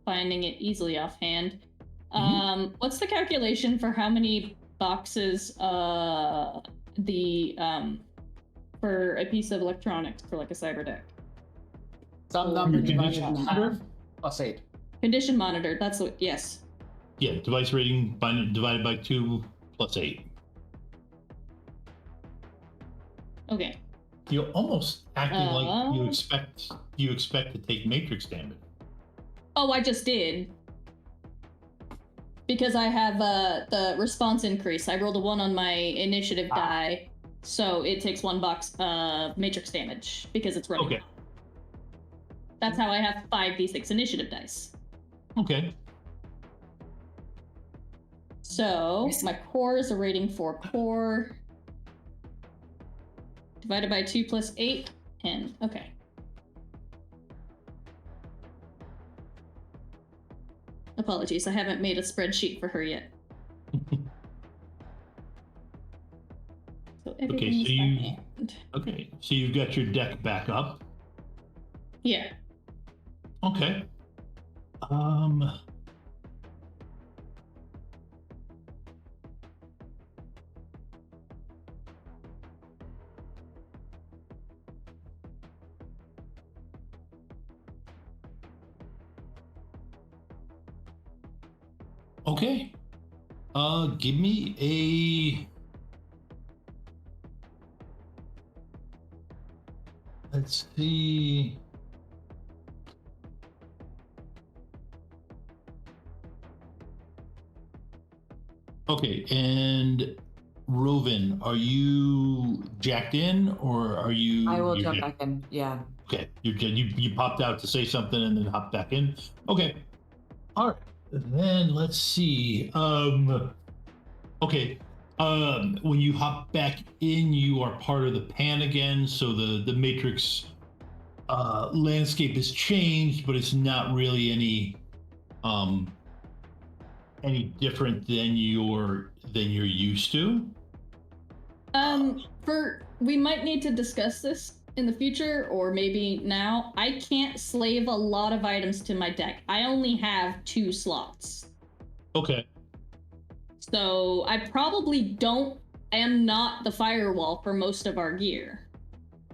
finding it easily offhand. Mhm. What's the calculation for how many boxes for a piece of electronics for like a cyber deck? Some Or number Your divided condition in monitor? half plus 8. Condition monitor. That's what. Yes. Yeah, device rating divided by 2 plus 8. Okay. You're almost acting like you Uh, expect to take matrix damage. Oh, I just did. Because I have the response increase. I rolled a 1 on my initiative die, so it takes 1 box matrix damage because it's running. Okay. That's how I have 5d6 initiative dice. Okay. So my core is a rating 4 core. Divided by 2 plus 8, 10. Okay. Apologies, I haven't made a spreadsheet for her yet. So everything's by hand. Okay, so you've got your deck back up. Yeah. Okay. Okay. Give me a. Let's see. Okay, and Rovin, are you jacked in or are you? I will you're jump jacked- back in. Yeah. Okay, you popped out to say something and then hopped back in. Okay, all right. Then let's see. Okay. When you hop back in, you are part of the pan again. So the matrix landscape has changed, but it's not really any different than you're used to. We might need to discuss this in the future, or maybe now. I can't slave a lot of items to my deck. I only have 2 slots. Okay. So I probably am not the firewall for most of our gear.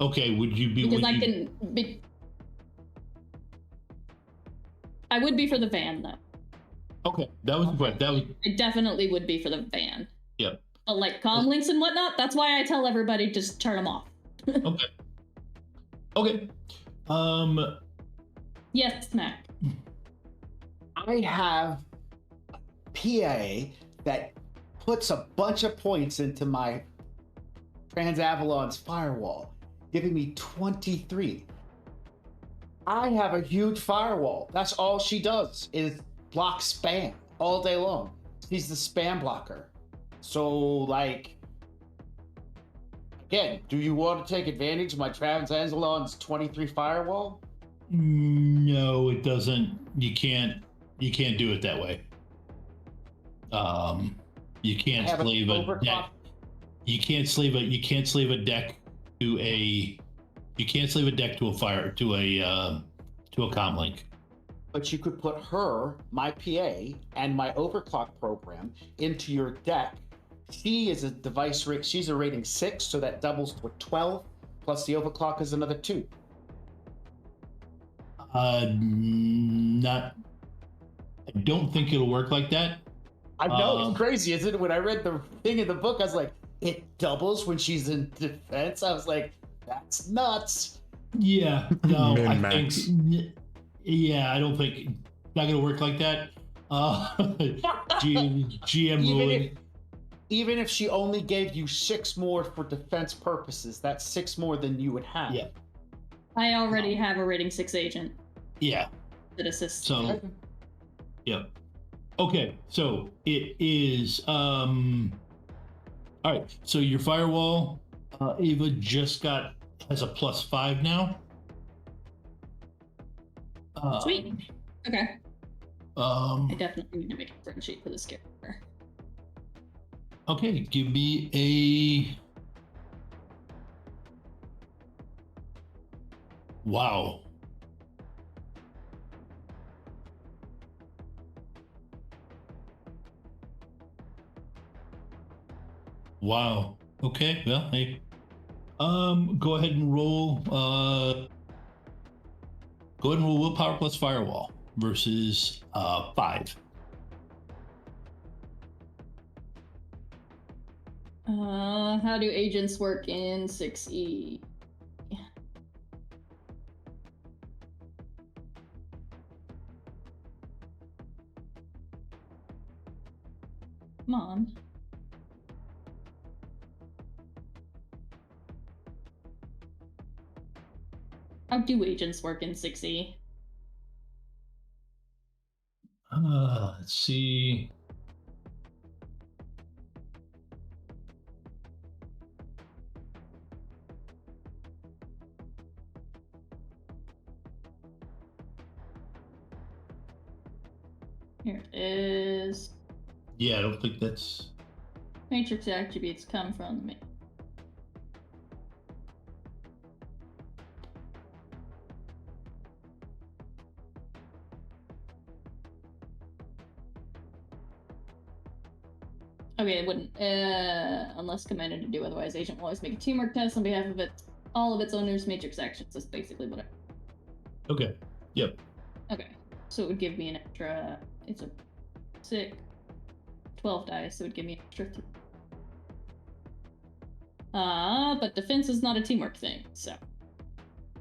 Okay, would you be? Because I would be for the van though. Okay, that was what that was. I definitely would be for the van. Yep. But like comm links and whatnot, that's why I tell everybody just turn them off. Okay. Okay. Yes, Mac. I have a PA that puts a bunch of points into my Trans-Avalon's firewall, giving me 23. I have a huge firewall. That's all she does is block spam all day long. She's the spam blocker. So, like, again, do you want to take advantage of my Trans-Avalon's 23 firewall? No, it doesn't. You can't do it that way. You can't slave a deck. You can't slave a deck to a. You can't slave a deck to a comm link. But you could put her, my PA, and my overclock program into your deck. She is a device rate. She's a rating 6, so that doubles to a 12. Plus the overclock is another 2. Not. I don't think it'll work like that. I know it's crazy, isn't it? When I read the thing in the book, I was like, it doubles when she's in defense. I was like, that's nuts. Yeah, no, I Min-max. think. Yeah, I don't think not gonna work like that. GM ruling. Even if she only gave you 6 more for defense purposes, that's 6 more than you would have. Yeah. I already have a rating 6 agent Yeah. that assists. So. Yep. Okay, so it is. All right, so your firewall, Ava just has a +5 now. Sweet. Okay. I definitely need to make a spreadsheet for this character. Okay, give me a. Wow. Wow. Okay. Well, hey. Go ahead and roll. Go ahead and roll willpower plus firewall versus 5. How do agents work in 6E? Come on. How do agents work in 6E? Let's see. Here it is. Yeah, I don't think that's. Matrix attributes come from me. Okay, it wouldn't. Unless commanded to do otherwise, agent will always make a teamwork test on behalf of all of its owners' matrix actions. That's basically what I. Okay. Yep. Okay, so it would give me an extra. It's a 12 dice, so it would give me an extra 3. But defense is not a teamwork thing, so.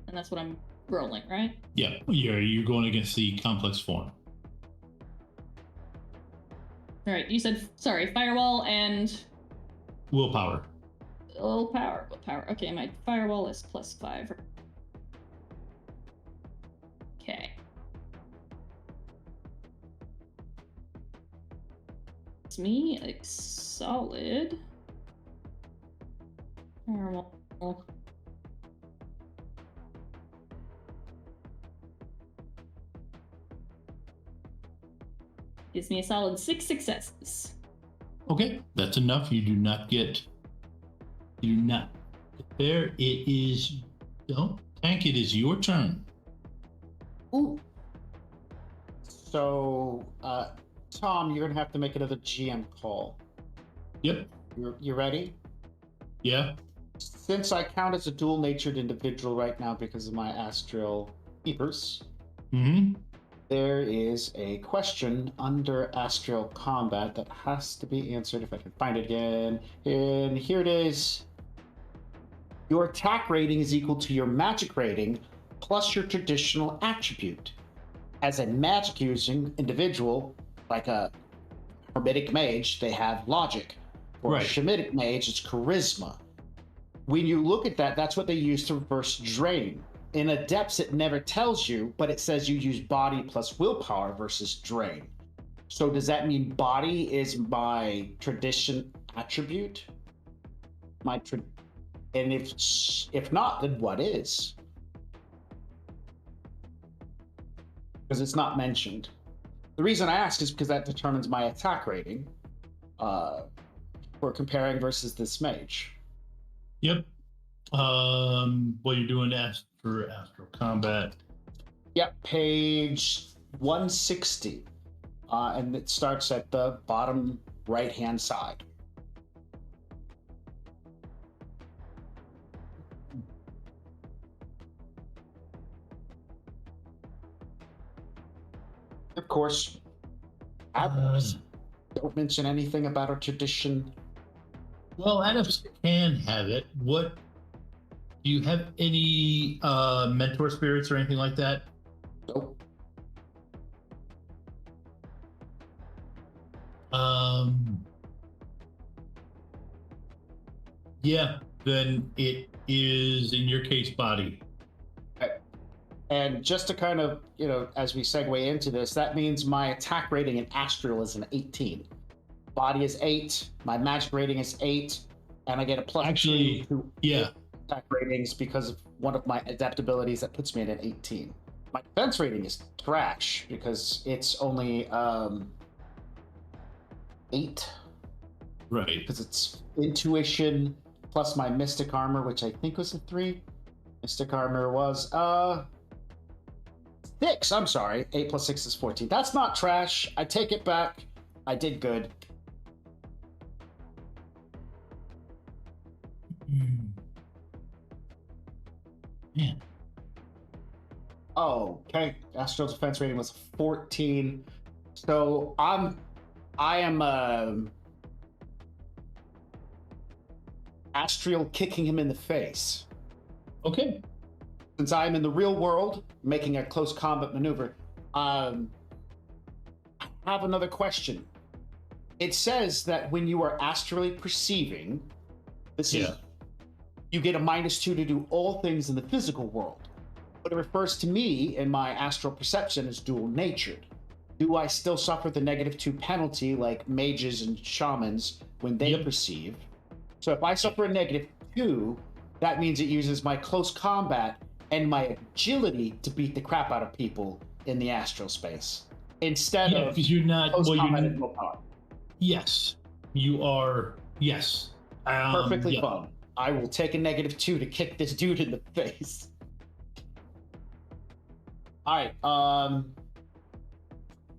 And that's what I'm rolling, right? Yeah. You're going against the complex form. All right, you said, sorry, firewall and Willpower. willpower. Okay, my firewall is +5. Okay. It's me, a solid. Firewall. Gives me a solid 6 successes. Okay, that's enough. You do not get. There it is. Don't tank. It is your turn. Ooh. So, Tom, you're gonna have to make another GM call. Yep. You ready? Yeah. Since I count as a dual-natured individual right now because of my astral keepers, there is a question under astral combat that has to be answered if I can find it again. And here it is. Your attack rating is equal to your magic rating plus your traditional attribute. As a magic using individual, like a hermetic mage, they have logic. For a shemitic mage, it's charisma. When you look at that, that's what they use to reverse drain. In Adepts, it never tells you, but it says you use body plus willpower versus drain. So does that mean body is my tradition attribute? And if not, then what is? Because it's not mentioned. The reason I ask is because that determines my attack rating for comparing versus this mage. Yep. What you're doing for astral combat. Yep, page 160. And it starts at the bottom right-hand side. Of course, Adepts don't mention anything about a tradition. Well, Adepts can have it. What do you have any mentor spirits or anything like that? Nope. Yeah, then it is in your case body. And just to kind of, as we segue into this, that means my attack rating in Astral is an 18. Body is 8, my magic rating is 8, and I get a plus Actually, 2 yeah, attack ratings because of one of my adaptabilities that puts me at an 18. My defense rating is trash because it's only 8. Right. Because it's intuition plus my mystic armor, which I think was a 3. Mystic armor was 6. I'm sorry. 8 plus 6 is 14. That's not trash. I take it back. I did good. Man. Oh, okay. Astral defense rating was 14. So I am astral kicking him in the face. Okay. Since I'm in the real world, making a close combat maneuver. I have another question. It says that when you are astrally perceiving, you get a -2 to do all things in the physical world. But it refers to me in my astral perception as dual natured. Do I still suffer the -2 penalty like mages and shamans when they perceive? So if I suffer a -2, that means it uses my close combat and my agility to beat the crap out of people in the astral space instead of because you're not close well, combat you're, and willpower. Yes, you are. Yes, Perfectly fine. I will take a -2 to kick this dude in the face. All right.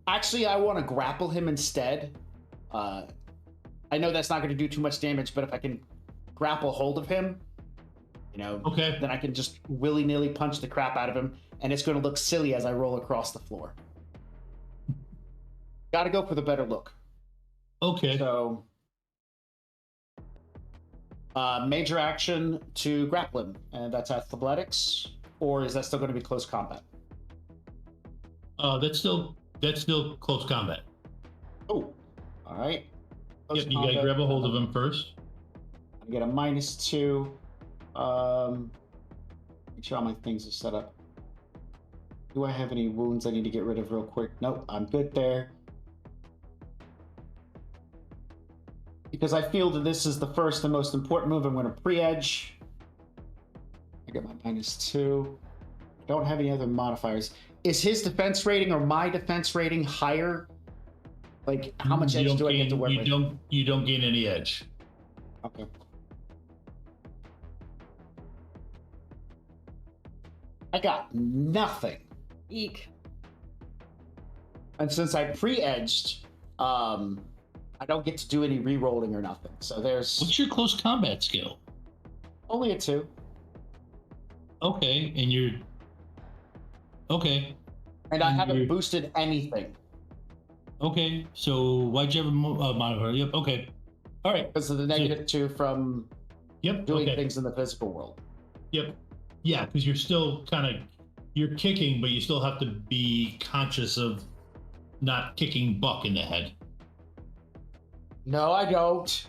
Actually, I want to grapple him instead. I know that's not going to do too much damage, but if I can grapple hold of him, then I can just willy-nilly punch the crap out of him, and it's going to look silly as I roll across the floor. Got to go for the better look. Okay. So, major action to grapple him, and that's athletics, or is that still going to be close combat? That's still close combat. Oh, all right. Yep, you gotta grab a hold of him first. I get a -2. Make sure all my things are set up. Do I have any wounds I need to get rid of real quick? Nope, I'm good there. Because I feel that this is the first and most important move, I'm going to pre-edge. I get my -2. I don't have any other modifiers. Is his defense rating or my defense rating higher? Like, how much edge do I get to work with? You don't gain any edge. Okay. I got nothing. Eek. And since I pre-edged, I don't get to do any re-rolling or nothing. So there's... What's your close combat skill? Only a 2. Okay, and you're... Okay. And I haven't boosted anything. Okay, so why'd you have a modifier? Yep, okay. All right. Because of the -2 from doing okay. things in the physical world. Yep. Yeah, because you're still you're kicking, but you still have to be conscious of not kicking Buck in the head. No, I don't.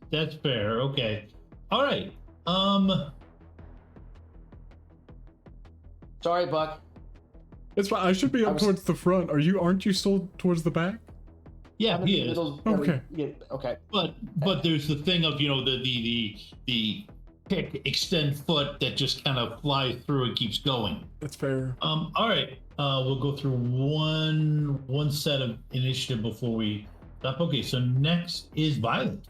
That's fair. Okay. All right. Sorry, Buck. It's fine. I should be up towards the front. Aren't you still towards the back? Yeah, he is. Okay. Yeah, okay. But there's the thing of the kick extend foot that just kind of flies through and keeps going. That's fair. All right. We'll go through one set of initiative before we stop. Okay, so next is Violet.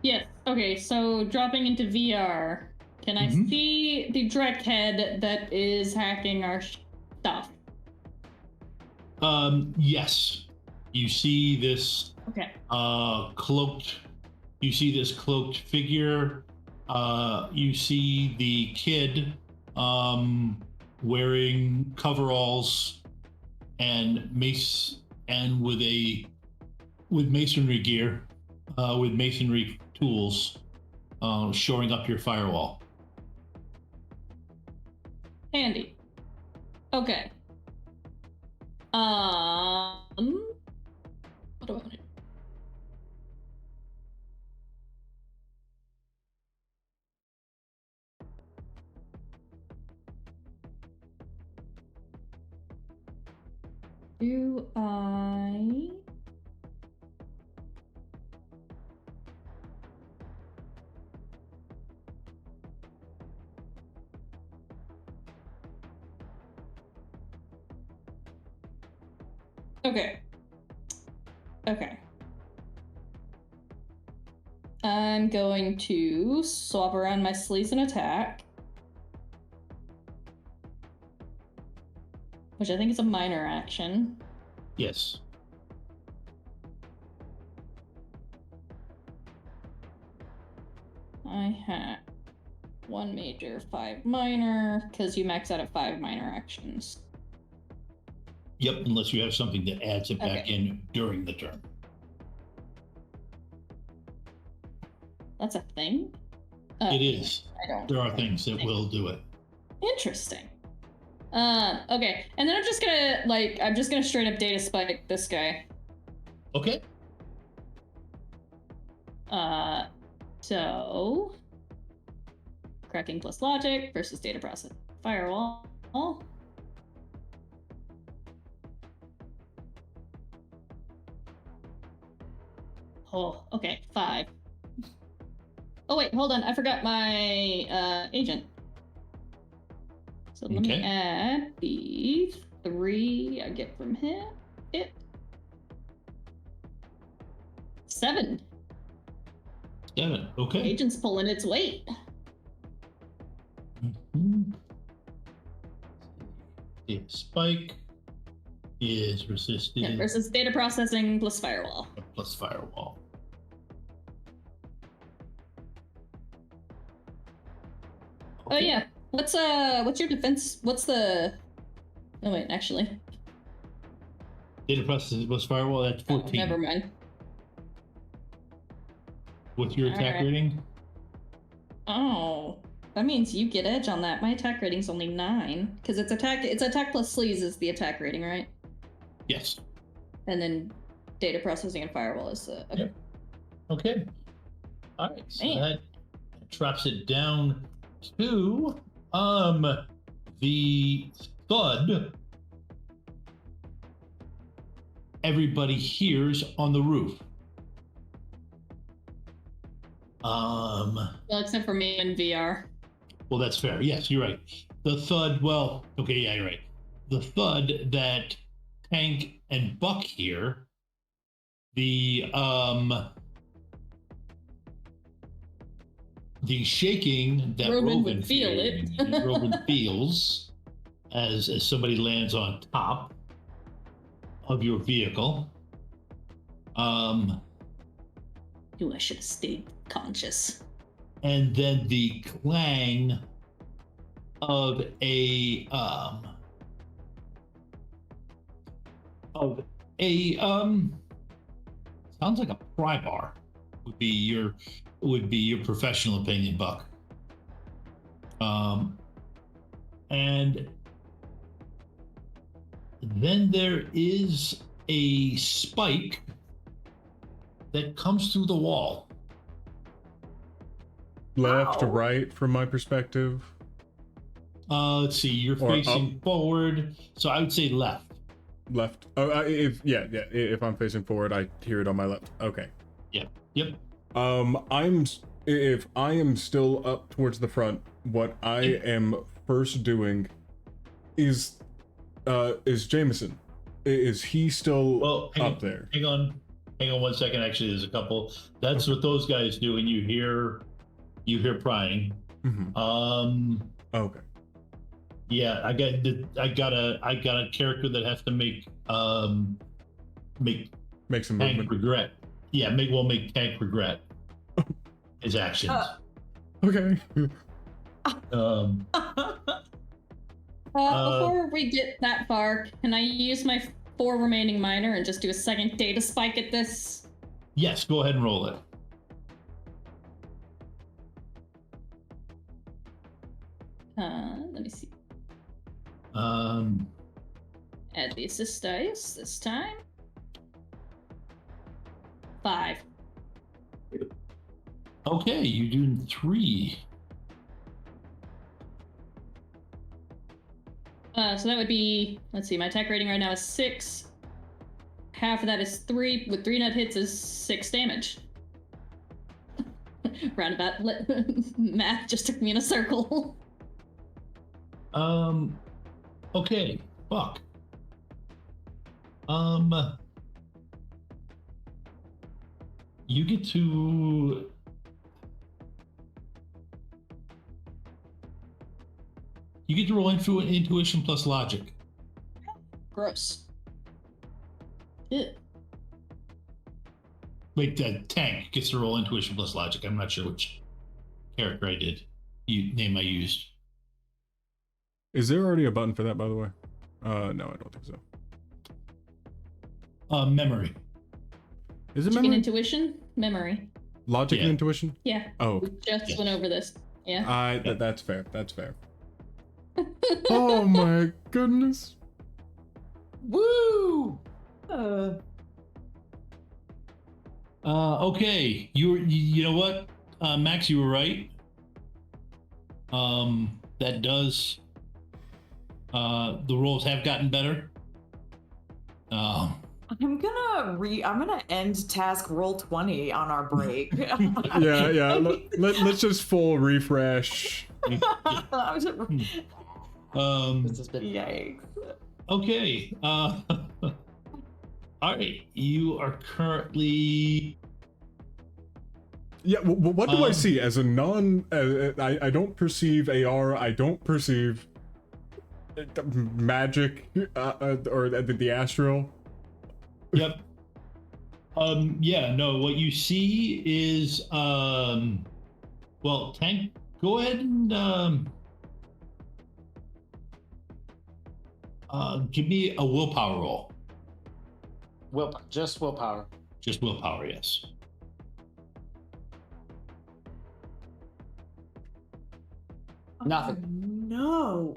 Yes. Okay, so dropping into VR, can I see the Drek head that is hacking our stuff? Yes. You see this cloaked. You see this cloaked figure. You see the kid wearing coveralls and mace and with masonry gear, with masonry tools, shoring up your firewall. Handy. Okay. What do I want to do? Do I... Okay. Okay. I'm going to swap around my sleeves and attack. Which I think is a minor action. Yes. have 1 major, 5 minor, because you max out at 5 minor actions. Yep, unless you have something that adds it back in during the turn. That's a thing? It is. I don't. There are things that will do it. Interesting. Okay, and then I'm just gonna straight up data spike this guy. Okay. So cracking plus logic versus data process firewall. Oh, okay, 5. Oh wait, hold on, I forgot my agent. So let me add the 3 I get from him. 7. 7, okay. Agent's pulling its weight. The spike is resisted. Yeah, versus data processing plus firewall. Plus firewall. Oh yeah. What's your defense? What's the? Oh wait, actually. Data processing plus firewall. That's 14. Oh, never mind. What's your attack rating? Oh, that means you get edge on that. My attack rating's only 9 because it's attack plus sleaze is the attack rating, right? Yes. And then data processing and firewall is the. Okay. Yep. Okay. All right. So that drops it down to the thud everybody hears on the roof. Well, except for me in VR. Well, that's fair. Yes, you're right. The thud. Well, okay, yeah, you're right. The thud that Tank and Buck hear. The shaking that Robin Robin would feel it. Robin feels as somebody lands on top of your vehicle. Ooh, I should have stayed conscious. And then the clang of a sounds like a pry bar would be your professional opinion, Buck. And then there is a spike that comes through the wall. Left to right from my perspective. Let's see, you're facing forward, so I would say left. Left. Oh, if I'm facing forward, I hear it on my left. Okay. Yep. If I am still up towards the front, what I am first doing is Jameson. Is he still up there? Hang on 1 second. Actually, there's a couple. That's what those guys do, and you hear prying. Mm-hmm. Okay. Yeah, I got a character that has to make some Tank movement. Regret. Yeah, make Tank regret his actions. Okay. Before we get that far, can I use my 4 remaining minor and just do a second data spike at this? Yes, go ahead and roll it. Let me see. Add the assist dice this time. 5. Okay, you're doing 3. So that would be, let's see, my attack rating right now is 6. Half of that is 3. With 3 nut hits is 6 damage. Roundabout math just took me in a circle. Okay, Buck. You get to roll into intuition plus logic. Gross. Ew. Wait, Tank gets to roll intuition plus logic. I'm not sure which character I did. Name I used. Is there already a button for that, by the way? No, I don't think so. Memory. Is it Chicken memory? intuition, memory. Logic and Yeah. intuition? Yeah. Oh, We just went over this. Yeah. that's fair. That's fair. Oh my goodness. Woo! Okay, you know what, Max, you were right. That does. The rolls have gotten better. I'm gonna end task roll 20 on our break. Yeah. Let's just full refresh. This has been Yikes. Okay. All right. You are currently. Yeah. What do I see as a non? I don't perceive AR. I don't perceive magic or the astral. Yep. Yeah. No. What you see is well, Tank. Go ahead and give me a willpower roll. Just willpower. Just willpower, yes. Nothing. No.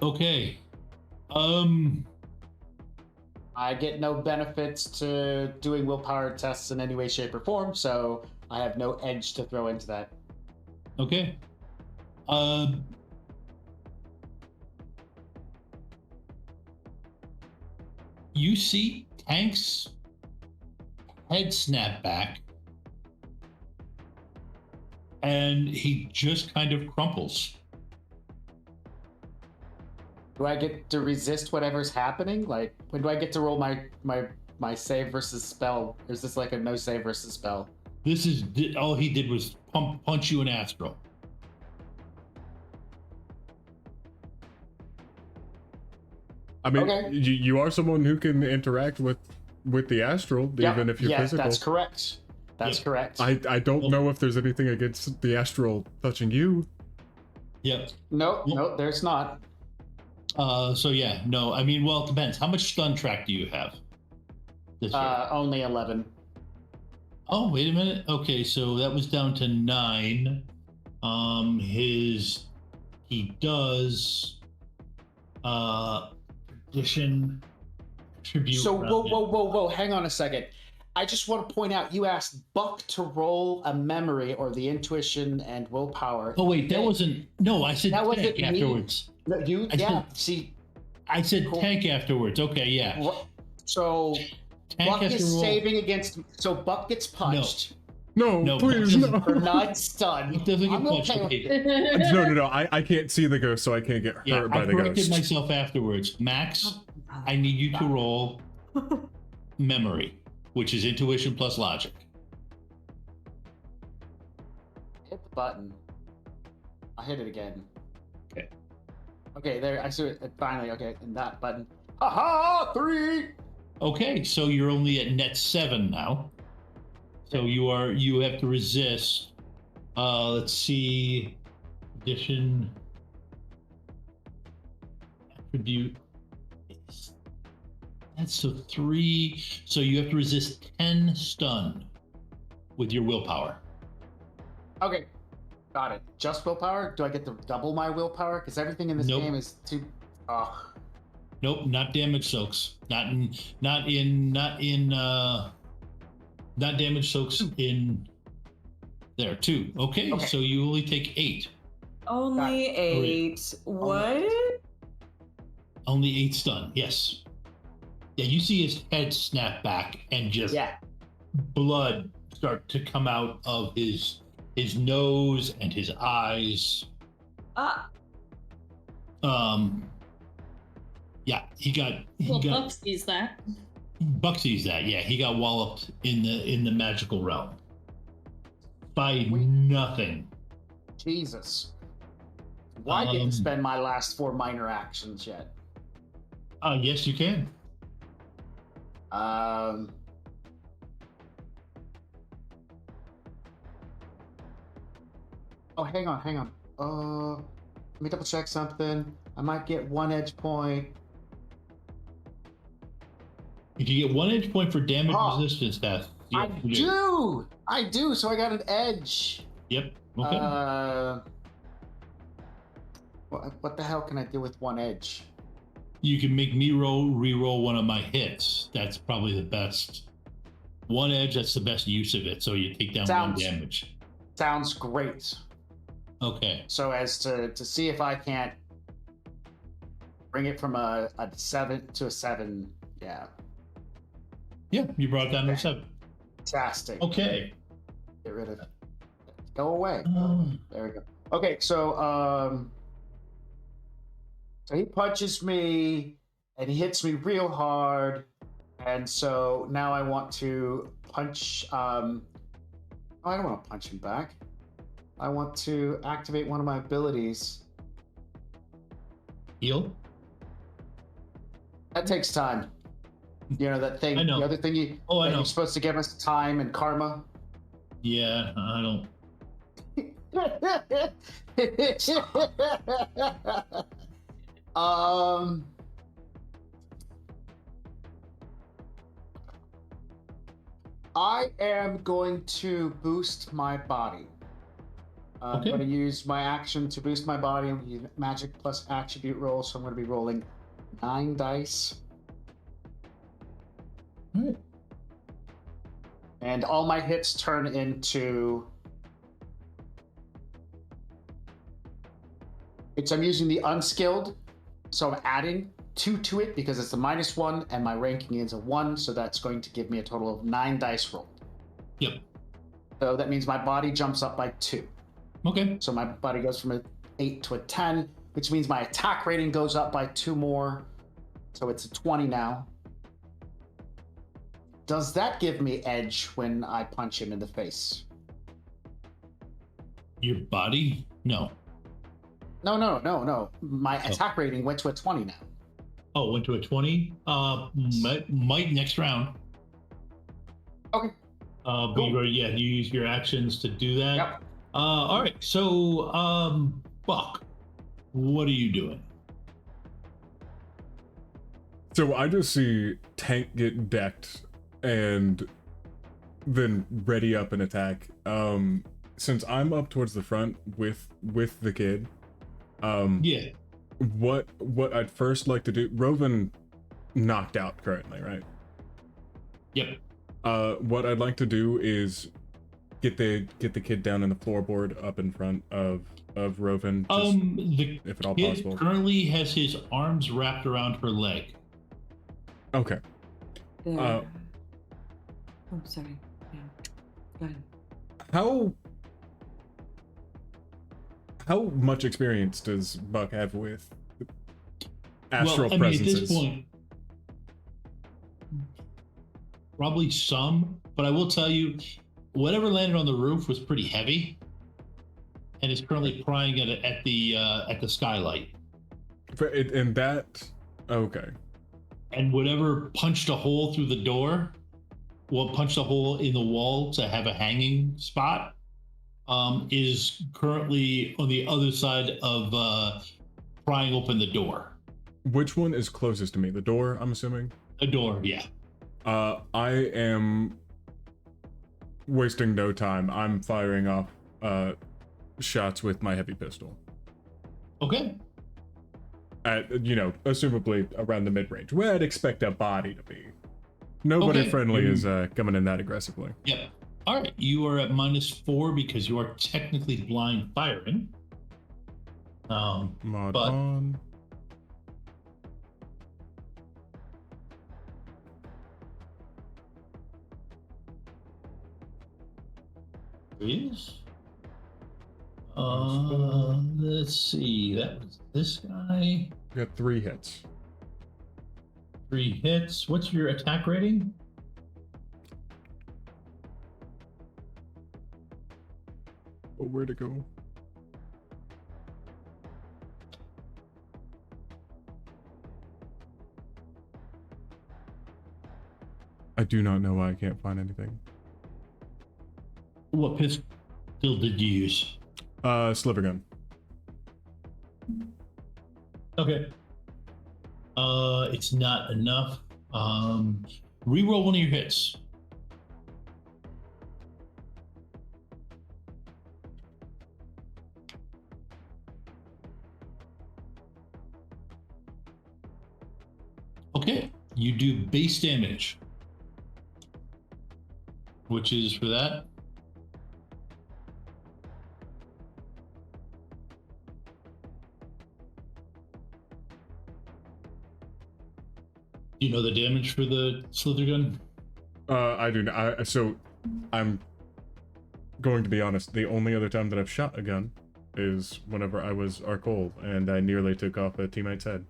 Okay. I get no benefits to doing willpower tests in any way, shape, or form, so I have no edge to throw into that. Okay. You see Tank's head snap back, and he just kind of crumples. Do I get to resist whatever's happening? Like, when do I get to roll my save versus spell? Or is this like a no save versus spell? This is all he did was punch you in astral. I mean, Okay. you are someone who can interact with the astral, even if you're physical. That's correct. That's Yep. correct. I don't know if there's anything against the astral touching you. Yep. No, there's not. So yeah, no. I mean, well, it depends. How much stun track do you have? This year? Only 11. Oh, wait a minute. Okay, so that was down to 9. He does addition tribute. So whoa, hang on a second. I just want to point out you asked Buck to roll a memory or the intuition and willpower. Oh wait, that wasn't. No, I said That tank wasn't me. afterwards. No, you see. I said Cool. tank afterwards. Okay, yeah. So Tank Buck has to is roll. saving against. So Buck gets punched. No, please, no. For not stunned. It doesn't get I'm punched. okay with Okay. No. I can't see the ghost, so I can't get hurt Yeah, by I the corrected ghost. myself afterwards. Max, I need you to roll memory, which is intuition plus logic. Hit the button. I hit it again. Okay. Okay, there. I see it finally. Okay, and that button. Aha! 3. Okay, so you're only at net 7 now. So you have to resist. Let's see. Addition. Attribute. That's so 3. So you have to resist 10 stun with your willpower. Okay, got it. Just willpower? Do I get to double my willpower? Because everything in this Nope. game is too. Oh. Nope, not damage soaks. Not damage soaks in there too. Okay, so you only take 8. Only 8. What? Only 8 stun. Yes. Yeah, you see his head snap back and just blood start to come out of his nose and his eyes. Yeah, Buck sees that. Buck sees that. Yeah, he got walloped in the magical realm by nothing. Jesus. Why get to spend my last 4 minor actions yet? Yes, you can. Oh, hang on. Let me double check something. I might get 1 edge point. You can get 1 edge point for damage Oh, resistance test. Yep, I do. So I got an edge. Yep. Okay. What the hell can I do with 1 edge? You can make me re-roll one of my hits. That's probably the best. 1 edge, that's the best use of it. So you take down 1 damage. Sounds great. Okay. So as to see if I can't bring it from a 7 to a 7. Yeah. Yeah, you brought it down to a 7. Fantastic. Okay. Get rid of it. Go away. There we go. Okay, so he punches me and he hits me real hard, and so now I want to punch. I don't want to punch him back. I want to activate one of my abilities. Heal. That takes time. You know that thing. I know. The other thing you're supposed to give us time and karma. Yeah, I don't. I am going to boost my body. I'm going to use my action to boost my body. I'm going to use magic plus attribute roll, so I'm going to be rolling 9 dice. All right. And all my hits turn into... I'm using the unskilled, so I'm adding 2 to it because it's a -1 and my ranking is a 1, so that's going to give me a total of 9 dice rolled. Yep. So that means my body jumps up by 2. Okay. So my body goes from an 8 to a 10, which means my attack rating goes up by 2 more. So it's a 20 now. Does that give me edge when I punch him in the face? Your body? No. No. My attack rating went to a 20 now. Oh, went to a 20? Might next round. Okay. But you use your actions to do that. Yep. All right. So, Buck, what are you doing? So I just see Tank get decked and then ready up and attack. Since I'm up towards the front with the kid, yeah. What I'd first like to do, Rovan knocked out currently, right? Yep. What I'd like to do is get the kid down in the floorboard up in front of Rovan, if at all kid possible. Currently has his arms wrapped around her leg. Okay. Oh, sorry. Yeah. Go ahead. How much experience does Buck have with astral presences? At this point, probably some, but I will tell you, whatever landed on the roof was pretty heavy, and is currently prying at the skylight. And that, okay. And whatever punched a hole through the door, punched a hole in the wall to have a hanging spot, is currently on the other side of prying open the door. Which one is closest to me? The door, I'm assuming? The door, yeah. I am wasting no time. I'm firing off shots with my heavy pistol. Okay. At, assumably around the mid-range, where I'd expect a body to be. Nobody friendly is coming in that aggressively. Yep. All right, you are at -4 because you are technically blind firing. Mod on. Is. Let's see. That was this guy. Got 3 hits. 3 hits. What's your attack rating? Oh, where'd it go? I do not know why I can't find anything. What pistol did you use? Sliver gun. Okay. It's not enough. Reroll one of your hits. Okay, you do base damage, which is for that. Do you know the damage for the slither gun? I do not. So I'm going to be honest. The only other time that I've shot a gun is whenever I was Arcole and I nearly took off a teammate's head.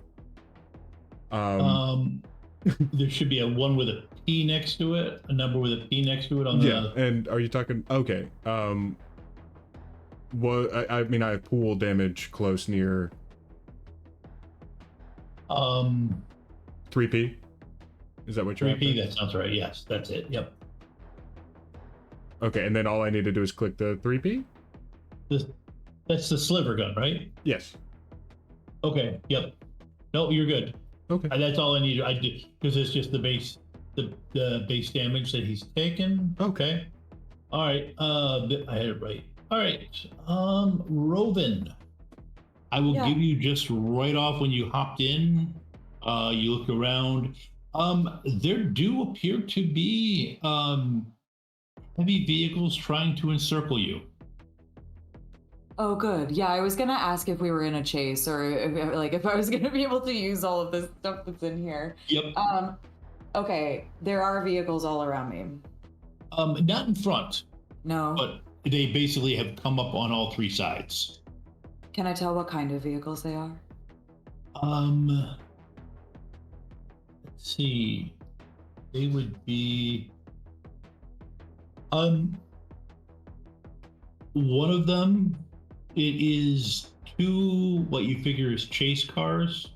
There should be a one with a P next to it, a number with a P next to it on the. Yeah, and are you talking? Okay. What I mean, I have pool damage close near. 3P. Is that what you're? 3P. That sounds right. Yes, that's it. Yep. Okay, and then all I need to do is click the 3P. That's the sliver gun, right? Yes. Okay. Yep. No, you're good. Okay. That's all I need. I do because it's just the base, the base damage that he's taken. Okay. All right. I had it right. All right. Rovin, I will give you just right off when you hopped in. You look around. There do appear to be heavy vehicles trying to encircle you. Oh, good. Yeah, I was gonna ask if we were in a chase or if I was gonna be able to use all of this stuff that's in here. Yep. Okay, there are vehicles all around me. Not in front. No. But they basically have come up on all three sides. Can I tell what kind of vehicles they are? Let's see. They would be one of them, it is two what you figure is chase cars,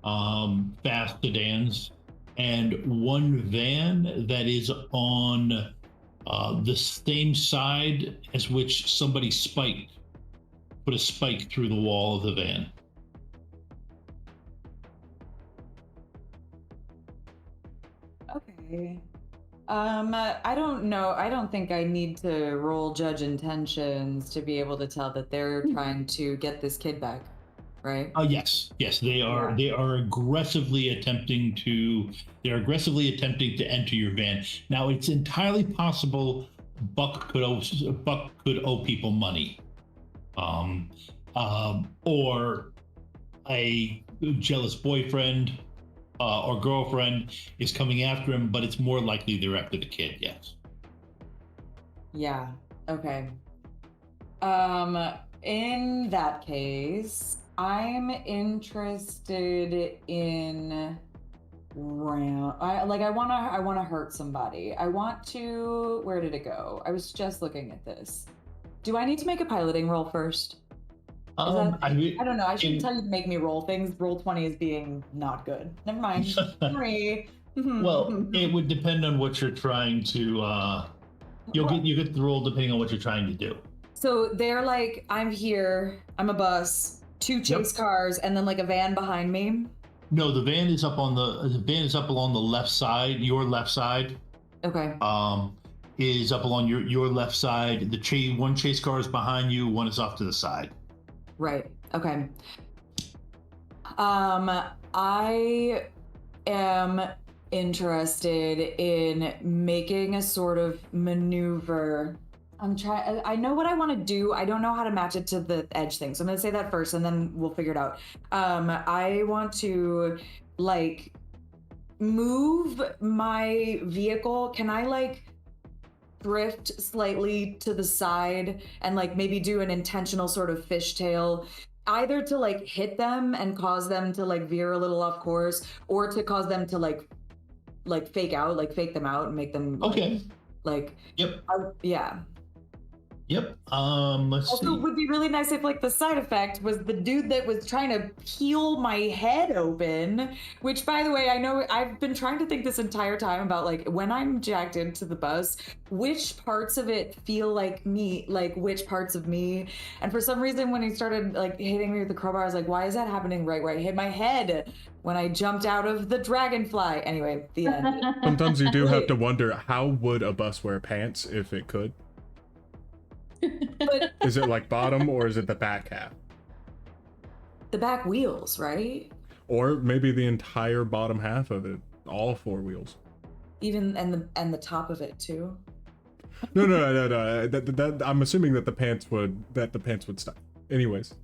fast sedans, and one van that is on the same side as which somebody put a spike through the wall of the van. Okay. I don't know. I don't think I need to roll judge intentions to be able to tell that they're trying to get this kid back, right? Yes, they are. Yeah. They are aggressively attempting to enter your van. Now, it's entirely possible Buck could owe people money, or a jealous boyfriend. Or girlfriend is coming after him, but it's more likely they're after the kid, yes. Yeah, okay. In that case, I'm interested in I wanna hurt somebody. I want to, where did it go? I was just looking at this. Do I need to make a piloting roll first? I don't know. I shouldn't tell you to make me roll things. Roll 20 is being not good. Never mind. Sorry. Well, it would depend on what you're trying to. You get the roll depending on what you're trying to do. So they're like, I'm here. I'm a bus. Two chase cars, and then like a van behind me. No, the van is up along the left side. Your left side. Okay. Is up along your left side. One chase car is behind you. One is off to the side. Right. Okay. I am interested in making a sort of maneuver. I know what I want to do. I don't know how to match it to the edge thing. So I'm going to say that first and then we'll figure it out. I want to like move my vehicle. Can I like drift slightly to the side and like maybe do an intentional sort of fishtail, either to like hit them and cause them to like veer a little off course, or to cause them to like fake them out and make them okay. yeah. Yep. Let's Also, see. it would be really nice if, like, the side effect was the dude that was trying to peel my head open. Which, by the way, I know I've been trying to think this entire time about, like, when I'm jacked into the bus, which parts of it feel like me, like which parts of me. And for some reason, when he started like hitting me with the crowbar, I was like, why is that happening right where I hit my head when I jumped out of the dragonfly? Anyway, the end. Sometimes you do have to wonder, how would a bus wear pants if it could? But Is it like bottom or is it the back half? the back wheels, right? Or maybe the entire bottom half of it, all four wheels. Even and the top of it too. No. That I'm assuming that the pants would stop. Anyways.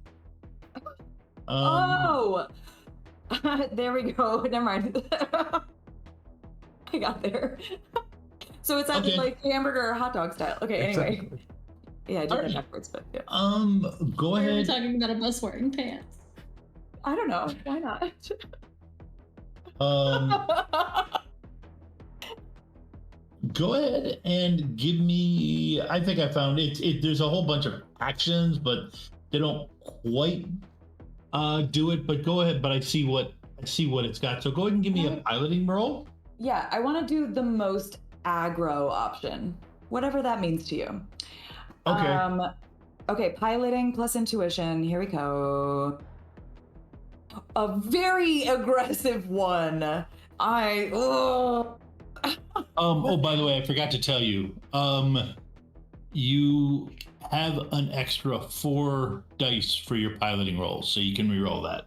Oh, there we go. Never mind. I got there. So it's Okay. like hamburger or hot dog style. Okay. Anyway. Exactly. Yeah, I did Alright. that backwards, but yeah. Go Why are we ahead. talking about a bus wearing pants? I don't know. Why not? Go ahead and give me. I think I found it. There's a whole bunch of actions, but they don't quite do it. But go ahead. But I see what it's got. So go ahead and give me a piloting roll. Yeah, I want to do the most aggro option, whatever that means to you. Okay. Okay, piloting plus intuition. Here we go. A very aggressive one. Oh, by the way, I forgot to tell you. You have an extra 4 dice for your piloting rolls, so you can re-roll that.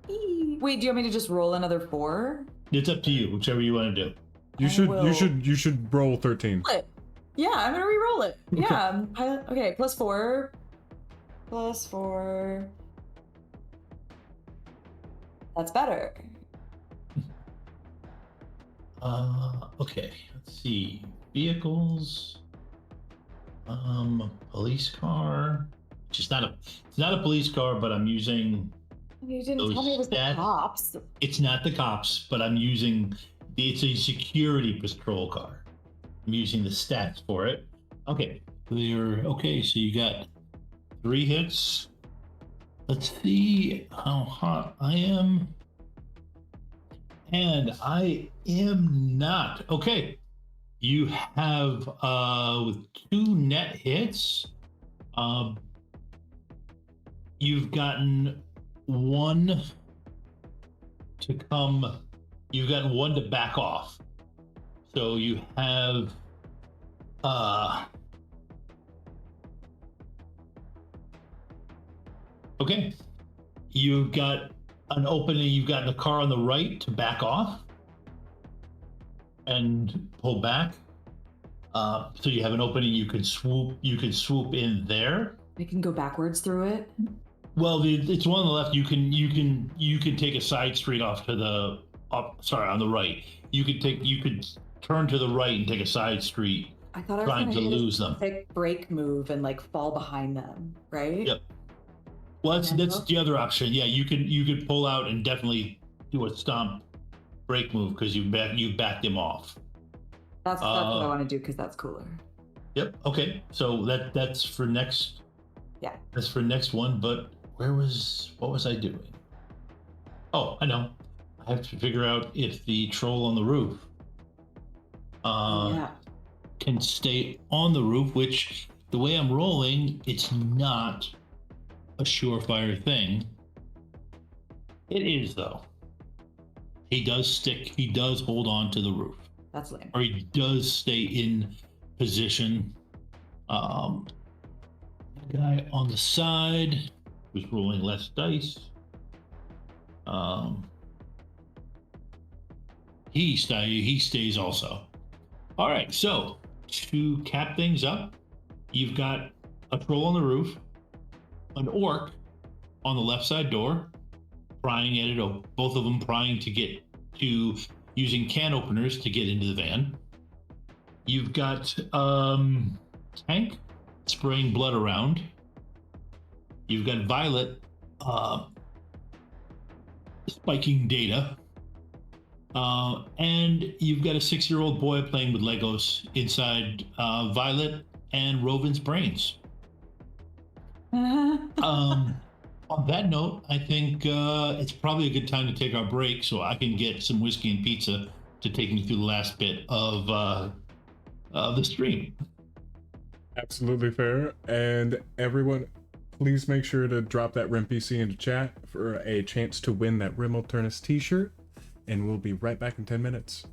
Wait, do you want me to just roll another 4? It's up to you, whichever you want to do. You should roll 13. Yeah, I'm gonna re-roll it. Okay. Yeah. Okay, plus 4. Plus 4. That's better. Okay, let's see. Vehicles. Police car. It's not a police car, but I'm using. You didn't those tell me it was the stats. cops. It's not the cops, but I'm using. It's a security patrol car. I'm using the stats for it. Okay, okay. So you got 3 hits. Let's see how hot I am. And I am not. Okay. You have with 2 net hits, you've gotten 1 to come. You've gotten 1 to back off. So you have okay. You've got an opening. You've got the car on the right to back off and pull back. So you have an opening. You can swoop in there. I can go backwards through it. Well, it's one on the left. You can take a side street off to the on the right. You could turn to the right and take a side street. I thought I was trying gonna to hit lose a them. quick brake move and like fall behind them, right? Yep. Well, that's the other option. Yeah, you could pull out and definitely do a stomp brake move because you backed him off. That's what I want to do because that's cooler. Yep. Okay. So that's for next. Yeah. That's for next one. But what was I doing? Oh, I know. I have to figure out if the troll on the roof can stay on the roof. Which the way I'm rolling, it's not a surefire thing. It is though. He does hold on to the roof. That's lame. Or he does stay in position. The guy on the side who's rolling less dice. He stays also. All right, so to cap things up, you've got a troll on the roof, an orc on the left side door, prying at it, both of them prying to get to using can openers to get into the van. You've got Tank spraying blood around. You've got Violet spiking data. And you've got a 6-year-old boy playing with Legos inside Violet and Rovin's brains. On that note, I think it's probably a good time to take our break so I can get some whiskey and pizza to take me through the last bit of the stream. Absolutely fair. And everyone, please make sure to drop that Rem PC into chat for a chance to win that Rem Alternis t-shirt. And we'll be right back in 10 minutes.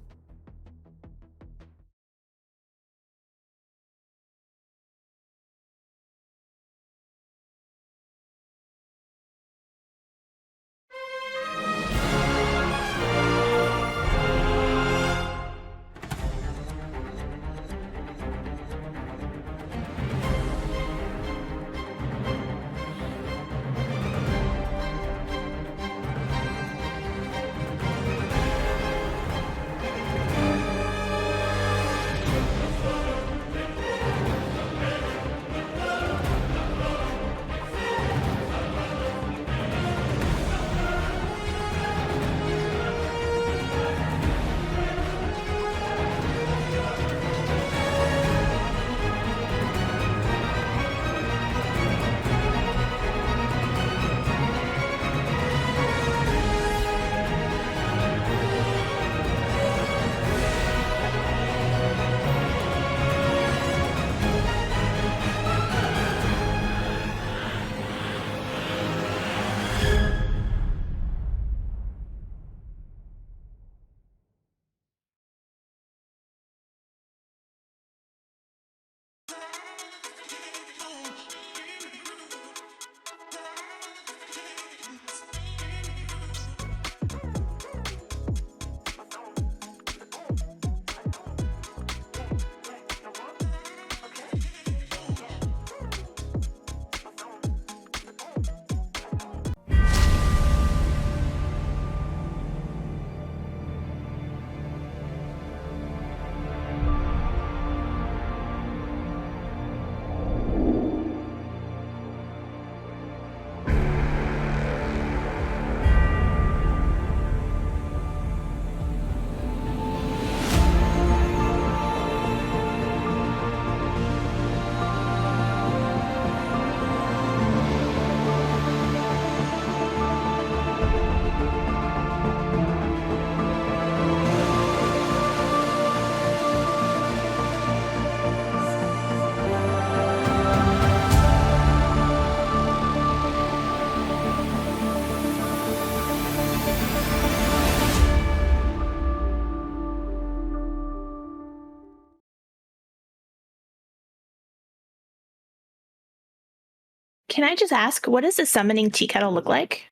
Can I just ask, what does a summoning tea kettle look like?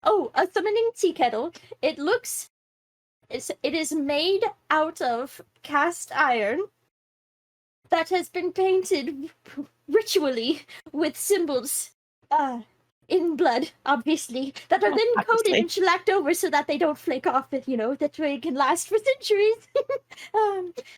Oh, a summoning tea kettle. It is made out of cast iron that has been painted ritually with symbols in blood, obviously, that are then coated and shellacked over so that they don't flake off, that way it can last for centuries.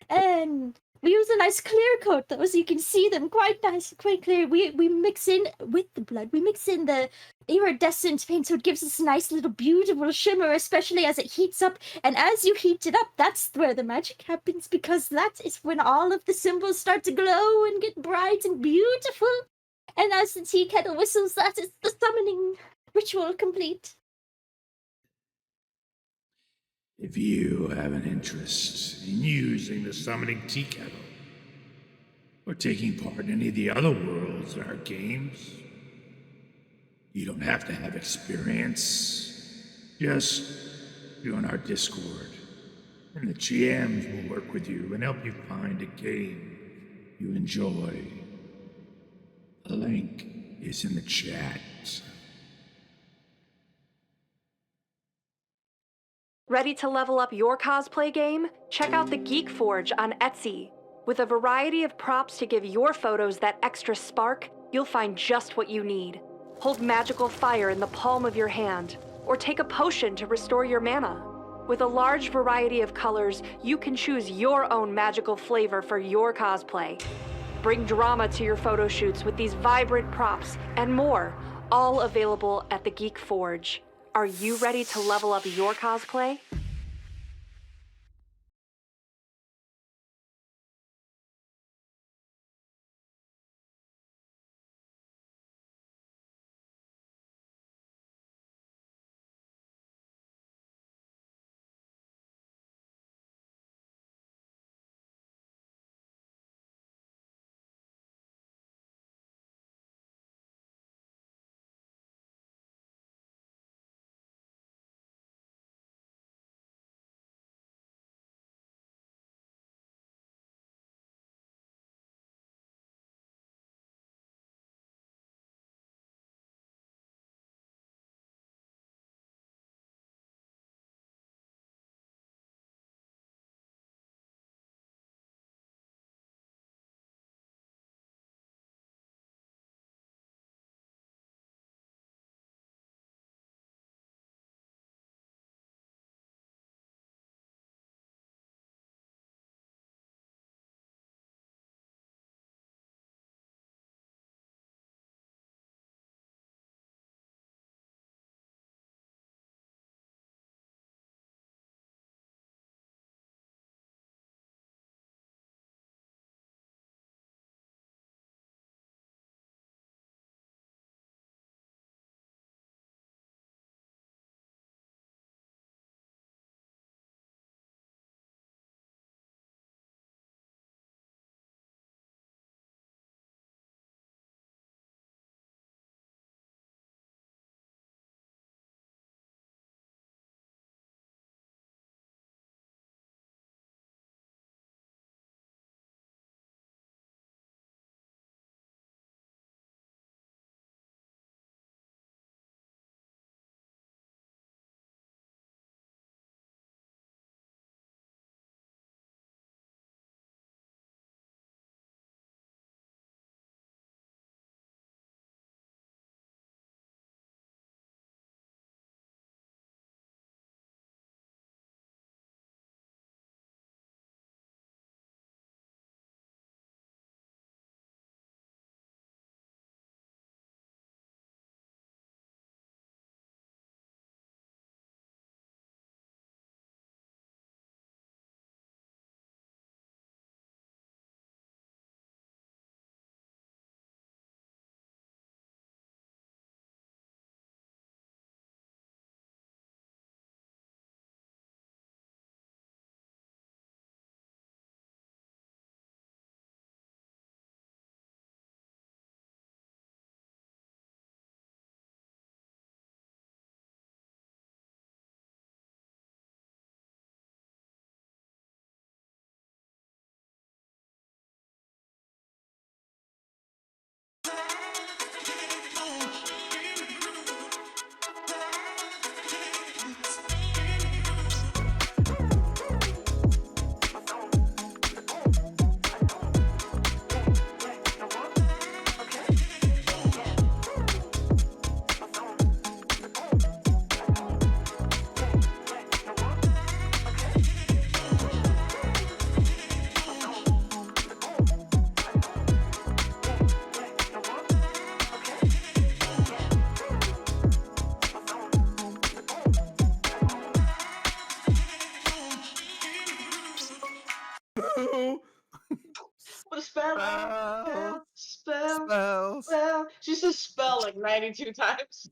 And we use a nice clear coat, though, so you can see them quite nice, quite clear. We mix in, with the blood, we mix in the iridescent paint, so it gives us a nice little beautiful shimmer, especially as it heats up. And as you heat it up, that's where the magic happens, because that is when all of the symbols start to glow and get bright and beautiful. And as the tea kettle whistles, that is the summoning ritual complete. If you have an interest in using the summoning tea kettle, or taking part in any of the other worlds in our games, you don't have to have experience. Just join our Discord, and the GMs will work with you and help you find a game you enjoy. The link is in the chat. Ready to level up your cosplay game? Check out the Geek Forge on Etsy. With a variety of props to give your photos that extra spark, you'll find just what you need. Hold magical fire in the palm of your hand, or take a potion to restore your mana. With a large variety of colors, you can choose your own magical flavor for your cosplay. Bring drama to your photo shoots with these vibrant props and more, all available at the Geek Forge. Are you ready to level up your cosplay? fighting 2 times.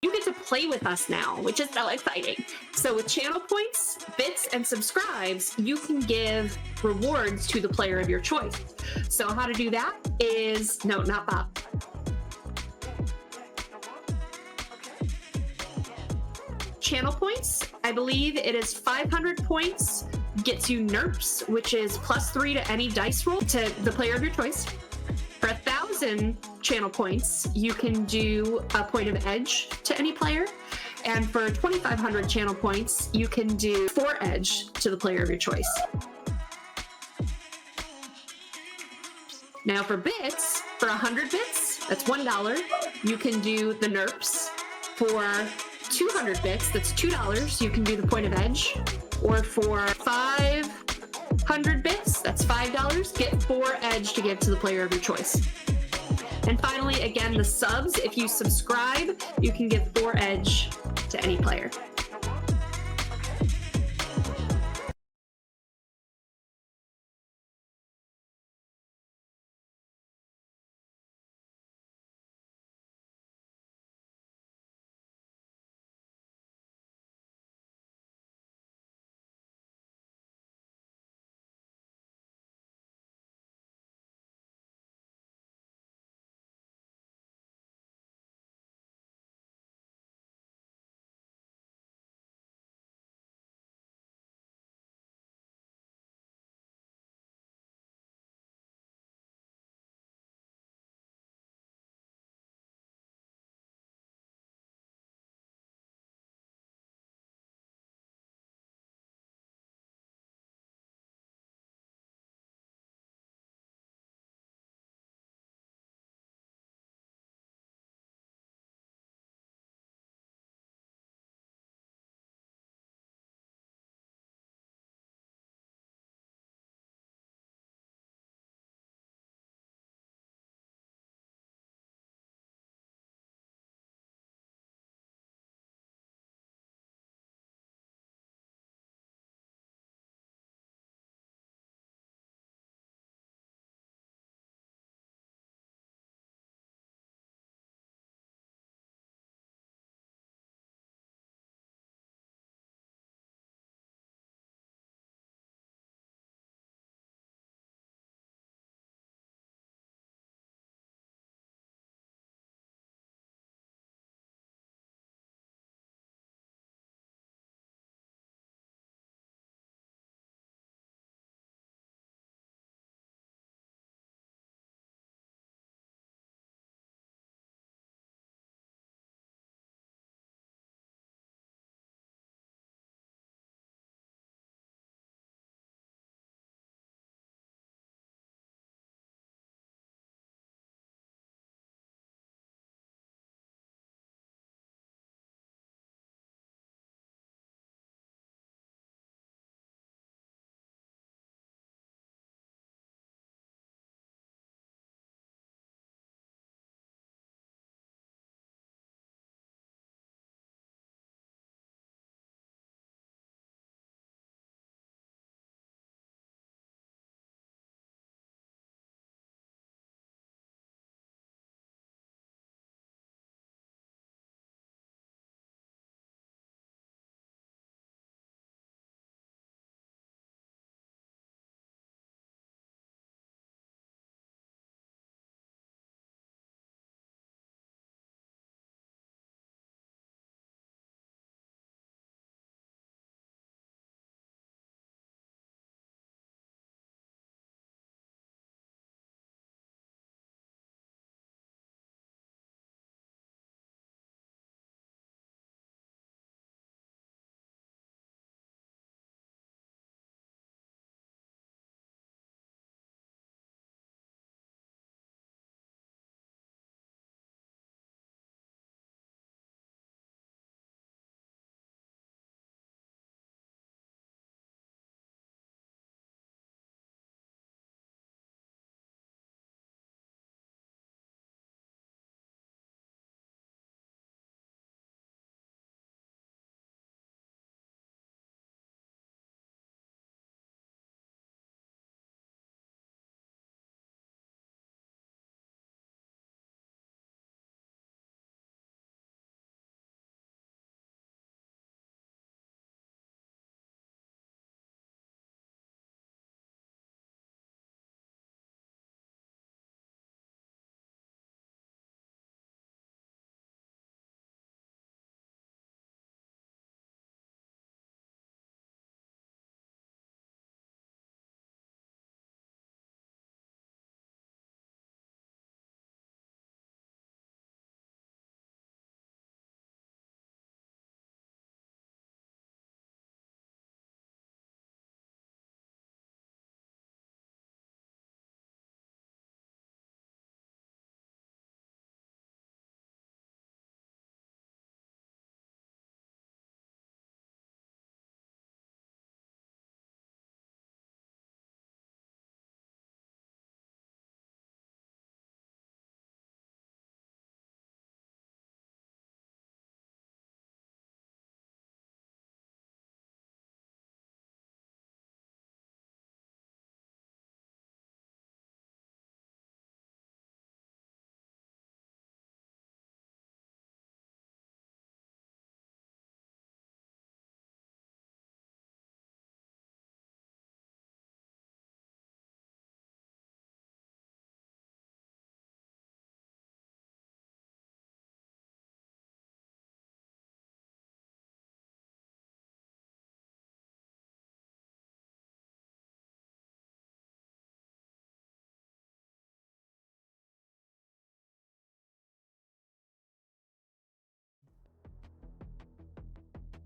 You get to play with us now, which is so exciting. So with channel points, bits, and subscribes, you can give rewards to the player of your choice. So how to do that is, no, not Bob. Channel points, I believe it is 500 points, gets you NERPs, which is +3 to any dice roll to the player of your choice. For 1,000 channel points, you can do a point of edge to any player. And for 2,500 channel points, you can do 4 edge to the player of your choice. Now for bits, for 100 bits, that's $1. You can do the NERPs. For 200 bits, that's $2. You can do the point of edge. Or for 500 bits, that's $5. Get 4 edge to give to the player of your choice. And finally, again, the subs, if you subscribe, you can give 4 edge to any player.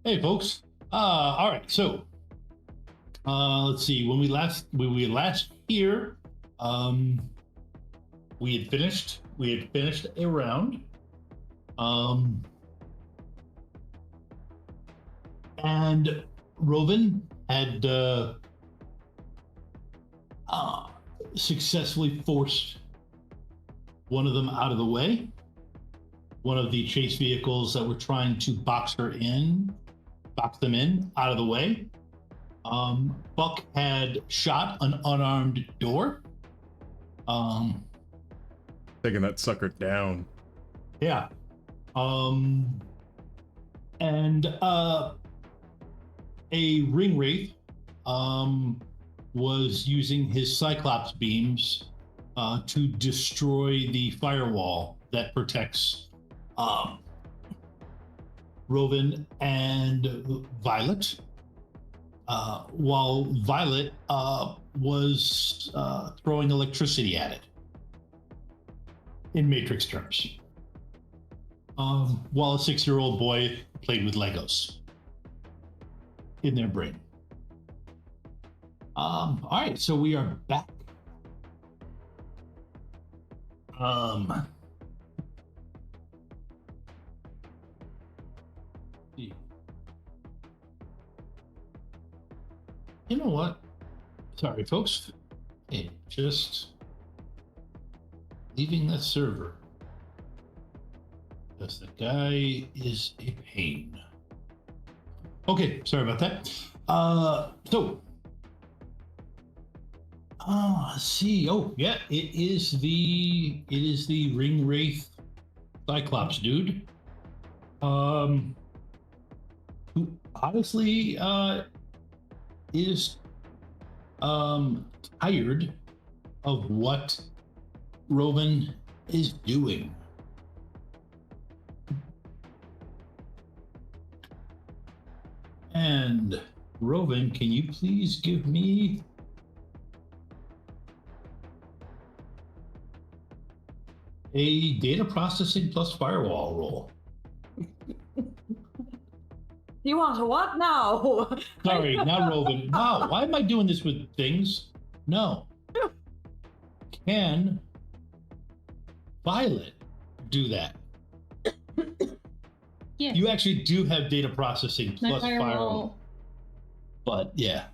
Hey, folks. All right. So, let's see. When we last here, we had finished a round. And Rovin had successfully forced one of them out of the way. One of the chase vehicles that were trying to box them in, out of the way. Buck had shot an unarmed door. Taking that sucker down. Yeah. And a ring wraith was using his Cyclops beams to destroy the firewall that protects Rovin and Violet, while Violet was throwing electricity at it in Matrix terms, while a 6-year-old boy played with Legos in their brain. All right, so we are back. You know what? Sorry, folks. Hey, just leaving the server. Because the guy is a pain. Okay, sorry about that. Let's see. Oh, yeah, it is the Ring Wraith Cyclops dude. Who honestly is tired of what Rovin is doing. And Rovin, can you please give me a data processing plus firewall roll? You want a what now? Sorry, not Rovin. Wow, why am I doing this with things? No. Can Violet do that? Yeah. You actually do have data processing plus firewall. But yeah.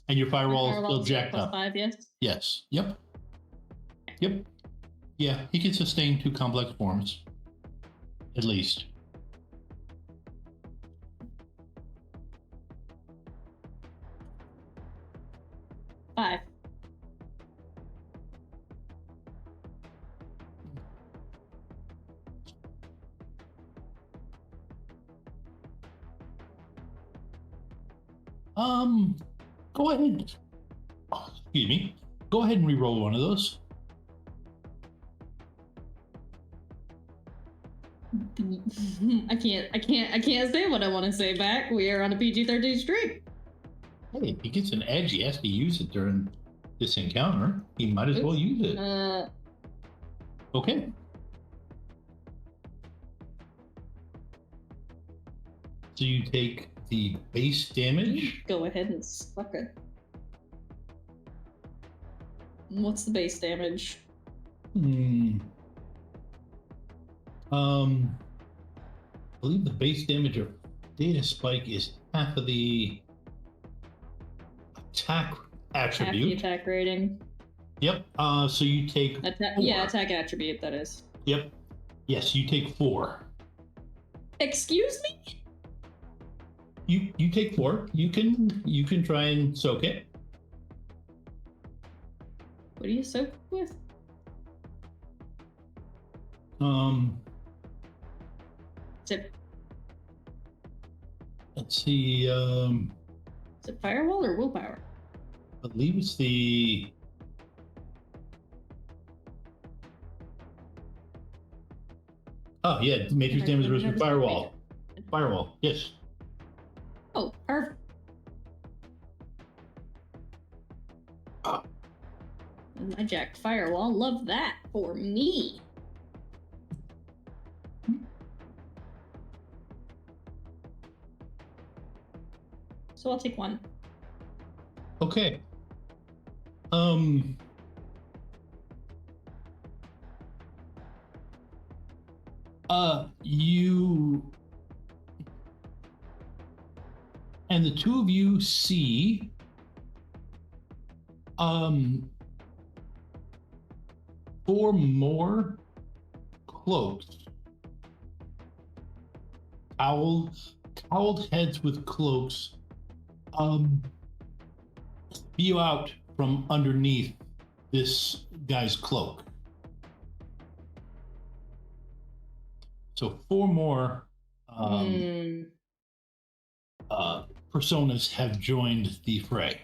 And your firewall is still jacked up. 5, yes? Yes. Yep. Yep. Yeah, he can sustain 2 complex forms. At least. Five. Go ahead. Oh, excuse me. Go ahead and re-roll one of those. I can't say what I want to say back. We are on a PG-13 stream. Hey, if he gets an edge, he has to use it during this encounter. He might as well use it. Okay. So you take the base damage. Go ahead and suck it. What's the base damage? I believe the base damage of Data Spike is half of the attack attribute. Half the attack rating. Yep. So you take attack attribute, that is. Yep. Yes, you take 4. Excuse me? You take 4. You can try and soak it. What do you soak with? Tip. Let's see. Is it firewall or willpower? I believe it's the. Oh yeah, matrix damage versus firewall. Firewall, yes. Oh, perfect. My jacked firewall, love that for me. so I'll take 1. Okay. You and the two of you see four more cloaks, cowled heads with cloaks, spew out from underneath this guy's cloak. So 4 more personas have joined the fray.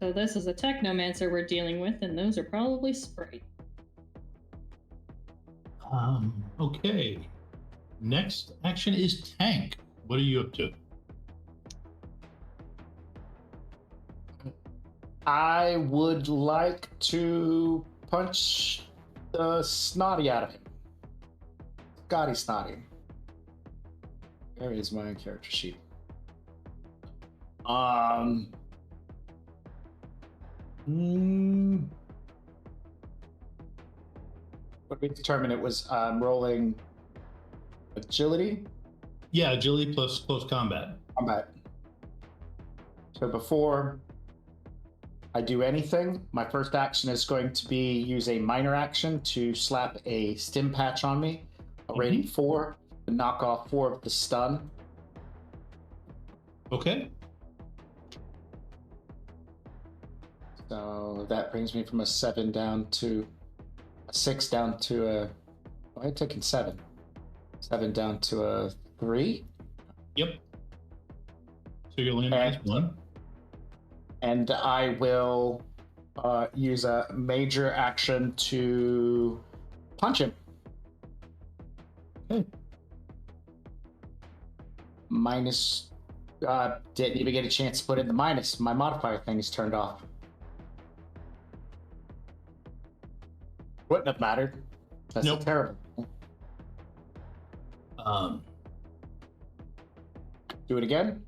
So this is a technomancer we're dealing with, and those are probably Sprite. Okay. Next action is tank. What are you up to? I would like to punch the snotty out of him. Scotty Snotty. There is my character sheet. What we determined it was rolling agility? Yeah, agility plus close combat. So before I do anything, my first action is going to be use a minor action to slap a stim patch on me, a rating 4, to knock off 4 of the stun. Okay. So that brings me from a 7 down to a 6 down to a... Oh, I've taken 7. 7 down to a 3. Yep. So you're landing as 1. And I will use a major action to punch him. Okay. Minus... didn't even get a chance to put in the minus. My modifier thing is turned off. Wouldn't have mattered. That's Nope. terrible. Do it again?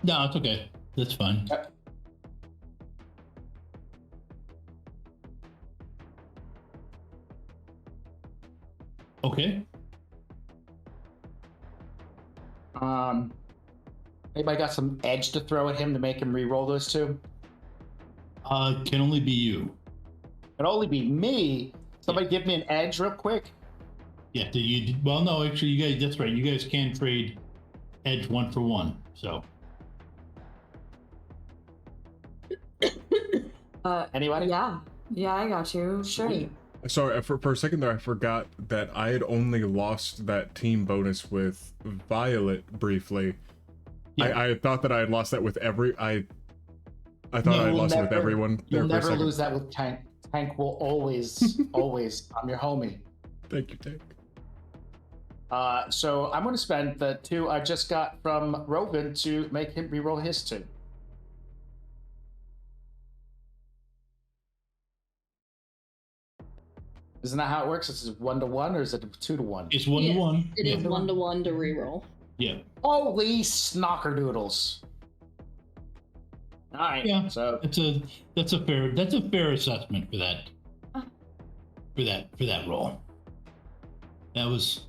No, it's okay. That's fine. Okay. Anybody got some edge to throw at him to make him re-roll those 2? Can only be you. Can only be me? Somebody give me an edge real quick. Yeah, well, no, actually, you guys, that's right. You guys can trade edge 1 for 1, so. Anybody? Yeah, I got you. Sure. Sorry, for a second there, I forgot that I had only lost that team bonus with Violet briefly. Yeah. I thought that I had lost that with I thought I had lost it with everyone. You'll there for a never second. lose that with Tank. Tank will always, always. I'm your homie. Thank you, Tank. So I'm going to spend the 2 I just got from Robin to make him reroll his 2. Isn't that how it works? Is it 1-to-1 or is it 2-to-1? It's 1-to-1. It is 1-to-1 to reroll. Yeah. Holy snockerdoodles! All right. Yeah. So that's a fair assessment for that. For that role. That was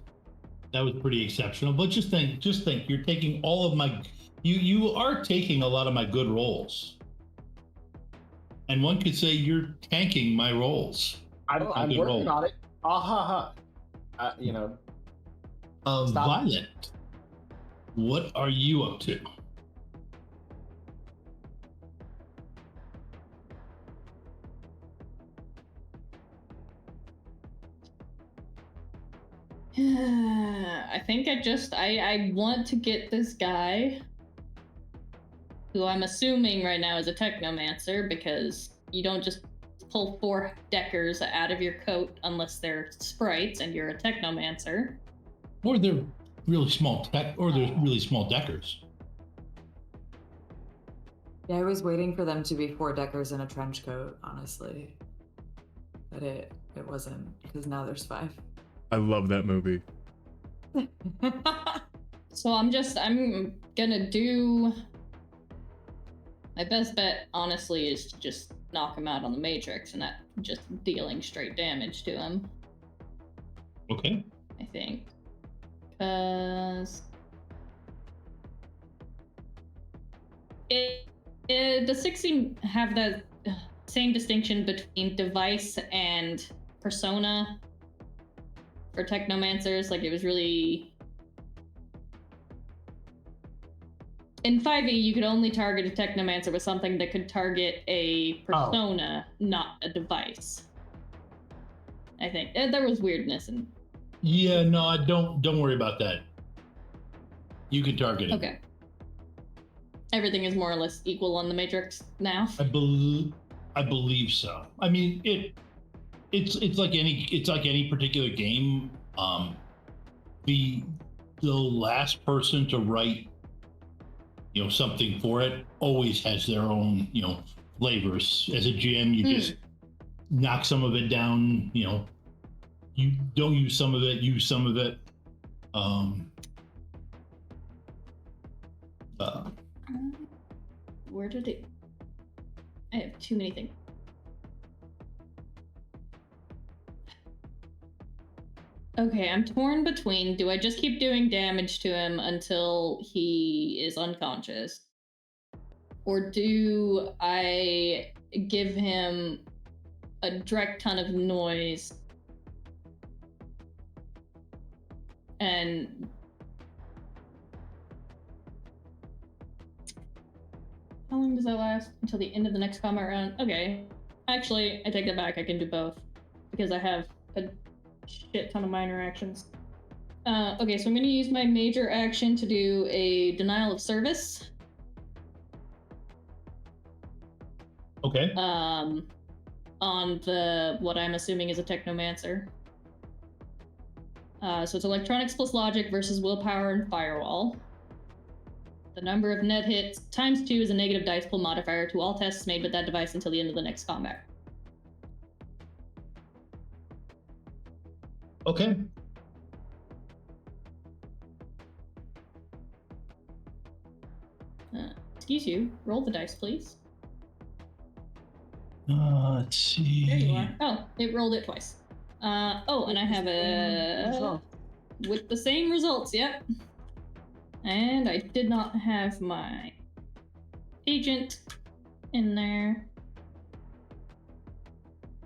pretty exceptional. But just think, you're taking all of my, you are taking a lot of my good rolls, and one could say you're tanking my rolls. I'm working on it. You know. Violet, what are you up to? I think I want to get this guy, who I'm assuming right now is a technomancer, because you don't just pull 4 deckers out of your coat unless they're sprites and you're a technomancer. Or they're really small deckers. Yeah, I was waiting for them to be 4 deckers in a trench coat, honestly. But it wasn't, because now there's 5. I love that movie. So I'm gonna do. My best bet, honestly, is to just knock him out on the Matrix and not just dealing straight damage to him. Okay. I think. Because. Does 16 have the same distinction between device and persona for technomancers? Like, it was really. In 5e, you could only target a technomancer with something that could target a persona, not a device. I think there was weirdness in. Yeah, no, don't worry about that. You can target it. Okay. Everything is more or less equal on the Matrix now. I believe so. I mean, it's like any particular game. The last person to write something for it always has their own flavors. As a GM, you just knock some of it down. You don't use some of it, use some of it. Where did it? I have too many things. Okay, I'm torn between, do I just keep doing damage to him until he is unconscious? Or do I give him a direct ton of noise and... How long does that last? Until the end of the next combat round? Okay. Actually, I take that back. I can do both. Because I have a shit ton of minor actions. Okay, so I'm going to use my major action to do a denial of service. Okay. On what I'm assuming is a technomancer. So it's electronics plus logic versus willpower and firewall. The number of net hits times 2 is a negative dice pool modifier to all tests made with that device until the end of the next combat. Okay. Excuse you. Roll the dice, please. Let's see. There you are. Oh, it rolled it twice. And I have a... With the same results, yep. And I did not have my agent in there.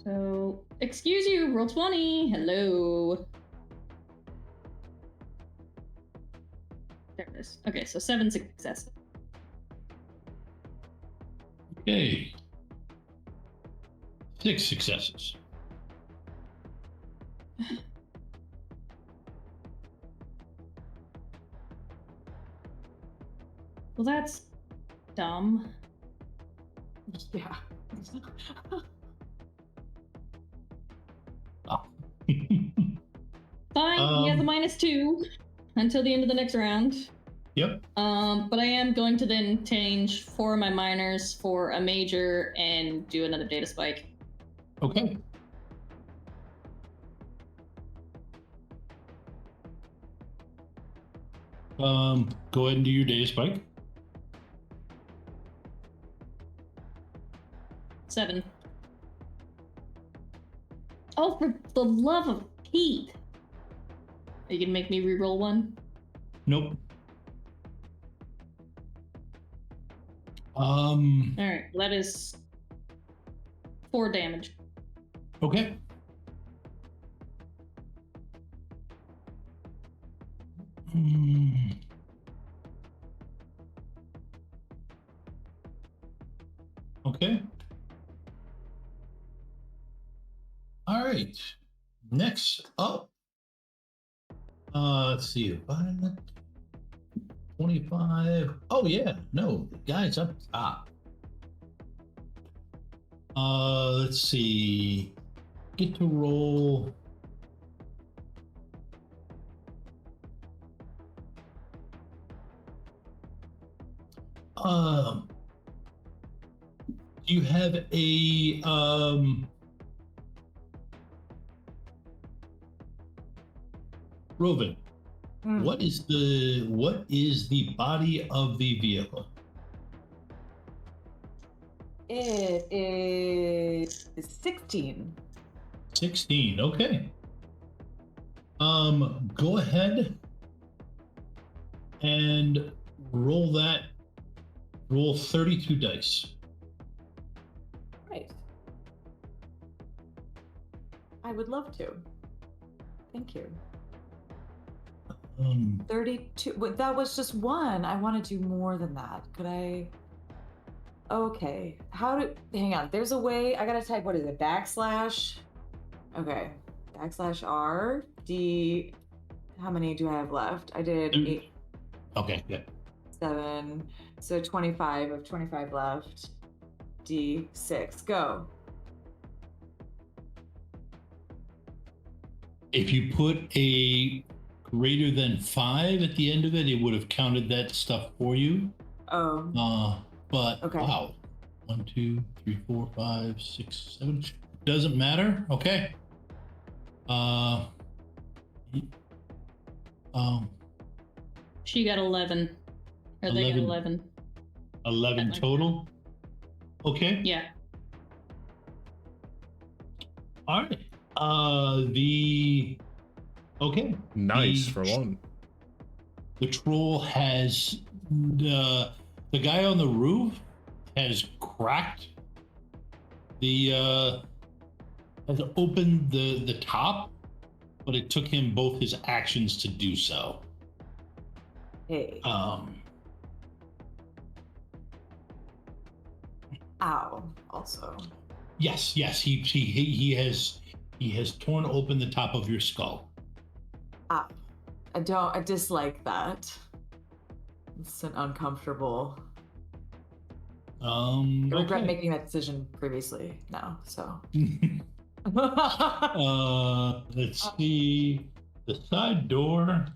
So, excuse you, roll 20. Hello. There it is. Okay, so 7 successes. Okay. 6 successes. Well, that's dumb. Yeah. Oh. Fine, he has a -2 until the end of the next round. Yep. But I am going to then change 4 of my minors for a major and do another data spike. Okay. Go ahead and do your data spike. 7. Oh, for the love of Pete! Are you gonna make me re-roll one? Nope. Alright, that is 4 damage. Okay. Okay. All right. Next up, let's see. 25. Oh yeah, no, guys up top. Let's see. Get to roll. Do you have a Roven? What is the body of the vehicle? It is 16. 16. Okay. Go ahead and roll that. Roll 32 dice. Right. I would love to. Thank you. 32. But that was just one. I want to do more than that. Could I? Okay. Hang on. There's a way. I gotta type. What is it? Backslash. Okay. Backslash R D. How many do I have left? I did 8. Okay. Yeah. 7. So 25 of 25 left. D6. Go. If you put a greater than 5 at the end of it, it would have counted that stuff for you. Oh. But okay. Wow. 1, 2, 3, 4, 5, 6, 7. Doesn't matter. Okay. She got 11. Or they got 11. 11 total. Okay. Yeah. All right. Okay. Nice for one. The troll has the guy on the roof has cracked has opened the top, but it took him both his actions to do so. Hey. Ow. Also. Yes. He has torn open the top of your skull. Ah. I dislike that. It's an uncomfortable. I regret making that decision previously now, so. Let's see. The side door.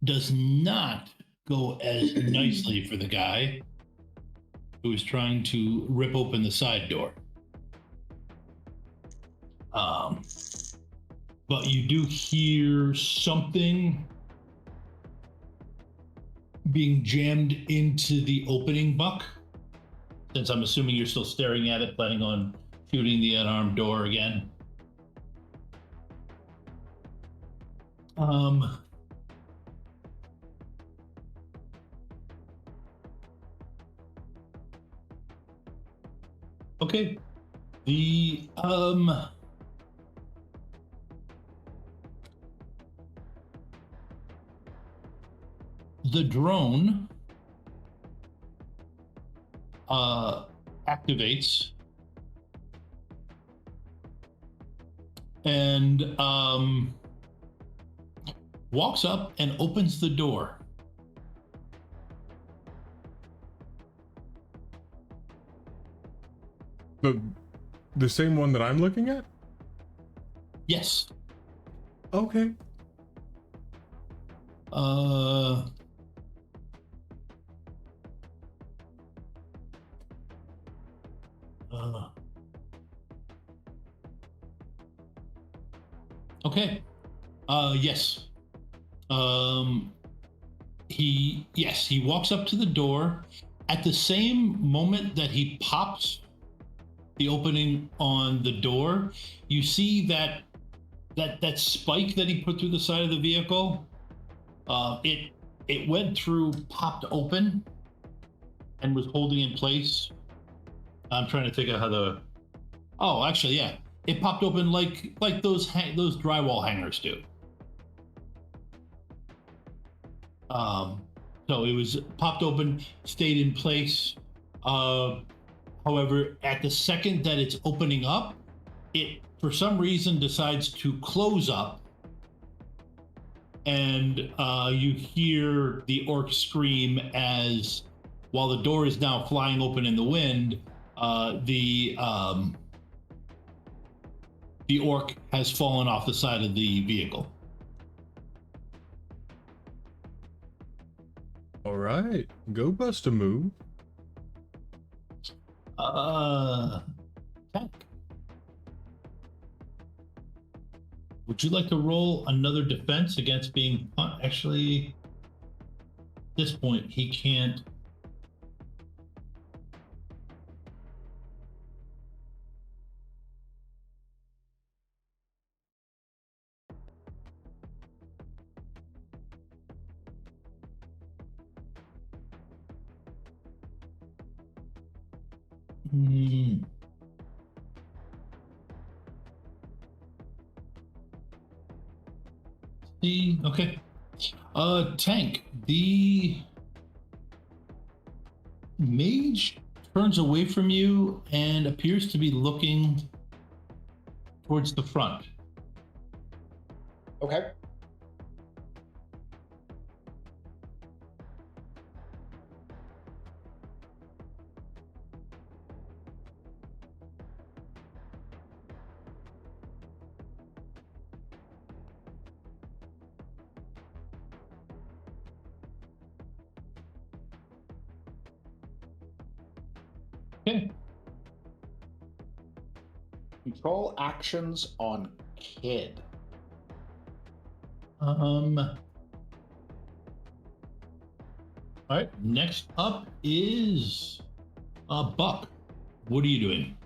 Does not go as nicely for the guy who is trying to rip open the side door. But you do hear something being jammed into the opening, Buck. Since I'm assuming you're still staring at it, planning on shooting the unarmed door again. Okay. The drone activates and walks up and opens the door. The same one that I'm looking at? Yes. Okay. Okay. Yes. He walks up to the door. At the same moment that he pops the opening on the door, you see that spike that he put through the side of the vehicle. It went through, popped open, and was holding in place. I'm trying to think of how the. Oh, actually, yeah, it popped open like those drywall hangers do. So it was popped open, stayed in place. However, at the second that it's opening up, it for some reason decides to close up, and you hear the orc scream as, while the door is now flying open in the wind, the orc has fallen off the side of the vehicle. All right, go bust a move. Attack. Would you like to roll another defense against being actually? At this point, he can't. Okay. Tank, the mage turns away from you and appears to be looking towards the front. Okay. Okay. Control actions on kid. All right. Next up is Buck. What are you doing?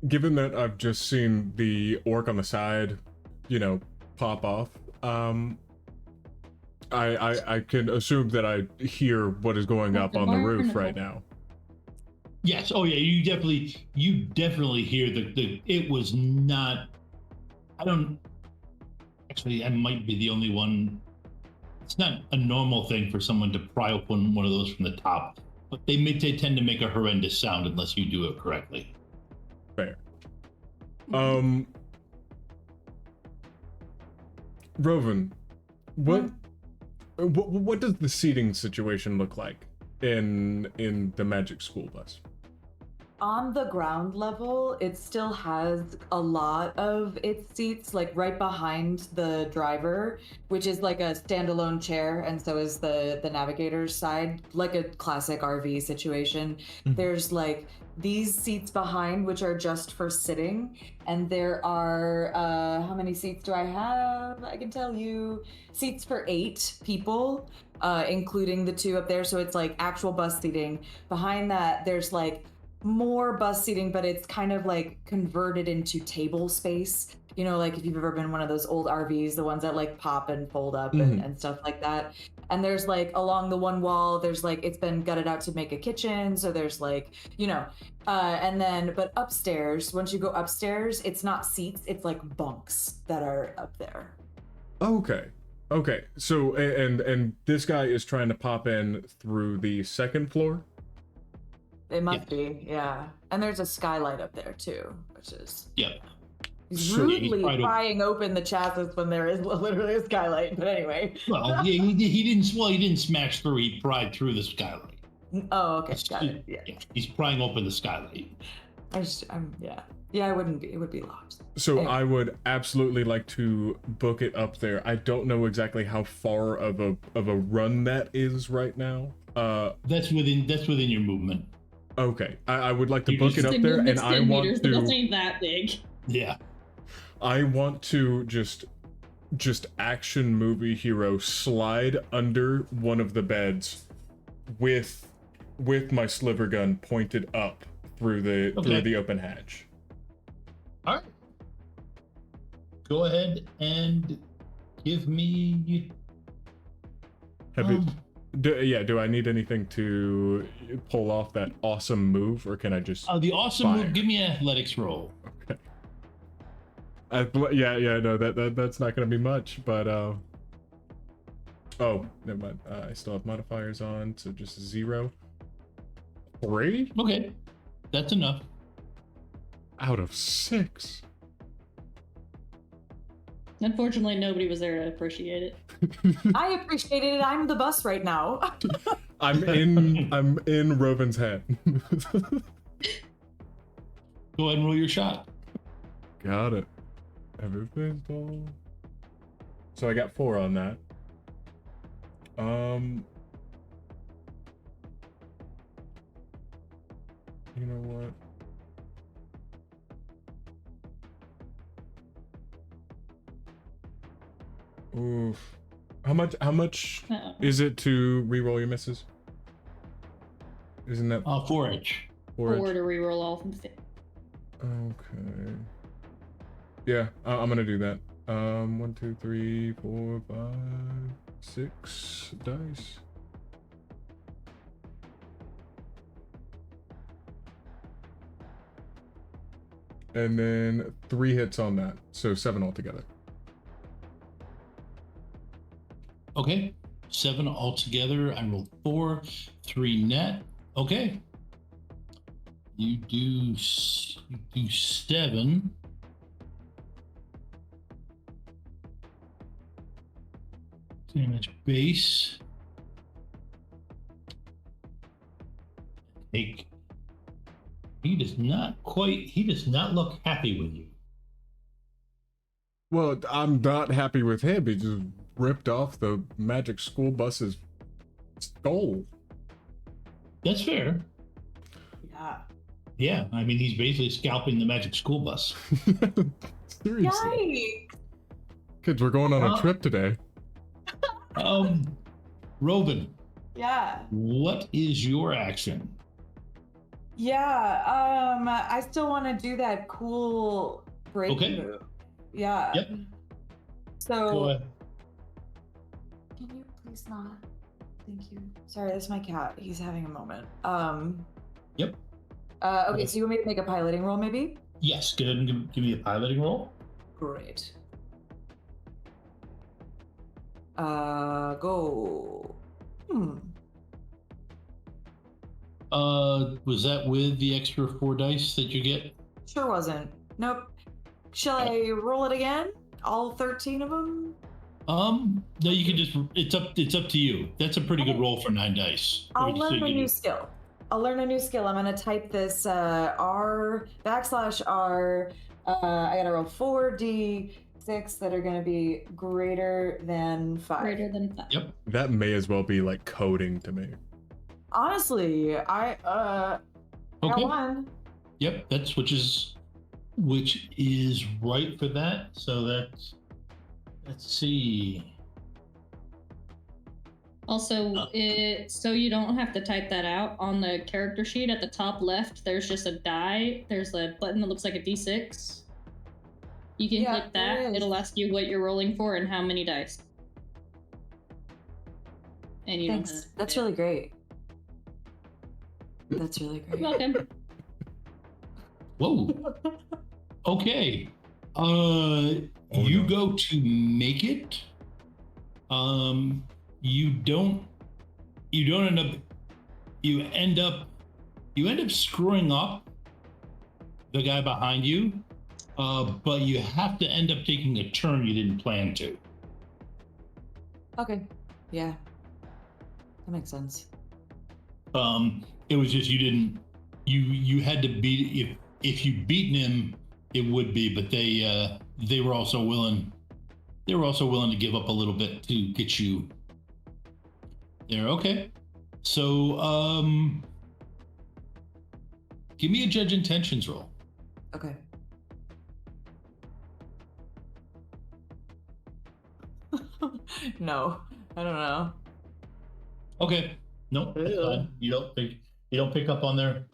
Given that I've just seen the orc on the side, pop off, I can assume that I hear what is going up on the roof right now. Yes. Oh yeah. You definitely hear the. It was not. I don't. Actually, I might be the only one. It's not a normal thing for someone to pry open one of those from the top, but they tend to make a horrendous sound unless you do it correctly. Fair. Rovan, what does the seating situation look like in the magic school bus? On the ground level, it still has a lot of its seats, like right behind the driver, which is like a standalone chair, and so is the navigator's side, like a classic RV situation. There's like these seats behind, which are just for sitting, and there are how many seats do I have? I can tell you, seats for 8 people, including the 2 up there. So it's like actual bus seating. Behind that, there's like more bus seating, but it's kind of like converted into table space. Like if you've ever been in one of those old RVs, the ones that like pop and fold up and stuff like that. And there's like along the one wall, there's like, it's been gutted out to make a kitchen. So there's like, and then, but upstairs, once you go upstairs, it's not seats, it's like bunks that are up there. Okay. So, and this guy is trying to pop in through the second floor? It must be, yeah. And there's a skylight up there too, which is He's rudely prying open the chassis when there is literally a skylight. But anyway. Well, he didn't. Well, he didn't smash through. He pried through the skylight. Oh, okay, got it. Yeah. He's prying open the skylight. Yeah, it wouldn't be. It would be locked. So anyway. I would absolutely like to book it up there. I don't know exactly how far of a run that is right now. That's within your movement. Okay, I would like to book it up there, and I want to. That ain't that big. Yeah. I want to just action movie hero slide under one of the beds with my sliver gun pointed up through the open hatch. All right. Go ahead and give me. Do I need anything to pull off that awesome move, or can I just the awesome fire? move? Give me an athletics roll. Okay. No, that's not gonna be much, but oh, never mind. I still have modifiers on, so just 0. 3. Okay, that's enough. Out of 6. Unfortunately, nobody was there to appreciate it. I appreciated it. I'm the bus right now. I'm in Rovan's head. Go ahead and roll your shot. Got it. Everything's gone. So I got 4 on that. You know what? Oof. How much Uh-oh. is it to re-roll your misses? Isn't that 4H. 4 to reroll all from 5. Okay. Yeah, I'm gonna do that. 1, 2, 3, 4, 5, 6 dice. And then 3 hits on that, so 7 altogether. Okay, 7 altogether. I rolled 4, 3 net. Okay. You do 7. Damage base. Take. He does not look happy with you. Well, I'm not happy with him. He just ripped off the magic school bus's skull. That's fair. Yeah. Yeah, I mean, he's basically scalping the magic school bus. Seriously. Kids, we're going on a trip today. Robin, Yeah. what is your action? Yeah. I still want to do that cool break Okay. move. Yeah. Yep. So Go ahead. can you please not? Thank you. Sorry, that's my cat. He's having a moment. Yep. Okay, so you want me to make a piloting roll, maybe? Yes, go ahead and give me a piloting roll. Great. Go. Was that with the extra 4 dice that you get? Sure wasn't. Nope. Shall I roll it again? All 13 of them? No, you can just. It's up to you. That's a pretty good roll for 9 dice. I'll Let me just learn say a you new do- skill. I'm gonna type this R /R. I gotta roll 4d6 that are gonna be greater than 5. Greater than 5. Yep. That may as well be like coding to me. Honestly, I got Okay. 1. Yep, that's which is right for that. So let's see. Also, so you don't have to type that out on the character sheet at the top left. There's just a die. There's a button that looks like a D6. You can click that. there is. It'll ask you what you're rolling for and how many dice. And you don't. Thanks. That's really great. That's really great. You're welcome. Whoa. Okay. You go to make it. You end up screwing up the guy behind you. But you have to end up taking a turn you didn't plan to. Okay. Yeah. That makes sense. It was just you had to beat if you'd beaten him, it would be, but they were also willing to give up a little bit to get you there. Okay. So give me a judge intentions roll. Okay. No, I don't know. Okay. Nope, that's fine. You don't pick up on their.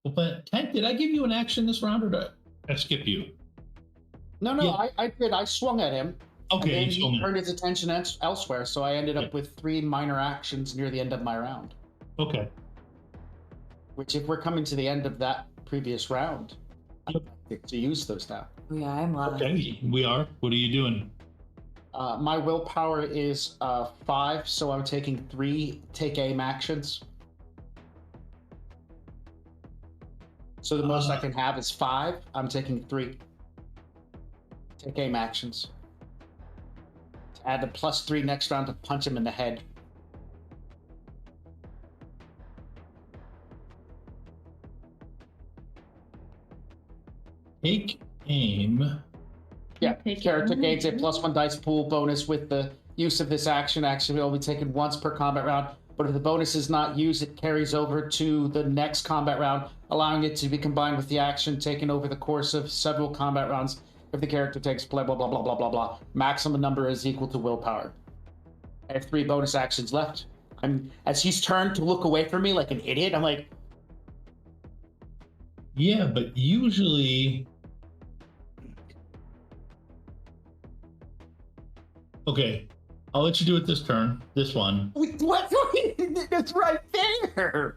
Well, but Tank, did I give you an action this round or did I skip you? No, Yeah. I did. I swung at him. Okay, And then you swung he at turned his attention elsewhere, so I ended up Yeah. with 3 minor actions near the end of my round. Okay. Which, if we're coming to the end of that previous round, Yep. I get to use those now. Oh, yeah, I'm last. Okay, we are. What are you doing? My willpower is 5, so I'm taking 3 take aim actions. So the most I can have is 5. I'm taking 3 take aim actions. To add a +3 next round to punch him in the head. Take aim. Yeah, Take character aim. gains a +1 dice pool bonus with the use of this action. Action will be taken once per combat round, but if the bonus is not used, it carries over to the next combat round, allowing it to be combined with the action taken over the course of several combat rounds. if the character takes blah blah blah blah blah blah blah. Maximum number is equal to willpower. I have 3 bonus actions left. As he's turned to look away from me like an idiot, I'm like, yeah, but usually. Okay, I'll let you do it this turn. This one. what? It's right there.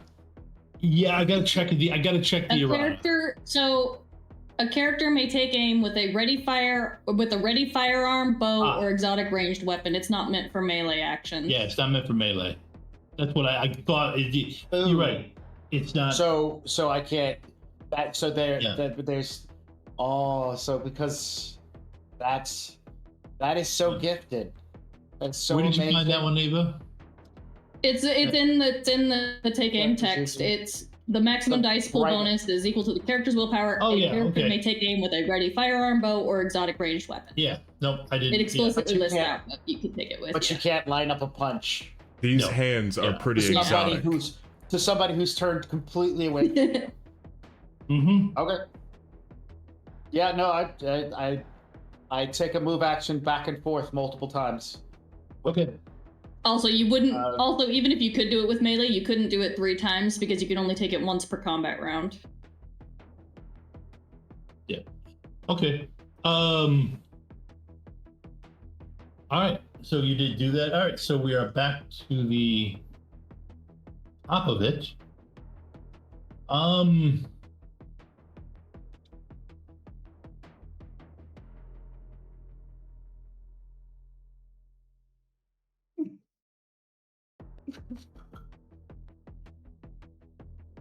Yeah, I gotta check the errata. Character. So, a character may take aim with a ready firearm, bow, or exotic ranged weapon. It's not meant for melee action. Yeah, it's not meant for melee. That's what I thought. You're right. It's not. So I can't. There's. Oh, so because that is so gifted. That's so. Where did amazing. you find that one, Ava? It's in the take aim text. It's the maximum dice pool bonus is equal to the character's willpower. Oh, yeah, character okay. may take aim with a ready firearm, bow, or exotic ranged weapon. Yeah, no, I didn't. It explicitly Yeah. lists out what you can take it with. But you can't line up a punch. These hands are pretty exotic. To somebody who's turned completely away. Mm-hmm. Okay. Yeah, no, I take a move action back and forth multiple times. Okay. Also, you wouldn't. Also, even if you could do it with melee, you couldn't do it 3 times because you can only take it once per combat round. Yeah. Okay. All right. So you did do that. All right. So we are back to the top of it.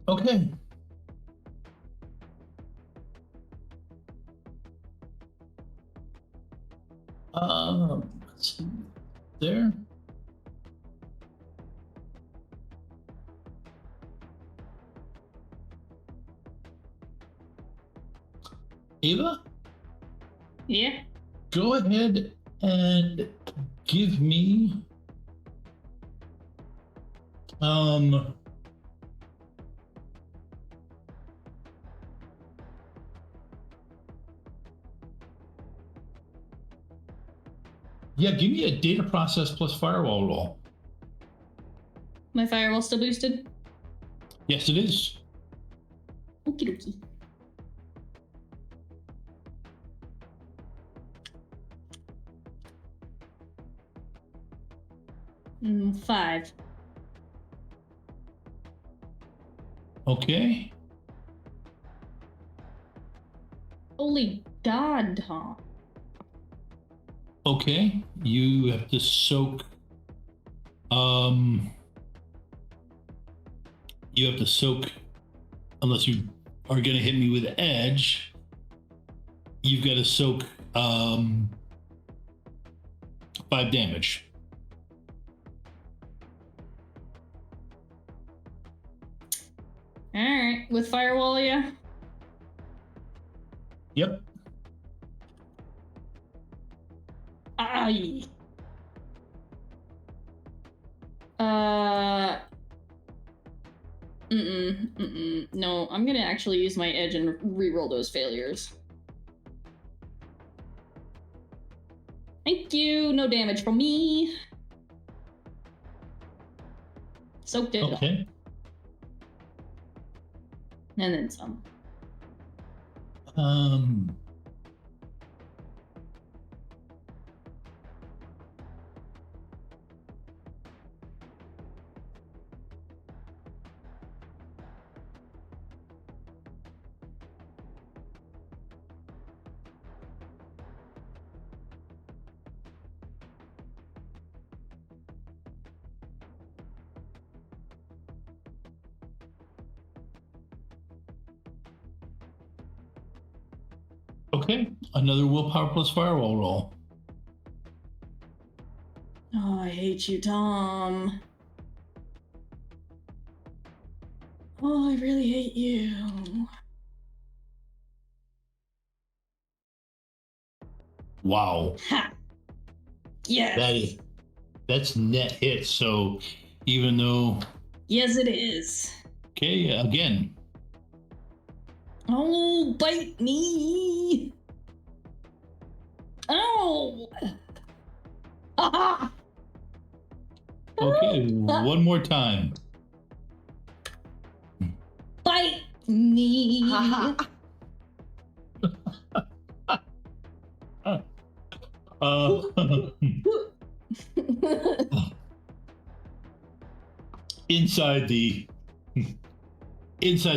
Okay. Let's see. There. Ava? Yeah. Go ahead and give me yeah, give me a data process plus firewall roll. My firewall still boosted? Yes, it is. Okie dokie. Mm, 5. Okay. Holy God, Tom. Okay. You have to soak. You have to soak, unless you are going to hit me with an edge. You've got to soak 5 damage. All right, with firewall, yeah. Yep. Aye. No, I'm gonna actually use my edge and re-roll those failures. Thank you. No damage from me. Soaked it. Okay. And then some. Okay. Another willpower plus firewall roll. Oh, I hate you, Tom. Oh, I really hate you. Wow. Ha! Yes. That's net hit. So even though. Yes, it is. Okay. Again. Oh, bite me. Oh! Ah! Okay, one more time. Bite me! Inside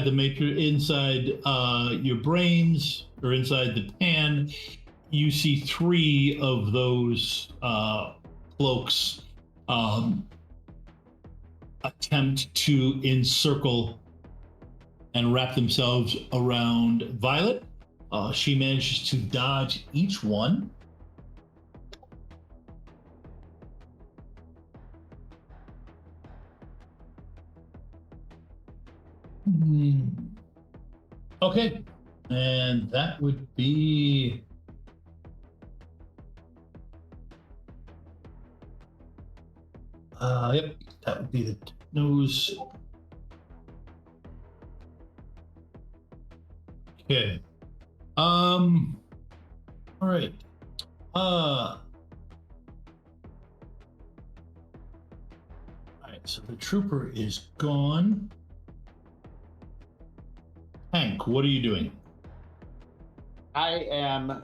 the matrix, inside your brains, or inside the pan, you see 3 of those cloaks attempt to encircle and wrap themselves around Violet. She manages to dodge each one. Okay, and that would be yep, that would be the nose. Okay. All right. All right, so the trooper is gone. Hank, what are you doing? I am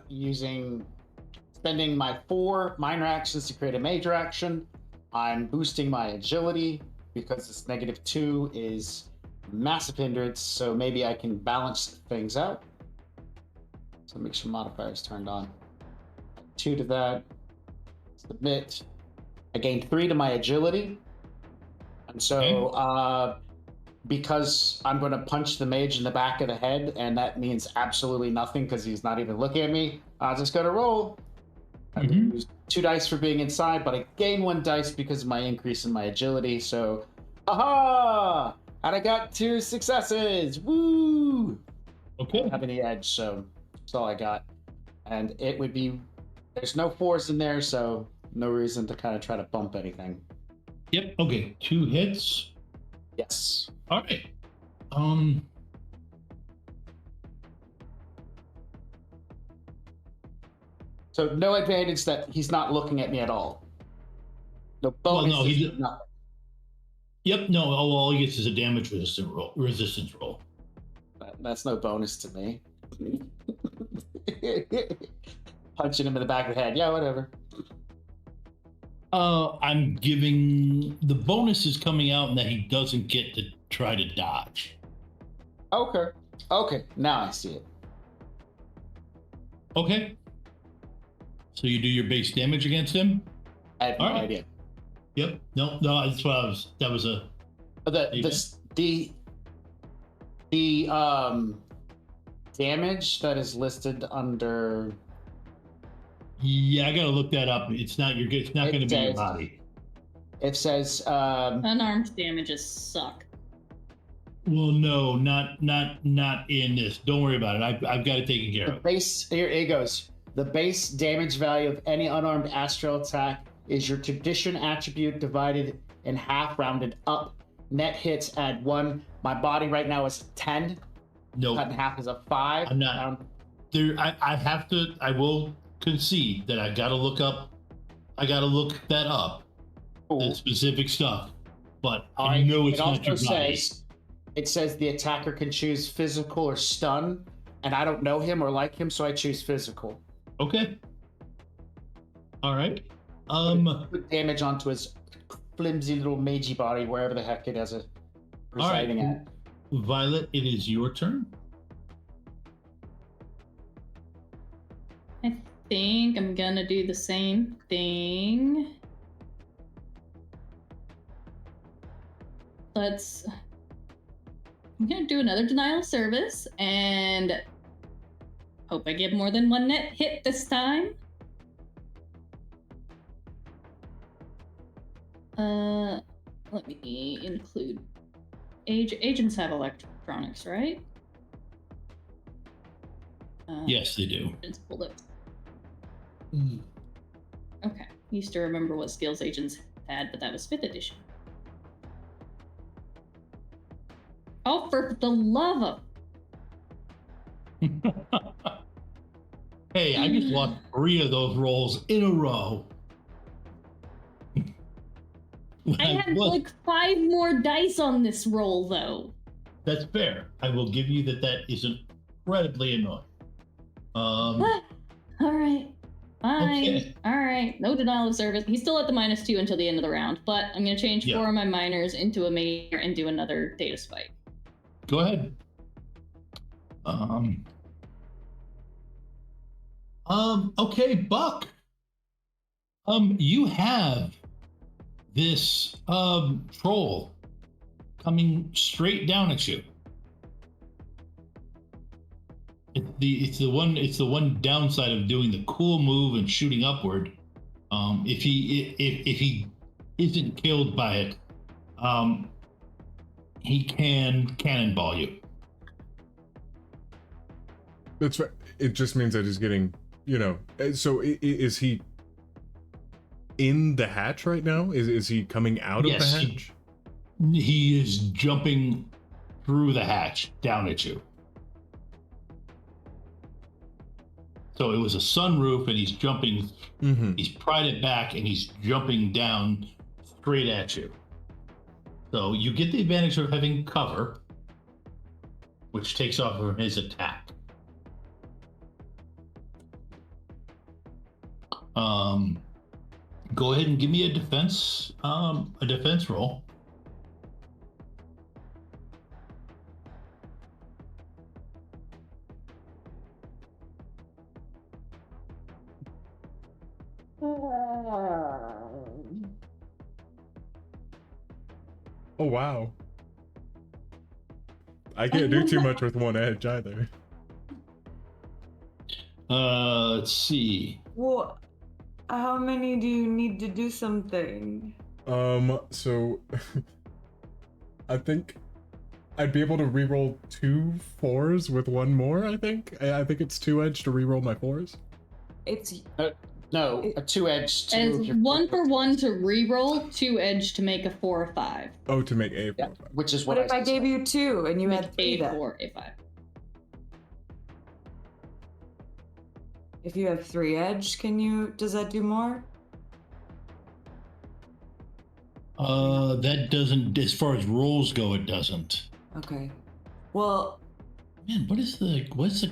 spending my 4 minor actions to create a major action. I'm boosting my agility because this -2 is massive hindrance, so maybe I can balance things out. So make sure modifiers turned on. 2 to that. Submit. I gained 3 to my agility. And so because I'm going to punch the mage in the back of the head, and that means absolutely nothing because he's not even looking at me, I'm just going to roll. I lose 2 dice for being inside, but I gain 1 dice because of my increase in my agility. So, aha! And I got 2 successes. Woo! Okay. I don't have any edge, so that's all I got. And it would be, there's no 4s in there, so no reason to kind of try to bump anything. Yep. Okay. 2 hits. Yes. All right. So no advantage that he's not looking at me at all. No bonus. Well, no, he did. Nothing. Yep. No. All he gets is a damage resistance roll. That's no bonus to me. Punching him in the back of the head. Yeah, whatever. I'm giving the bonus is coming out and that he doesn't get to try to dodge. Okay. Okay. Now I see it. Okay. So you do your base damage against him? I have no idea. Yep. No, that's what I was. That was a. The damage that is listed under. Yeah, I gotta look that up. It's not your. It's not going to be your body. It says unarmed damages suck. Well, no, not in this. Don't worry about it. I've got it taken care of. Base here it goes. The base damage value of any unarmed astral attack is your tradition attribute divided in half, rounded up. Net hits add 1. My body right now is 10. No, cut in half is a 5. I'm not. There, I have to. I will concede that I got to look up. I got to look that up. Cool. The specific stuff, but I know it's not your body. It says the attacker can choose physical or stun, and I don't know him or like him, so I choose physical. Okay. All right. Put damage onto his flimsy little magey body, wherever the heck it has a residing at. Violet, it is your turn. I think I'm gonna do the same thing. I'm gonna do another denial of service and hope I get more than 1 net hit this time. Let me include agents have electronics, right? Yes, they do. Agents pulled up. Okay, used to remember what skills agents had, but that was 5th edition. Oh, for the love of... Hey, I just lost 3 of those rolls in a row. I had like 5 more dice on this roll, though. That's fair. I will give you that is incredibly annoying. All right. Fine. Okay. All right. No denial of service. He's still at the -2 until the end of the round, but I'm going to change 4 of my minors into a major and do another data spike. Go ahead. Okay, Buck. You have this troll coming straight down at you. It's the one downside of doing the cool move and shooting upward. If he isn't killed by it, he can cannonball you. That's right. It just means that he's getting, so is he in the hatch right now? Is he coming out of the hatch? He is jumping through the hatch down at you. So it was a sunroof, and he's jumping. He's pried it back, and he's jumping down straight at you. So you get the advantage of having cover, which takes off from his attack. Go ahead and give me a defense roll. Oh wow. I can't do too much with one edge either. Let's see. Well, how many do you need to do something? So I think I'd be able to reroll 2 4s with 1 more, I think. I think it's 2 edge to reroll my 4s. It's no, a 2 edge to As move your 1 for 1 to reroll, 2 edge to make a 4 or 5. Oh, to make a 4 yeah, 5. which is what if I gave you 2 and you Make had 3 a then? 4, a 5. If you have 3 edge, does that do more? That doesn't, as far as rolls go, it doesn't. Okay. Well, man, what's the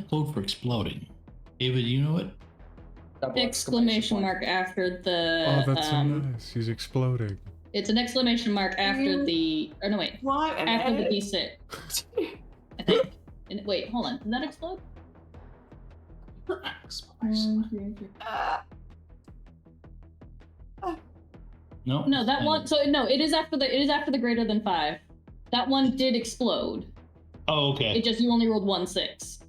code for exploding? David, you know it? Exclamation mark after the. Oh, that's so nice. He's exploding. It's an exclamation mark after the. Or no, wait. What? After the D6. I think. Wait, hold on. Did that explode? No. No, that one. So no, it is after the greater than 5. That one did explode. Oh, okay. It just you only rolled 1 6.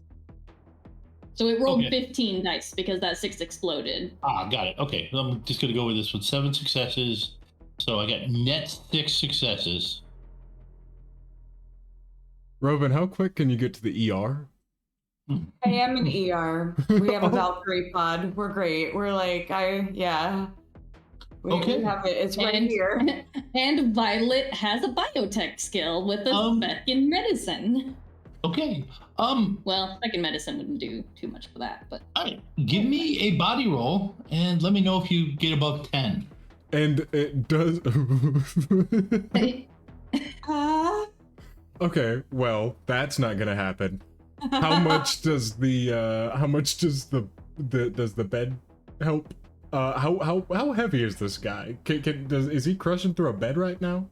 So it rolled Okay. 15 dice because that 6 exploded. Ah, got it. Okay, I'm just gonna go with this with 7 successes. So I got net 6 successes. Mm-hmm. Robin, how quick can you get to the ER? I am an ER. We have a Valkyrie pod. We're great. We're like, yeah. We have it. It's right here. And Violet has a biotech skill with a spec in medicine. Okay. Well, spec in medicine wouldn't do too much for that, but. All right. Give me a body roll and let me know if you get above 10. And it does. Okay, well, that's not gonna happen. How much does the bed help? How heavy is this guy? Is he crushing through a bed right now?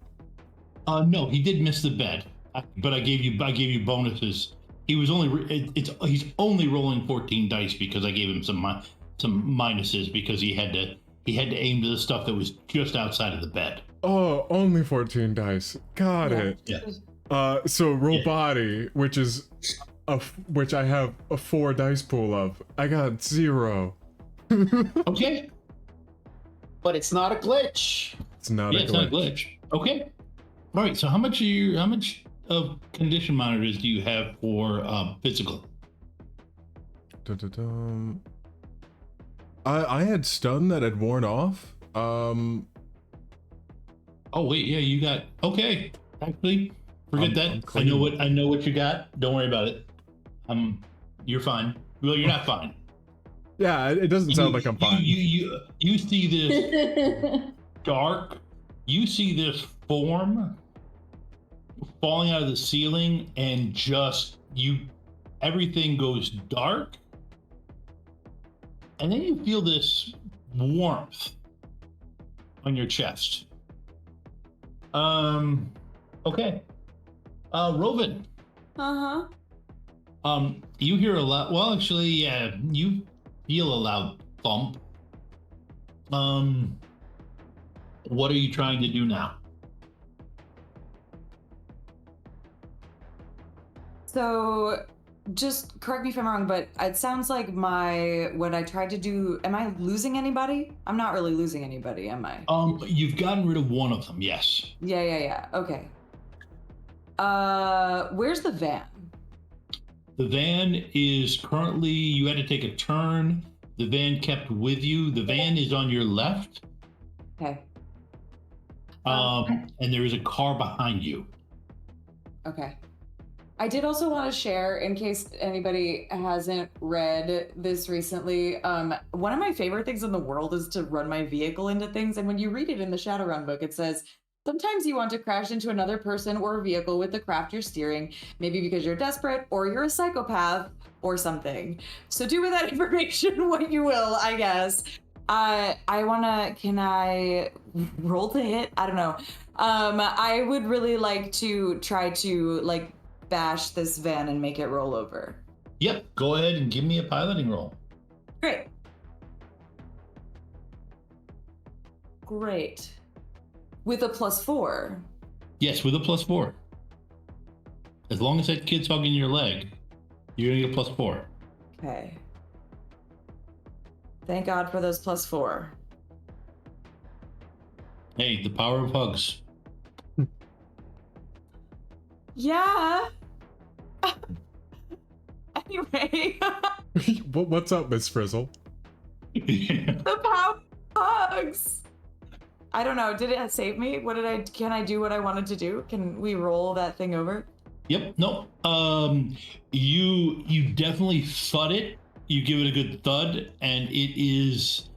No, he did miss the bed, but I gave you bonuses. He's only rolling 14 dice because I gave him some minuses because he had to aim to the stuff that was just outside of the bed. Oh, only 14 dice. Got it. Yeah. So roll body, which I have a 4 dice pool of. I got 0. Okay. But it's not a glitch. It's not a glitch. Okay. All right. So how much of condition monitors do you have for physical? I had stun that had worn off. Oh wait, yeah, you got okay. Actually, forget that. I know what you got. Don't worry about it. You're fine. Well, you're not fine. Yeah, it doesn't sound like I'm fine. You see this dark. You see this form falling out of the ceiling, and just everything goes dark, and then you feel this warmth on your chest. Okay. Rovan. You hear a loud. Well, actually, yeah, you feel a loud thump. What are you trying to do now? So, just correct me if I'm wrong, but it sounds like what I tried to do, am I losing anybody? I'm not really losing anybody, am I? You've gotten rid of one of them, yes. Yeah. Okay. Where's the van? The van is currently, you had to take a turn. The van kept with you. The van is on your left. Okay. And there is a car behind you. Okay. I did also want to share, in case anybody hasn't read this recently, one of my favorite things in the world is to run my vehicle into things. And when you read it in the Shadowrun book, it says, sometimes you want to crash into another person or vehicle with the craft you're steering, maybe because you're desperate or you're a psychopath or something. So do with that information what you will, I guess. Can I roll to hit? I don't know. I would really like to try to bash this van and make it roll over. Yep, go ahead and give me a piloting roll. Great. With a +4. Yes, with a +4. As long as that kid's hugging your leg, you're gonna get a +4. Okay. Thank God for those +4. Hey, the power of hugs. Yeah. Anyway. What's up, Miss Frizzle? The power of hugs. I don't know. Did it save me? Can I do what I wanted to do? Can we roll that thing over? Yep. No. You definitely thud it. You give it a good thud, and it is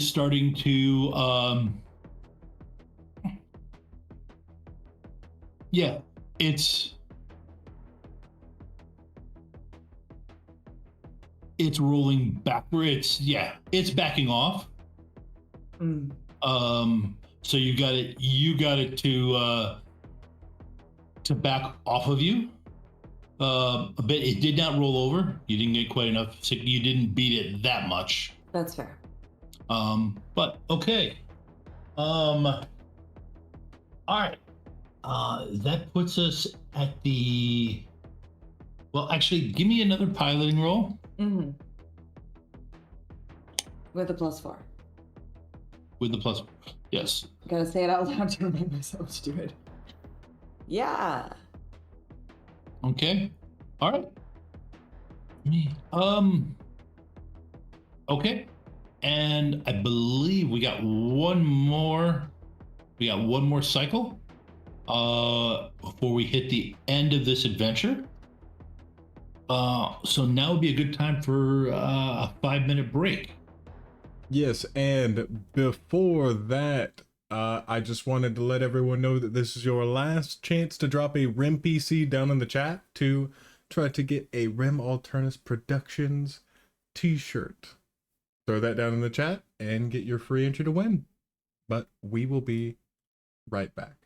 starting to yeah, it's rolling backwards. Yeah, it's backing off. So you got it to back off of you a bit. It did not roll over. You didn't get quite enough. So you didn't beat it that much. That's fair. But okay. All right. That puts us at the. Well, actually, give me another piloting roll. Mm-hmm. With a +4. With the +4, yes. Gotta say it out loud to remind myself to do it. Yeah. Okay. All right. Okay. And I believe we got one more. We got one more cycle before we hit the end of this adventure. So now would be a good time for a 5-minute break. Yes, and before that, I just wanted to let everyone know that this is your last chance to drop a Rem PC down in the chat to try to get a Rem Alternis Productions t-shirt. Throw that down in the chat and get your free entry to win. But we will be right back.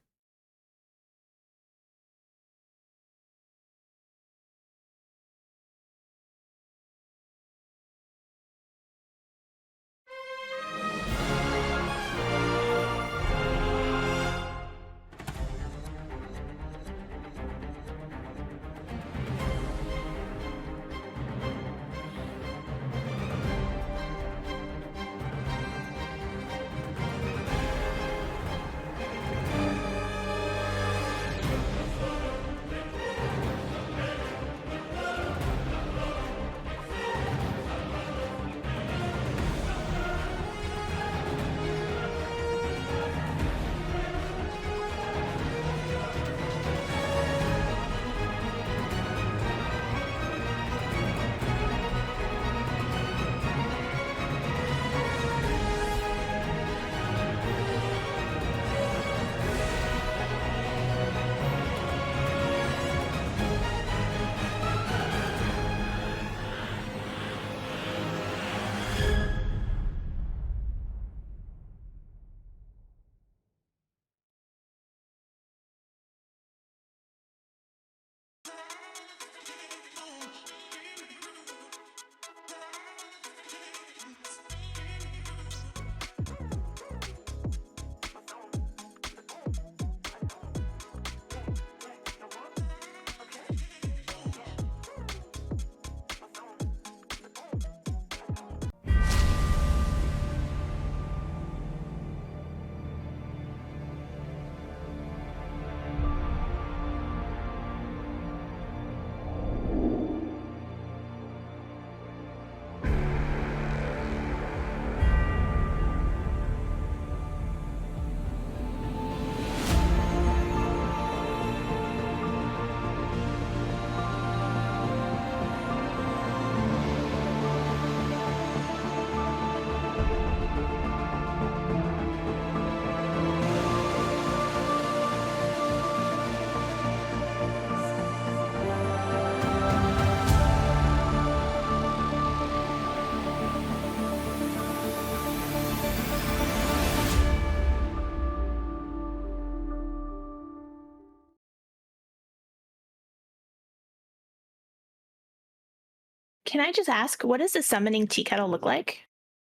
Can I just ask, what does a summoning tea kettle look like?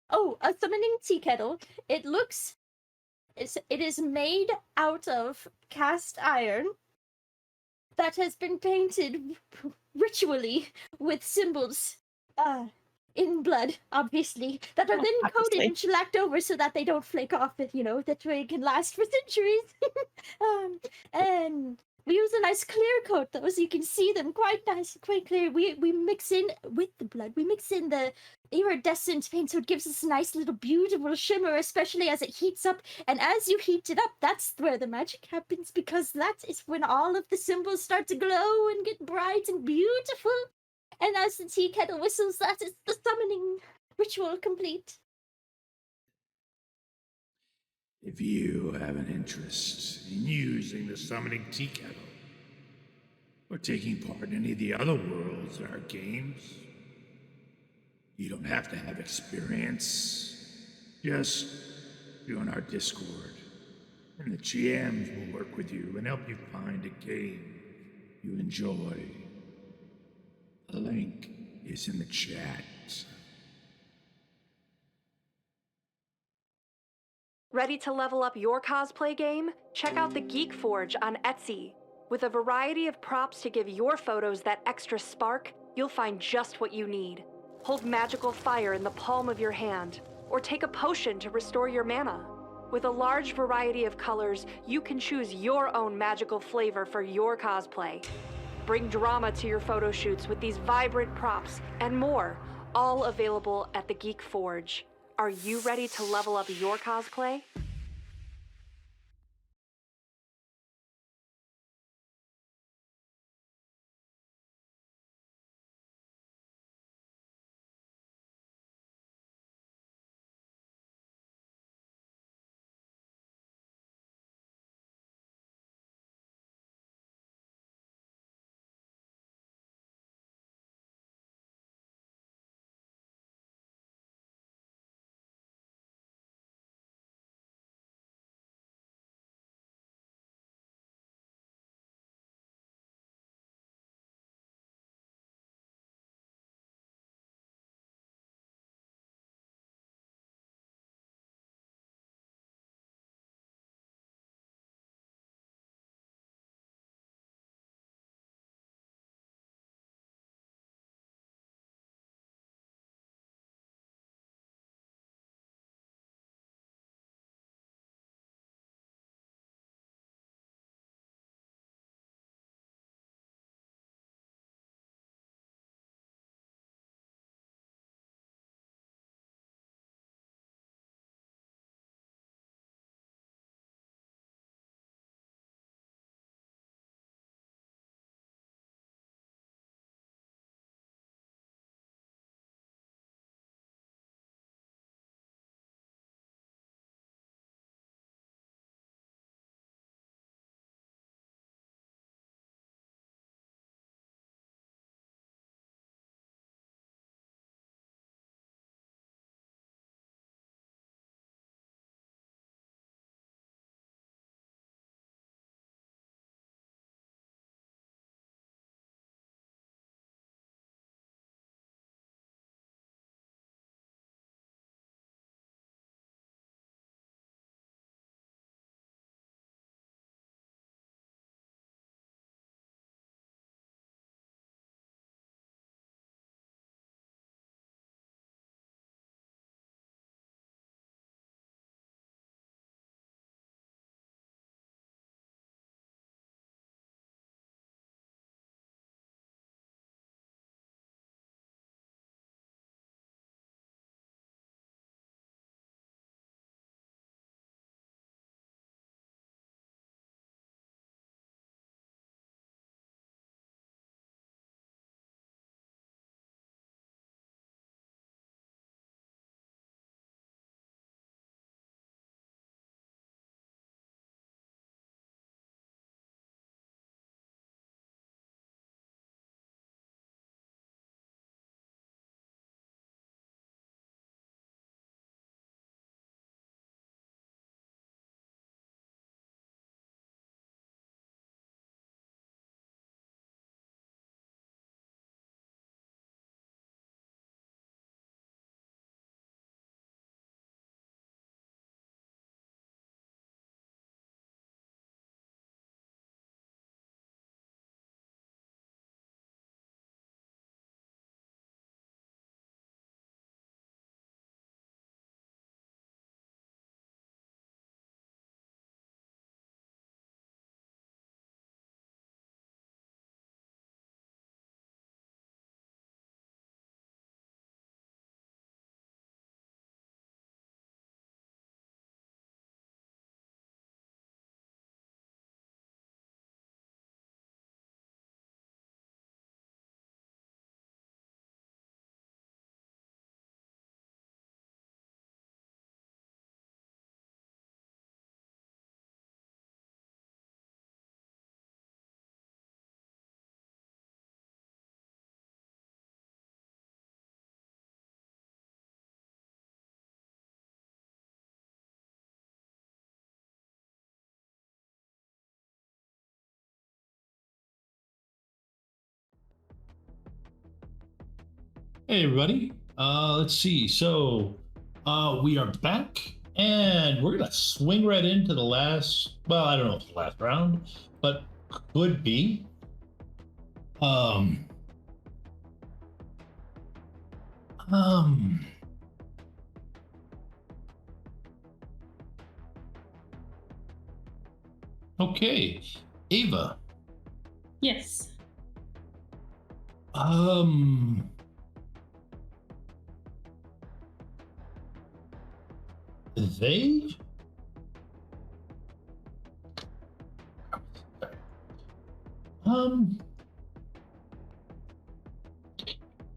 Oh, a summoning tea kettle. It is made out of cast iron that has been painted ritually with symbols in blood, obviously, that are then coated and shellacked over so that they don't flake off, that way it can last for centuries. And we use a nice clear coat though, so you can see them quite nice, quite clear. We mix in with the blood, we mix in the iridescent paint, so it gives us a nice little beautiful shimmer, especially as it heats up. And as you heat it up, that's where the magic happens, because that is when all of the symbols start to glow and get bright and beautiful. And as the tea kettle whistles, that is the summoning ritual complete. If you have an interest in using the summoning tea kettle, or taking part in any of the other worlds in our games, you don't have to have experience. Just join our Discord, and the GMs will work with you and help you find a game you enjoy. The link is in the chat. Ready to level up your cosplay game? Check out the Geek Forge on Etsy. With a variety of props to give your photos that extra spark, you'll find just what you need. Hold magical fire in the palm of your hand, or take a potion to restore your mana. With a large variety of colors, you can choose your own magical flavor for your cosplay. Bring drama to your photo shoots with these vibrant props and more, all available at the Geek Forge. Are you ready to level up your cosplay? Hey everybody. Let's see. So we are back and we're gonna swing right into the last, well, I don't know if it's the last round, but could be. Okay. Ava. Yes. They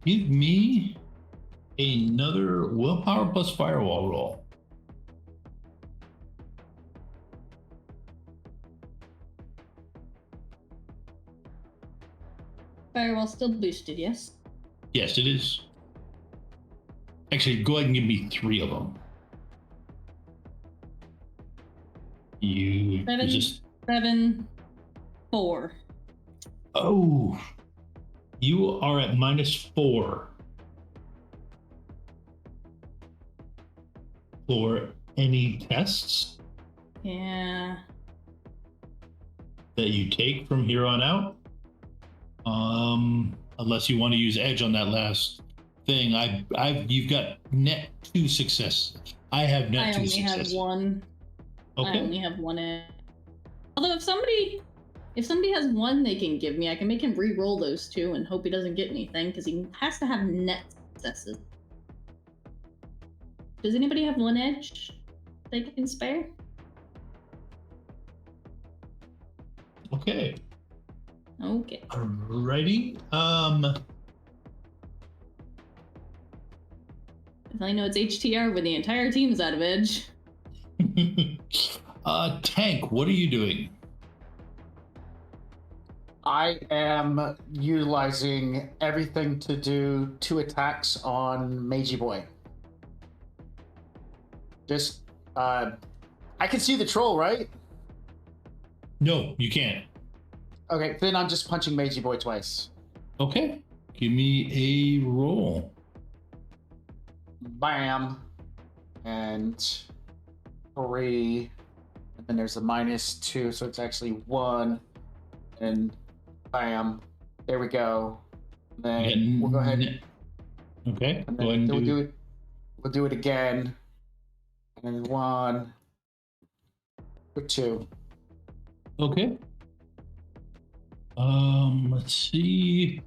give me another willpower plus firewall roll. Firewall still boosted, yes? Yes, it is. Actually, go ahead and give me 3 of them. You just 7, 4. Oh, you are at -4 for any tests Yeah. that you take from here on out. Unless you want to use edge on that last thing. You've got net 2 success. I have net 2 success. I only have 1. Okay. I only have 1 edge. Although if somebody has 1 they can give me, I can make him re-roll those 2 and hope he doesn't get anything, because he has to have net successes. Does anybody have 1 edge they can spare? Okay. Okay. Alrighty. If I know it's HTR when the entire team's out of edge. Tank, what are you doing? I am utilizing everything to do 2 attacks on Meiji Boy. Just, I can see the troll, right? No, you can't. Okay, then I'm just punching Meiji Boy twice. Okay. Give me a roll. Bam. And 3. And then there's a -2, so it's actually 1. And bam. There we go. And then we'll go ahead. Okay. And Go ahead and we'll do it. We'll do it again. And then 1. Or 2. Okay. Let's see.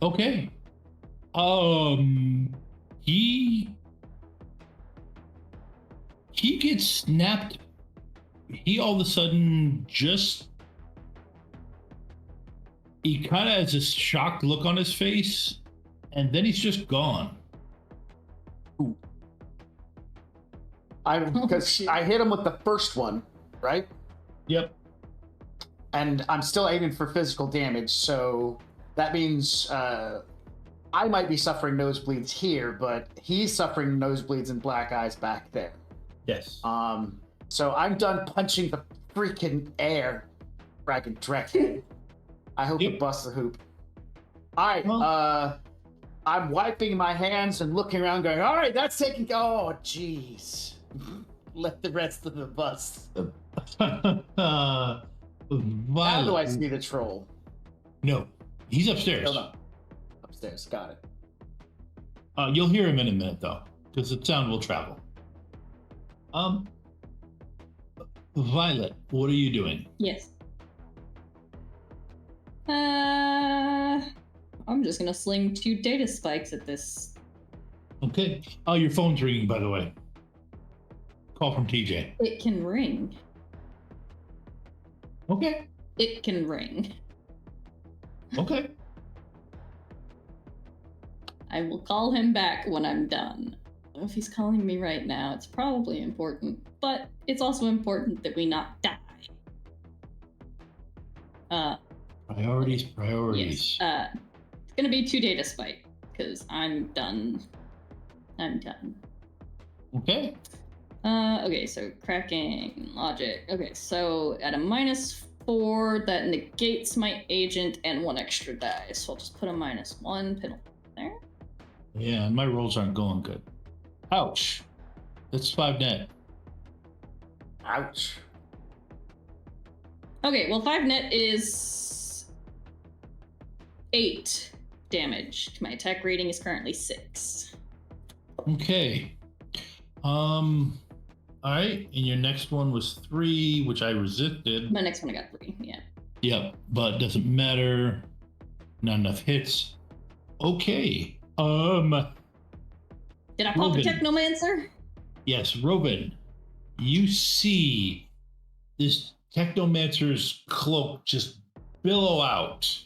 Okay. He gets snapped. He all of a sudden he kind of has this shocked look on his face, and then he's just gone. Because I hit him with the first one, right? Yep. And I'm still aiming for physical damage, so that means I might be suffering nosebleeds here, but he's suffering nosebleeds and black eyes back there. Yes. So I'm done punching the freaking air, Dragon Dreck. I hope it busts the hoop. All right, I'm wiping my hands and looking around, going, "All right, that's taking." Oh, jeez. Let the rest of the bus. How do I see the troll? No, he's upstairs. No. Upstairs, got it. You'll hear him in a minute though, because the sound will travel. Violet, what are you doing? Yes. I'm just gonna sling 2 data spikes at this. Okay. Oh, your phone's ringing, by the way. Call from TJ. It can ring. Okay. It can ring. Okay. I will call him back when I'm done. If he's calling me right now, it's probably important, but it's also important that we not die. Priorities. Yes. It's gonna be 2 data spike, because I'm done. Okay, so cracking logic. Okay, so at a 4 that negates my agent and 1 extra die. So I'll just put a -1 penalty there. Yeah, my rolls aren't going good. Ouch. That's 5 net. Ouch. Okay, well 5 net is 8 damage. My attack rating is currently 6. Okay. All right, and your next one was 3, which I resisted. My next one I got 3, yeah. Yep, but doesn't matter. Not enough hits. Okay. Did I pop a Robin. Technomancer? Yes, Robin. You see this Technomancer's cloak just billow out.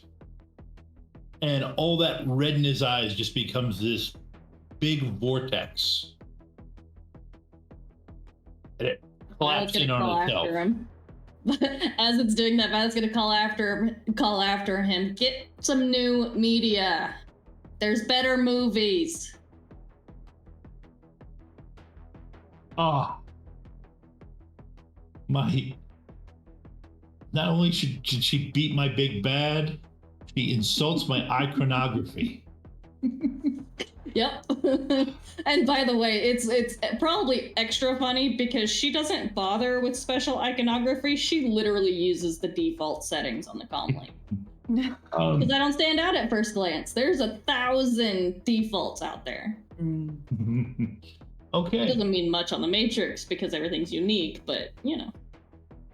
And all that red in his eyes just becomes this big vortex. And it collapses in on itself. Him. As it's doing that, Violet's gonna call after him. Get some new media. There's better movies. Ah. My. Not only should she beat my big bad, she insults my iconography. Yep. And by the way, it's probably extra funny because she doesn't bother with special iconography. She literally uses the default settings on the comm link. Because I don't stand out at first glance. There's 1,000 defaults out there. Okay. It doesn't mean much on the Matrix because everything's unique, but you know,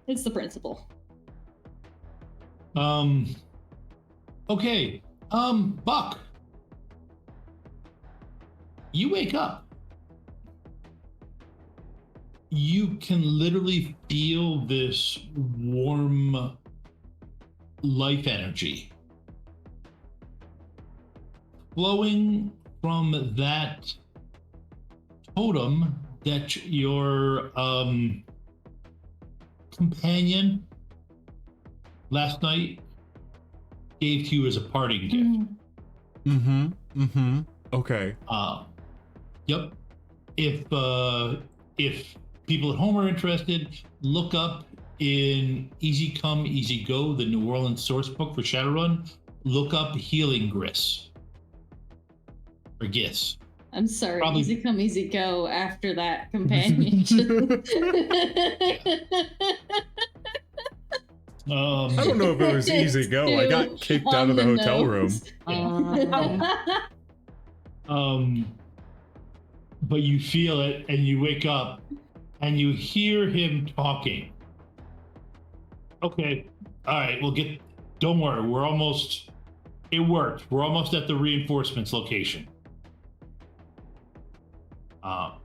it's the principle. Okay. Buck. You wake up. You can literally feel this warm life energy flowing from that totem that your companion last night gave to you as a parting gift. Okay. Yep. If people at home are interested, look up in Easy Come, Easy Go, the New Orleans source book for Shadowrun. Look up Healing Gris. Or Gis. I'm sorry, Probably- easy come, easy go after that companionship. I don't know if it was easy go. I got kicked out of the hotel room. But you feel it and you wake up and you hear him talking. Okay. All right. Don't worry. It worked. We're almost at the reinforcements location. There'll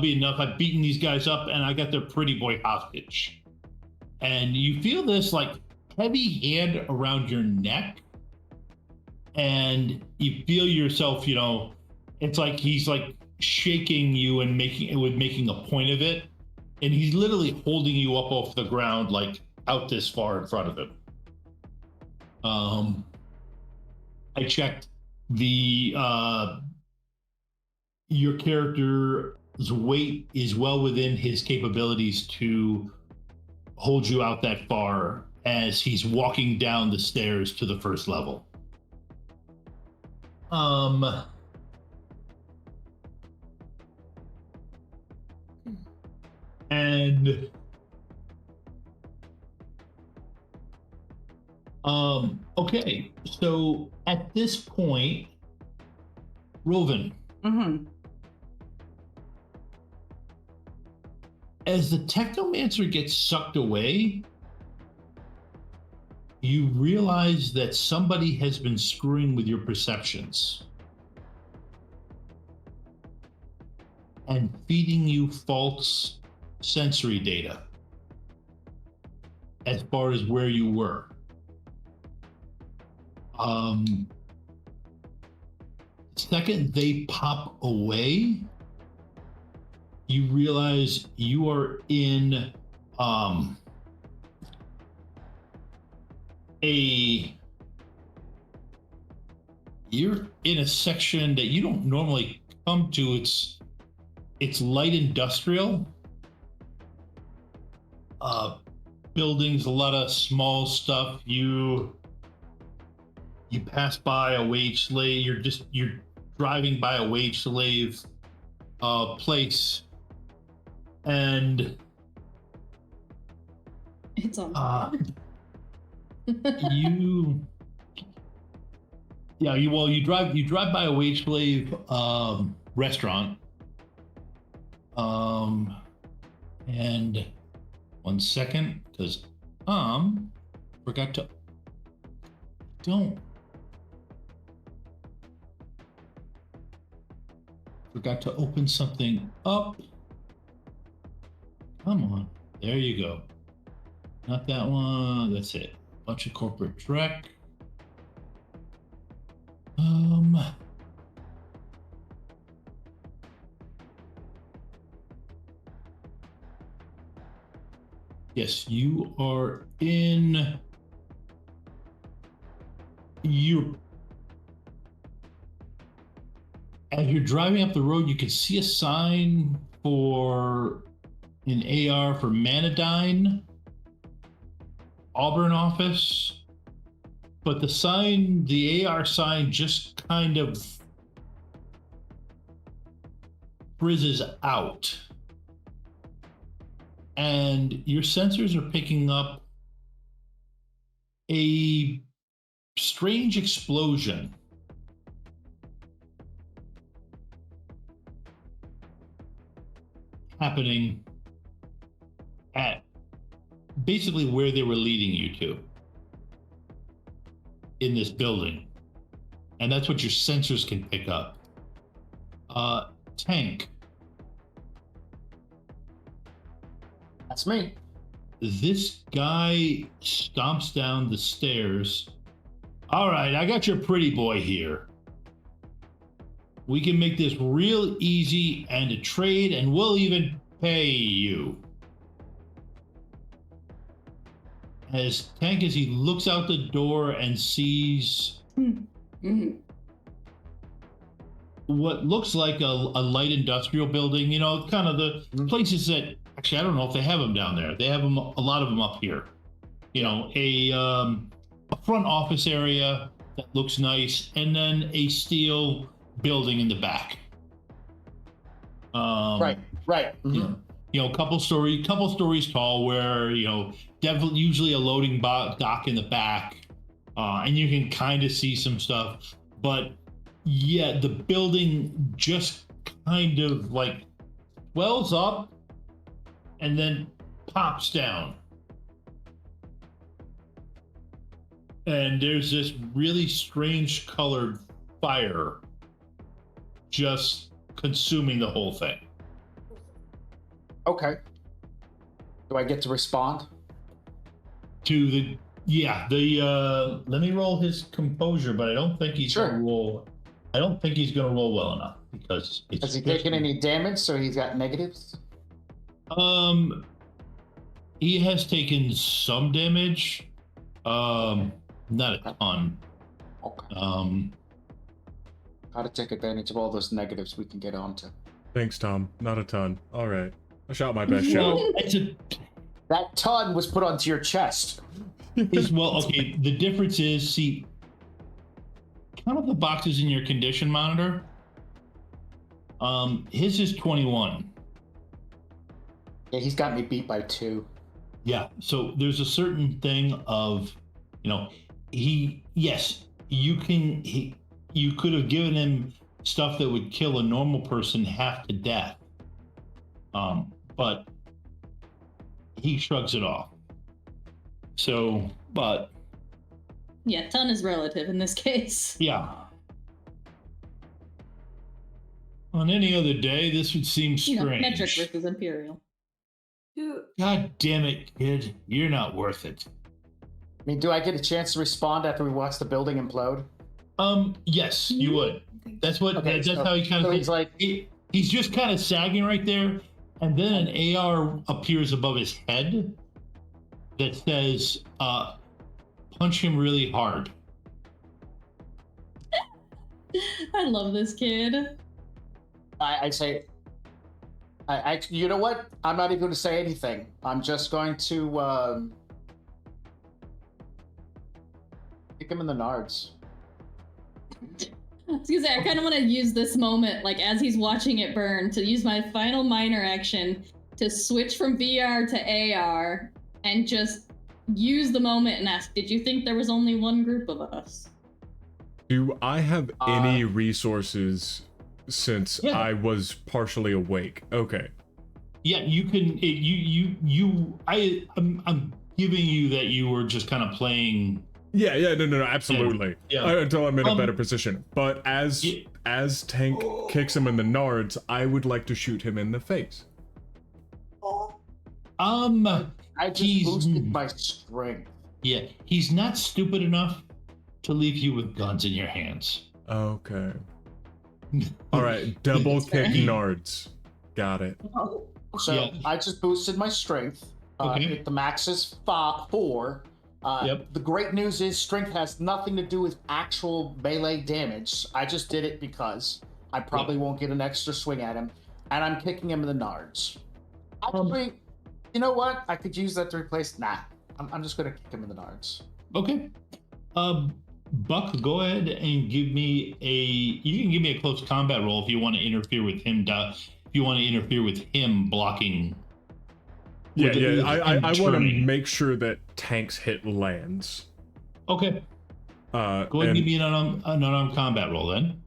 be enough. I've beaten these guys up and I got their pretty boy hostage. And you feel this like heavy hand around your neck. And you feel yourself, it's like he's like shaking you and making a point of it. And he's literally holding you up off the ground, like out this far in front of him. I checked your character's weight is well within his capabilities to hold you out that far as he's walking down the stairs to the first level. And okay, so at this point, Rovan, as the Technomancer gets sucked away, you realize that somebody has been screwing with your perceptions and feeding you false sensory data as far as where you were. Second they pop away, you realize you are in you're in a section that you don't normally come to. It's light industrial. buildings, a lot of small stuff. You pass by a wage slave. You're driving by a wage slave place, and It's on. you drive by a wage slave restaurant. And 1 second, because forgot to open something up. Come on, there you go. Not that one. That's it. Bunch of corporate Trek. Yes, you are in. As you're driving up the road, you can see a sign for an AR for Manadyne Auburn office, but the AR sign just kind of frizzes out. And your sensors are picking up a strange explosion. Happening at basically where they were leading you to in this building. And that's what your sensors can pick up. Tank. That's me. This guy stomps down the stairs. All right, I got your pretty boy here. We can make this real easy and a trade, and we'll even pay you. As he looks out the door and sees what looks like a light industrial building, you know, kind of the places that, actually, I don't know if they have them down there. They have them, a lot of them up here. You know, a front office area that looks nice, and then a steel building in the back. Right. Mm-hmm. You know, couple stories tall, where, you know, definitely usually a loading dock in the back, and you can kind of see some stuff. But yeah, the building just kind of like swells up and then pops down. And there's this really strange colored fire just consuming the whole thing. Okay. Do I get to respond? To the let me roll his composure, but I don't think he's gonna roll. I don't think he's gonna roll well enough, because it's. Has he taken any damage? So he's got negatives? He has taken some damage. Not a ton. Okay. How to take advantage of all those negatives we can get onto. Thanks, Tom. Not a ton. All right. I shot my best shot. That ton was put onto your chest. Okay, the difference is, see, count up the boxes in your condition monitor. His is 21. Yeah, he's got me beat by 2. Yeah, so there's a certain thing of, you know, you could have given him stuff that would kill a normal person half to death. But he shrugs it off. So, but yeah, ton is relative in this case. Yeah. On any other day, this would seem strange. You know, metric versus imperial. God damn it, kid. You're not worth it. I mean, do I get a chance to respond after we watch the building implode? Yes, you would. That's what. Okay, that's how he kind of. He's like, he's just kind of sagging right there, and then an AR appears above his head that says, "Punch him really hard." I love this kid. I say, you know what? I'm not even going to say anything. I'm just going to Kick him in the nards. I was gonna say, I kind of want to use this moment, like as he's watching it burn, to use my final minor action to switch from VR to AR and just use the moment and ask, did you think there was only one group of us? Do I have any resources since Yeah. I was partially awake? Okay. Yeah, you can. I'm giving you that you were just kind of playing. Yeah, no, absolutely. Yeah. Until I'm in a better position. But as Tank kicks him in the nards, I would like to shoot him in the face. I just boosted my strength. Yeah, he's not stupid enough to leave you with guns in your hands. Okay. All right, double kick nards. Got it. So I just boosted my strength. The max is 4. The great news is strength has nothing to do with actual melee damage. I just did it because I probably won't get an extra swing at him, and I'm kicking him in the nards. Actually, you know what? I could use that to replace. Nah, I'm just gonna kick him in the nards. Okay. Buck, go ahead and give me you can give me a close combat roll if you want to interfere with him. If you want to interfere with him blocking. Yeah. I want to make sure that Tank's hit lands. Okay. Go ahead and give me an unarmed combat roll then.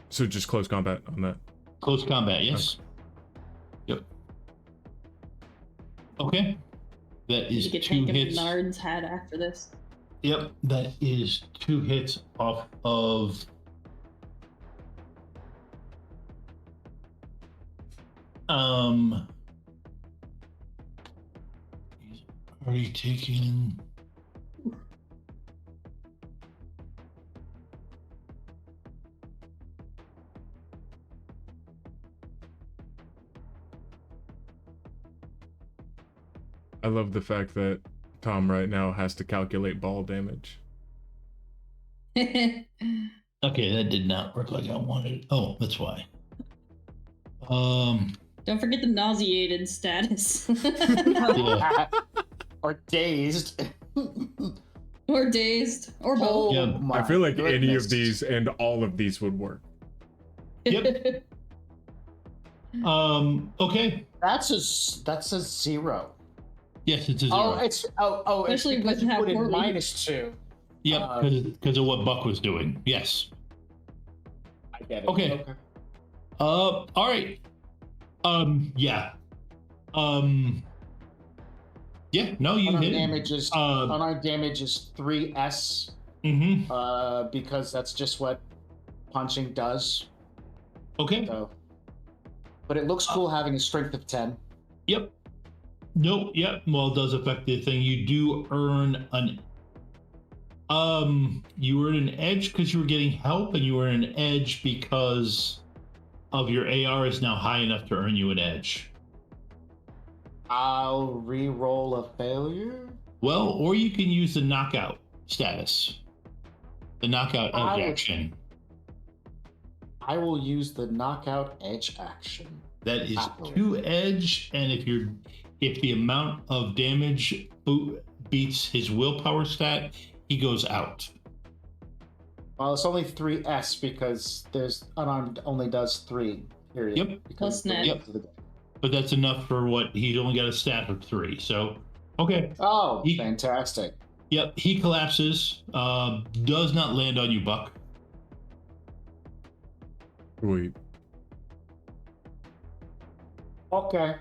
So just close combat on that. Close combat, yes. Okay. Yep. Okay. That is You get 2 Tank and hits. Nard's hat after this. Yep, that is 2 hits off of he's already taken I love the fact that Tom right now has to calculate ball damage. Okay, that did not work like I wanted. Oh, that's why. Don't forget the nauseated status. Yeah. Or dazed. Or dazed. Or both. Yeah. I feel like any of these and all of these would work. Yep. Okay. That's a 0. Yes, it's a 0. Especially it's because with you how put in poorly- -2. Yep, because of what Buck was doing. Yes. I get it. Okay. All right. Yeah. Yeah. No, you Unarmed hit him. damage is unarmed damage is 3s. Because that's just what punching does. Okay. So, but it looks cool having a strength of 10. Yep. No. Yep. Well, it does affect the thing. You do earn an. You were an edge because you were getting help, and you were an edge because of your AR is now high enough to earn you an edge. I'll re-roll a failure. Well, or you can use the knockout status, the knockout edge action. I will use the knockout edge action. That is 2 edge, and if the amount of damage beats his willpower stat, he goes out. Well, it's only 3s because there's unarmed only does 3. Period. Yep. Plus net. Yep. But that's enough for what he's only got a stat of 3. So, okay. Oh, fantastic. Yep. He collapses. Does not land on you, Buck. Sweet. Okay.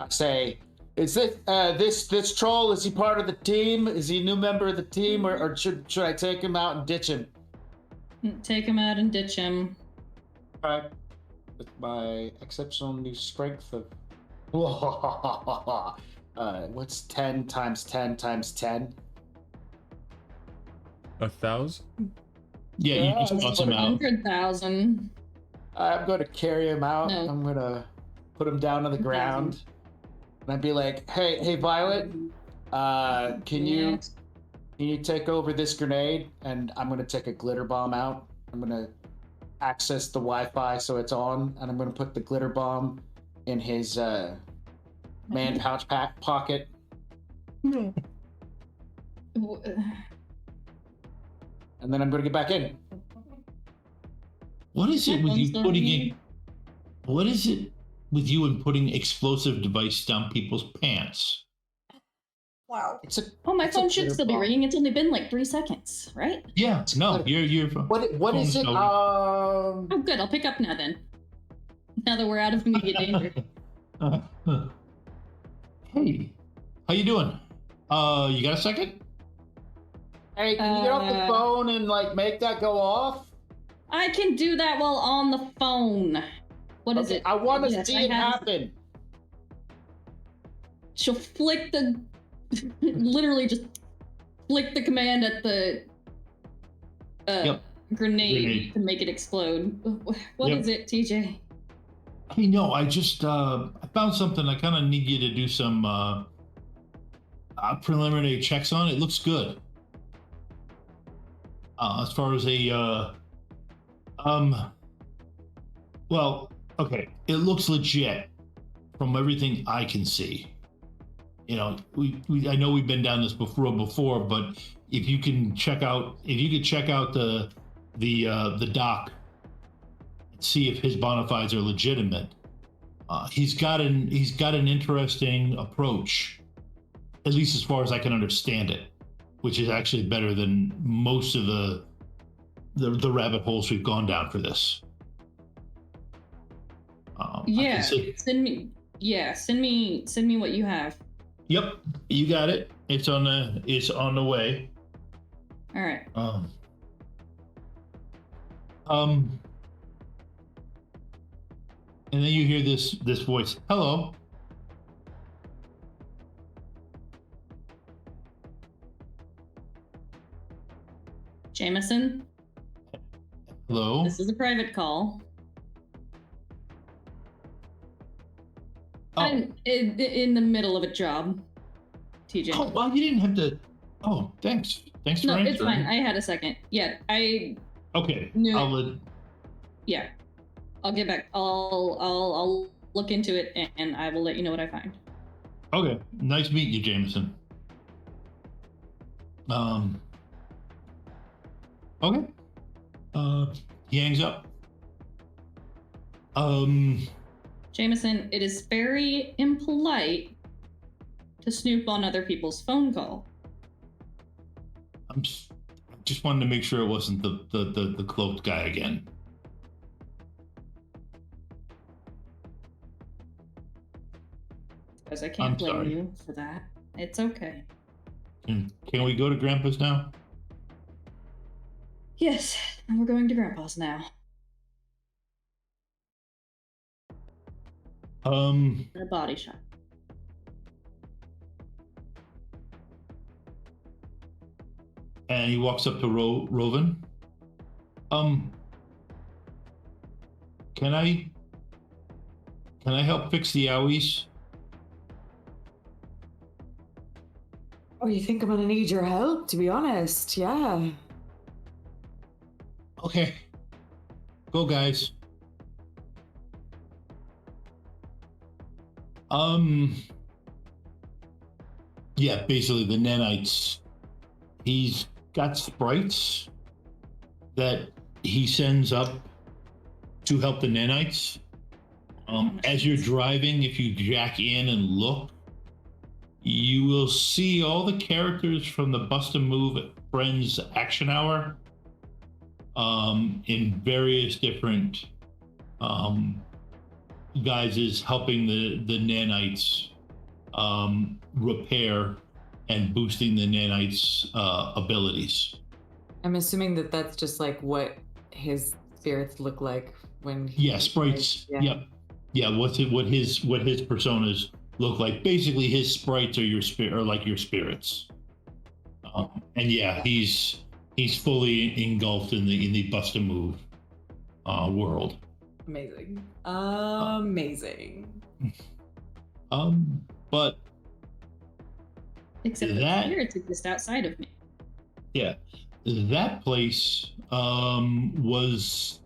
I say, is this troll? Is he part of the team? Is he a new member of the team, or should I take him out and ditch him? Take him out and ditch him. All right. With my exceptional new strength of what's 10 times 10 times 10? 1,000? Yeah, you just toss him out. 100,000. I'm going to carry him out. No. I'm going to put him down on the ground. And I'd be like, hey, Violet, can you take over this grenade? And I'm going to take a glitter bomb out. I'm going to access the Wi-Fi so it's on, and I'm going to put the glitter bomb in his man pouch pocket. No. And then I'm going to get back in. What is it with you Headphones putting don't in? What is it with you and putting explosive device down people's pants? Wow. Oh, my it's a phone should Twitter still be bomb. ringing. It's only been like 3 seconds, right? Yeah, no, you're. What is it? Oh, good. I'll pick up now then. Now that we're out of immediate danger. Hey, how you doing? You got a second? Hey, can you get off the phone and like make that go off? I can do that while on the phone. What is it? I want to Yes, see I it have- happen. She'll flick the, literally just flick the command at the grenade to make it explode. What is it, TJ? Hey, no, I just I found something. I kind of need you to do some preliminary checks on. It looks good. As far as well, okay, it looks legit from everything I can see. You know, I know we've been down this before, but if you could check out the doc and see if his bona fides are legitimate. He's got an interesting approach, at least as far as I can understand it, which is actually better than most of the rabbit holes we've gone down for this. Yeah, send me what you have. Yep, you got it. It's on the way. All right. And then you hear this voice. Hello. Jameson? Hello? This is a private call. Oh. I'm in the middle of a job, TJ. Oh, well, you didn't have to. Oh, thanks. Thanks for No, answering. it's fine. I had a second. Yeah, I Okay. knew I'll yeah. I'll get back. I'll look into it and I will let you know what I find. Okay. Nice meeting you, Jameson. Okay. He hangs up. Jameson, it is very impolite to snoop on other people's phone call. Just wanted to make sure it wasn't the cloaked guy again. Because I can't I'm blame sorry. you for that. It's okay. Can we go to Grandpa's now? Yes, and we're going to Grandpa's now. A body shop. And he walks up to Rovan. Can I help fix the owies? Oh, you think I'm gonna need your help? To be honest, yeah. Okay. Go, guys. Yeah, basically the nanites. He's got sprites that he sends up to help the nanites. As you're driving, if you jack in and look, you will see all the characters from the Bust a Move Friends Action Hour in various different guises, helping the nanites repair and boosting the nanites' abilities. I'm assuming that that's just like what his spirits look like when he. Yeah, sprites. Yeah. Yep. Yeah. What his personas look like? Basically, his sprites are your like your spirits. And yeah, he's fully engulfed in the Bust a Move world. Amazing. Amazing. But Except that- the spirits exist outside of me. yeah, that place was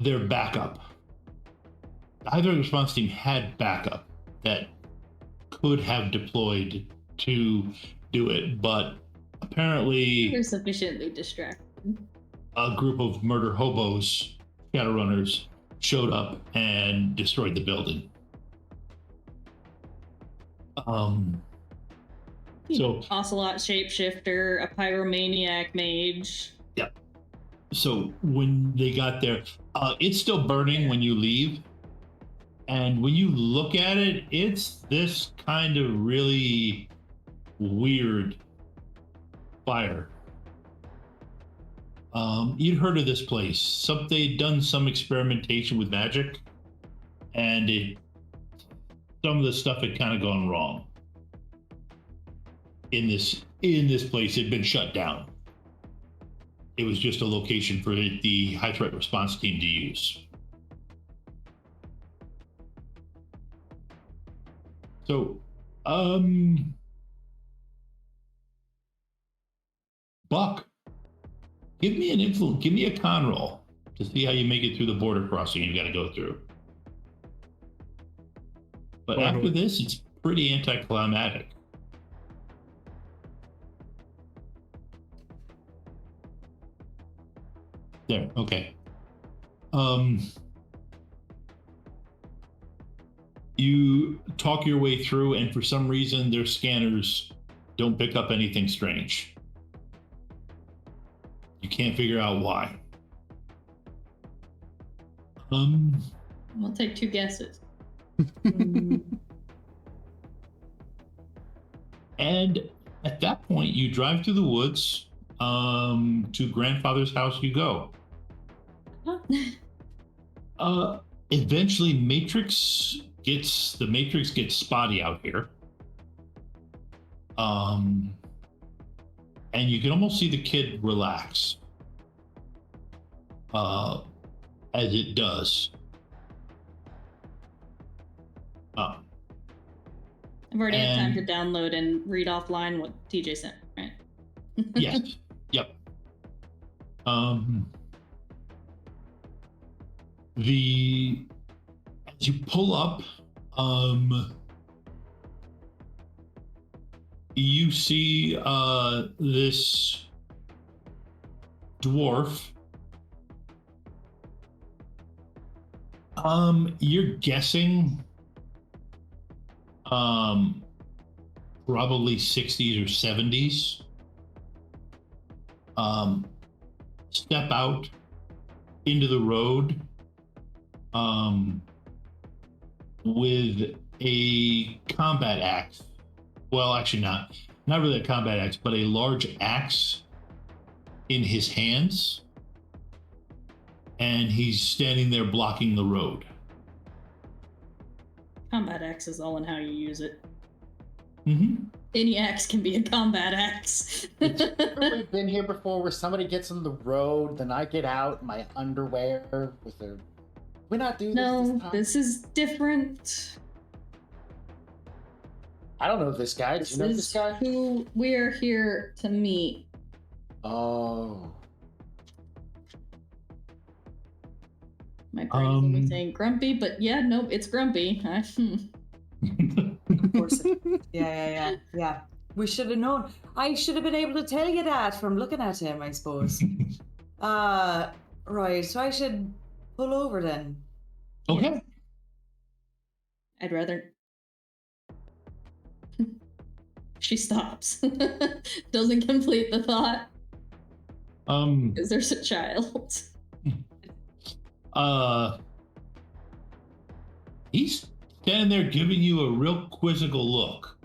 their backup. Either response team had backup that could have deployed to do it, but apparently You're sufficiently distracted. a group of murder hobos, Shadowrunners, showed up and destroyed the building. So Ocelot shapeshifter, a pyromaniac mage. Yep. So when they got there, it's still burning when you leave. And when you look at it, it's this kind of really weird fire. You'd heard of this place. They'd done some experimentation with magic, and some of the stuff had kind of gone wrong. In this place, it'd been shut down. It was just a location for the high threat response team to use. So, Buck, give me a con roll to see how you make it through the border crossing you got to go through. But after this, it's pretty anticlimactic. There, okay. You talk your way through, and for some reason, their scanners don't pick up anything strange. You can't figure out why. We'll take 2 guesses. And at that point, you drive through the woods. To grandfather's house you go. Eventually the Matrix gets spotty out here. And you can almost see the kid relax. As it does. I've already had time to download and read offline what TJ sent, right? Yes. Yep. As you pull up, you see this dwarf. You're guessing probably 60s or 70s. Step out into the road with a combat axe. Well, actually not really a combat axe, but a large axe in his hands. And he's standing there blocking the road. Combat axe is all in how you use it. Mm-hmm. Any axe can be a combat axe. We've been here before where somebody gets on the road, then I get out in my underwear with their... We not do this No, time? this is different. I don't know this guy. Do you know this guy? Who we're here to meet. Oh. My brain's only saying grumpy, but yeah, nope, it's grumpy. Of course. Yeah. We should have known. I should have been able to tell you that from looking at him, I suppose. Right, so I should pull over then. Okay. I'd rather. She stops. Doesn't complete the thought. Because there's a child. He's standing there giving you a real quizzical look.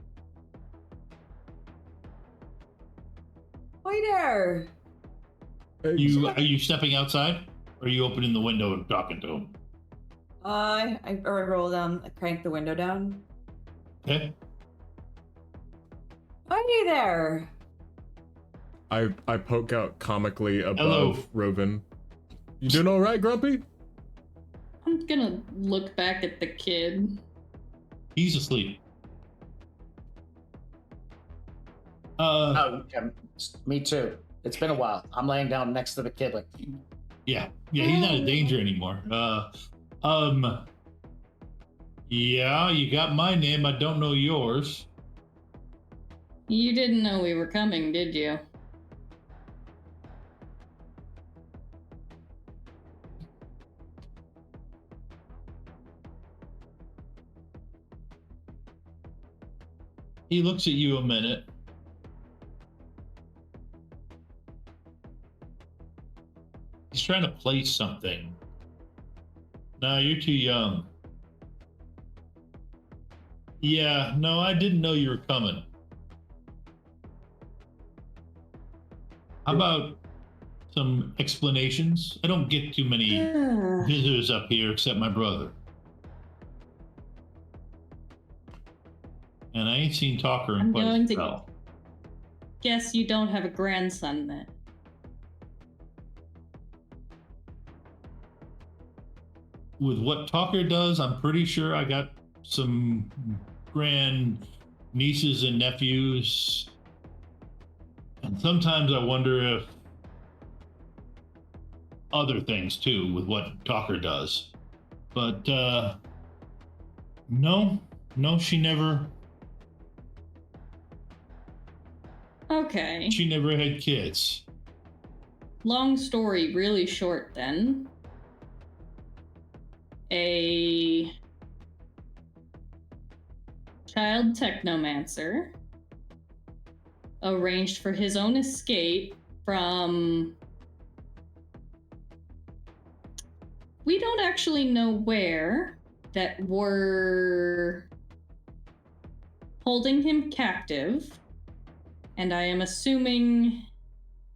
Hi there. Are you stepping outside? Or are you opening the window and talking to him? I roll down, I crank the window down. Okay. Hi there. I poke out comically above Hello. Roven. You doing all right, Grumpy? I'm gonna look back at the kid. He's asleep. Oh, me too. It's been a while. I'm laying down next to the kid like... Yeah, he's not in danger anymore. Yeah, you got my name. I don't know yours. You didn't know we were coming, did you? He looks at you a minute. He's trying to place something. No, you're too young. Yeah, no, I didn't know you were coming. How about some explanations? I don't get too many visitors up here except my brother. And I ain't seen Talker in quite a spell. Guess you don't have a grandson then. With what Talker does, I'm pretty sure I got some grand nieces and nephews. And sometimes I wonder if other things too with what Talker does. But no, she never. Okay. She never had kids. Long story, really short then. A child technomancer arranged for his own escape from... We don't actually know where, that were holding him captive, and I am assuming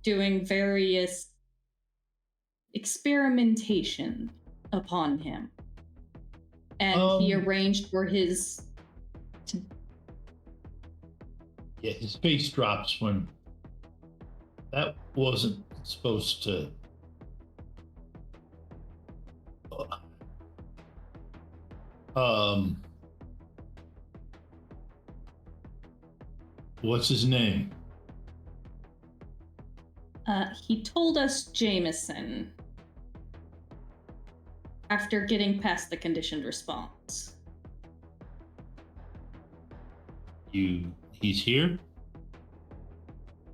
doing various experimentation upon him. And he arranged for his... Yeah, his face drops when that wasn't supposed to... What's his name? He told us Jameson after getting past the conditioned response. He's here?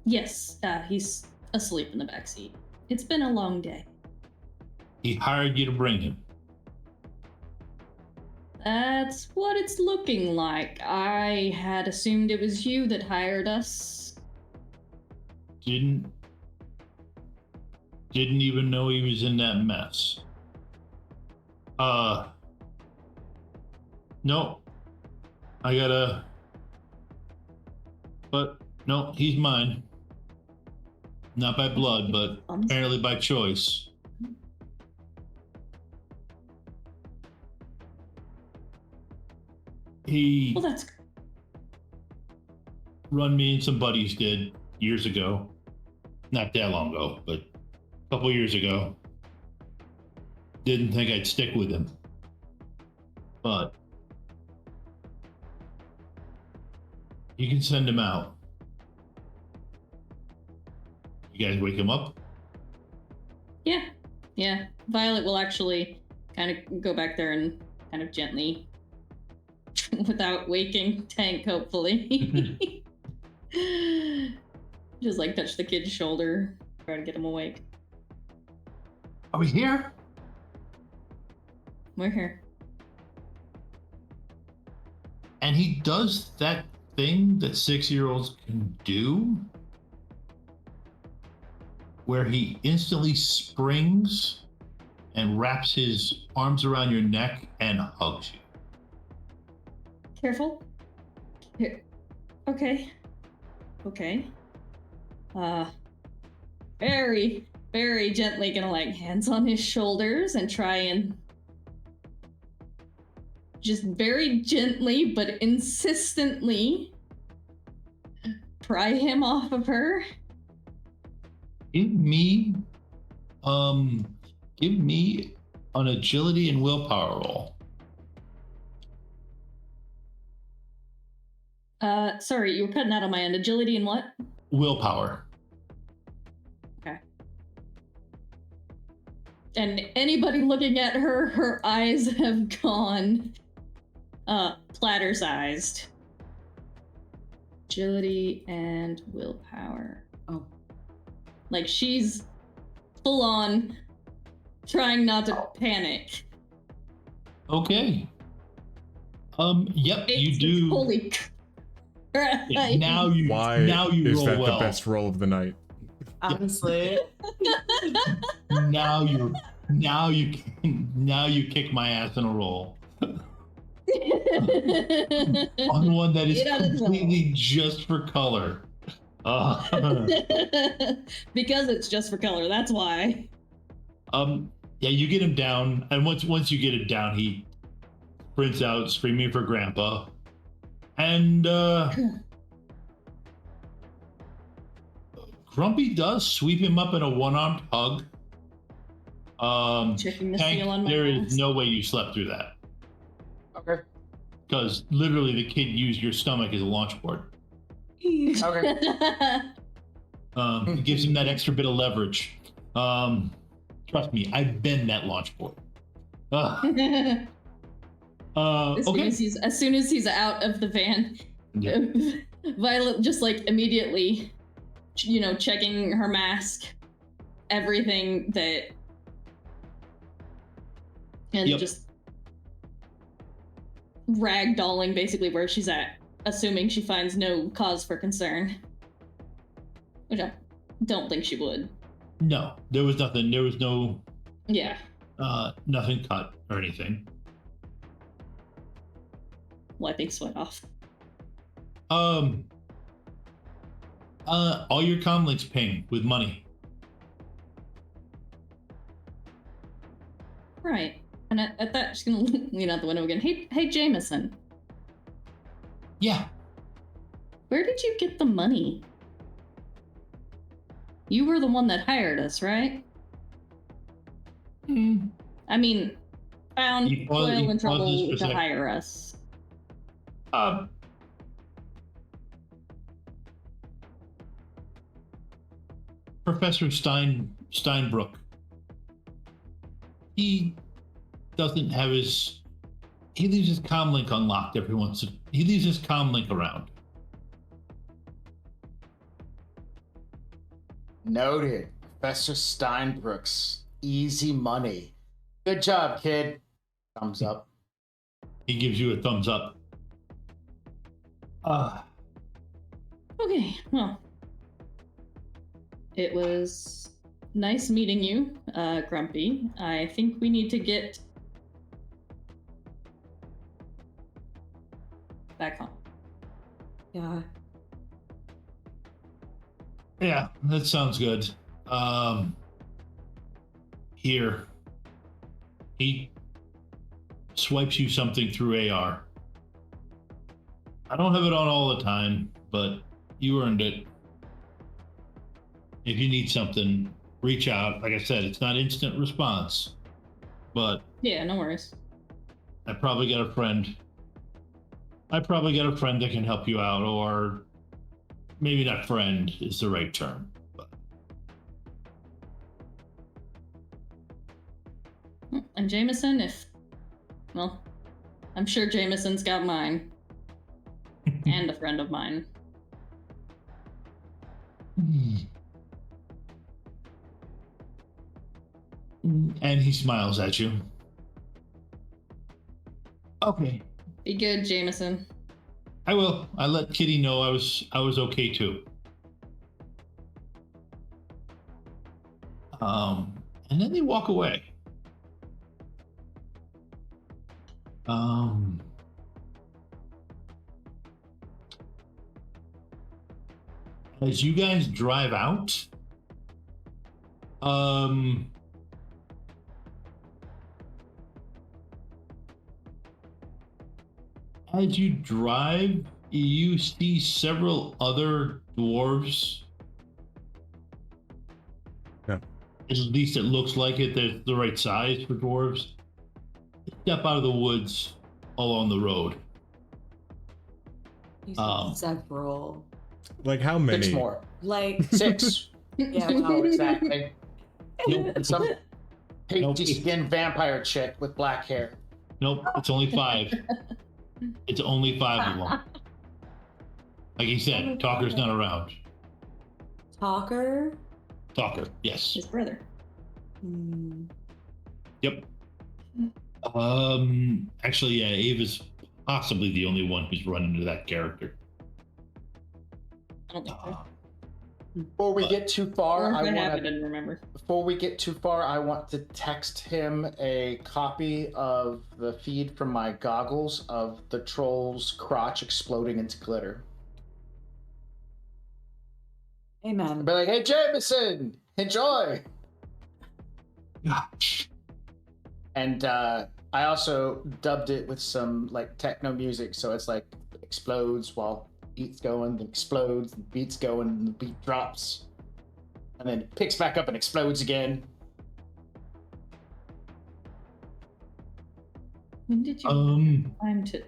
Yes, he's asleep in the backseat. It's been a long day. He hired you to bring him? That's what it's looking like. I had assumed it was you that hired us. Didn't even know he was in that mess. No. I gotta... But, no, he's mine. Not by blood, but apparently by choice. Well, that's... Run me and some buddies did years ago. Not that long ago, but a couple years ago. Didn't think I'd stick with him. But you can send him out. You guys wake him up? Yeah. Violet will actually kind of go back there and kind of gently, without waking Tank, hopefully. Just like touch the kid's shoulder, try to get him awake. Are we here? We're here. And he does that thing that 6-year-olds can do, where he instantly springs and wraps his arms around your neck and hugs you. Careful. Here. Okay. Very, very gently gonna like hands on his shoulders and try and just very gently but insistently pry him off of her. Give me an agility and willpower roll. Sorry, you were cutting out on my end. Agility and what? Willpower. Okay. And anybody looking at her, her eyes have gone platter-sized. agility and willpower. Oh. Like she's full on trying not to panic. Okay. Yep, you It's do. Holy Yeah, now you Why is roll that well. the best roll of the night? Honestly. Now you kick my ass in a roll. On one that is Get out of the completely just for color. Because it's just for color, that's why. Yeah, you get him down, and once you get him down, he sprints out screaming for Grandpa. And Grumpy does sweep him up in a one-armed hug. Checking the Hank, seal on my there mask. is no way you slept through that. Okay. Because literally the kid used your stomach as a launch board. Okay. It gives him that extra bit of leverage. Trust me, I've been that launch board. As Okay. soon as he's out of the van, Yeah. Violet just like immediately, checking her mask, everything that, and Yep. just ragdolling basically where she's at, assuming she finds no cause for concern, which I don't think she would. No, there was nothing. There was no Yeah. nothing cut or anything. Wiping sweat off. All your comlinks ping with money. Right. And at that, she's gonna lean out the window again. Hey, Jameson. Yeah. Where did you get the money? You were the one that hired us, right? I mean, found He paused- Foil he in pauses for trouble a to sec. hire us. Professor Steinbrook. He doesn't have his. He leaves his comlink unlocked every once. He leaves his comlink around. Noted. Professor Steinbrook's easy money. Good job, kid. Thumbs up. He gives you a thumbs up. Okay, well. It was nice meeting you, Grumpy. I think we need to get back home. Yeah. Yeah, that sounds good. Here. He swipes you something through AR. I don't have it on all the time, but you earned it. If you need something, reach out. Like I said, it's not instant response, but Yeah, no worries. I probably got a friend. That can help you out, or maybe not friend is the right term. But And Jameson, I'm sure Jameson's got mine. And a friend of mine. And he smiles at you. Okay. Be good, Jameson. I will. I let Kitty know I was okay too. And then they walk away. As you guys drive out, as you drive, you see several other dwarves. Yeah. At least it looks like it. They're the right size for dwarves. Step out of the woods along the road. Several. Like how many? 6 more. Like 6. yeah, Oh, exactly. Nope. And some Nope. pasty skin vampire chick with black hair. Nope, it's only 5. It's only 5 of them. Like he said, Talker's not around. Talker? Talker, yes. His brother. Yep. Actually, yeah, Ava's possibly the only one who's run into that character. I don't think so. Before we get too far, Or if I I have, I want didn't remember. Before we get too far, I want to text him a copy of the feed from my goggles of the troll's crotch exploding into glitter. Amen. I'll be like, hey, Jameson, enjoy. And I also dubbed it with some like techno music, so it's like explodes while beat's going, then explodes, the beat's going, and the beat drops, and then it picks back up and explodes again. When did you time to?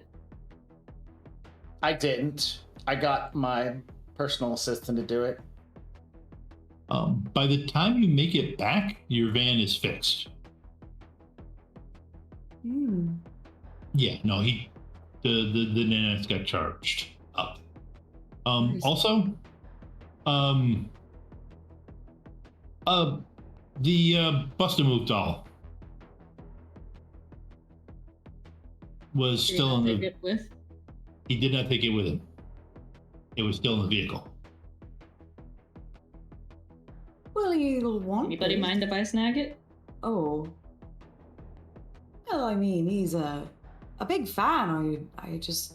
I didn't. I got my personal assistant to do it. By the time you make it back, your van is fixed. Yeah, no, the nanites got charged up. Also, the Bust-A-Move doll was still in the. He did not take it with him. It was still in the vehicle. Well, he'll want Anybody it. mind if I snag it? Oh. Well, I mean, he's a big fan. I just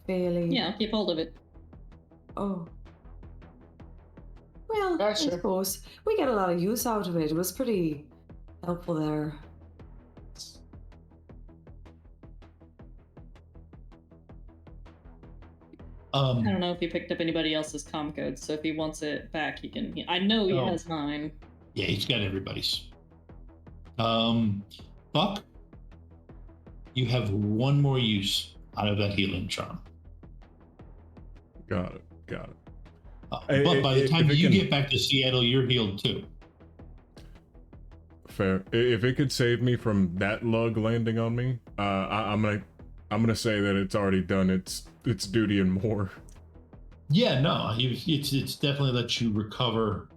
barely. Yeah, I'll keep hold of it. Oh. Well, Yeah, I sure. suppose we get a lot of use out of it. It was pretty helpful there. I don't know if he picked up anybody else's comm code, so if he wants it back, he can. I know he has mine. Yeah, he's got everybody's. Buck, you have one more use out of that healing charm. Got it. But by the time you get back to Seattle, you're healed too. Fair. If it could save me from that lug landing on me, I'm gonna say that it's already done its duty and more. Yeah, no, it's definitely let you recover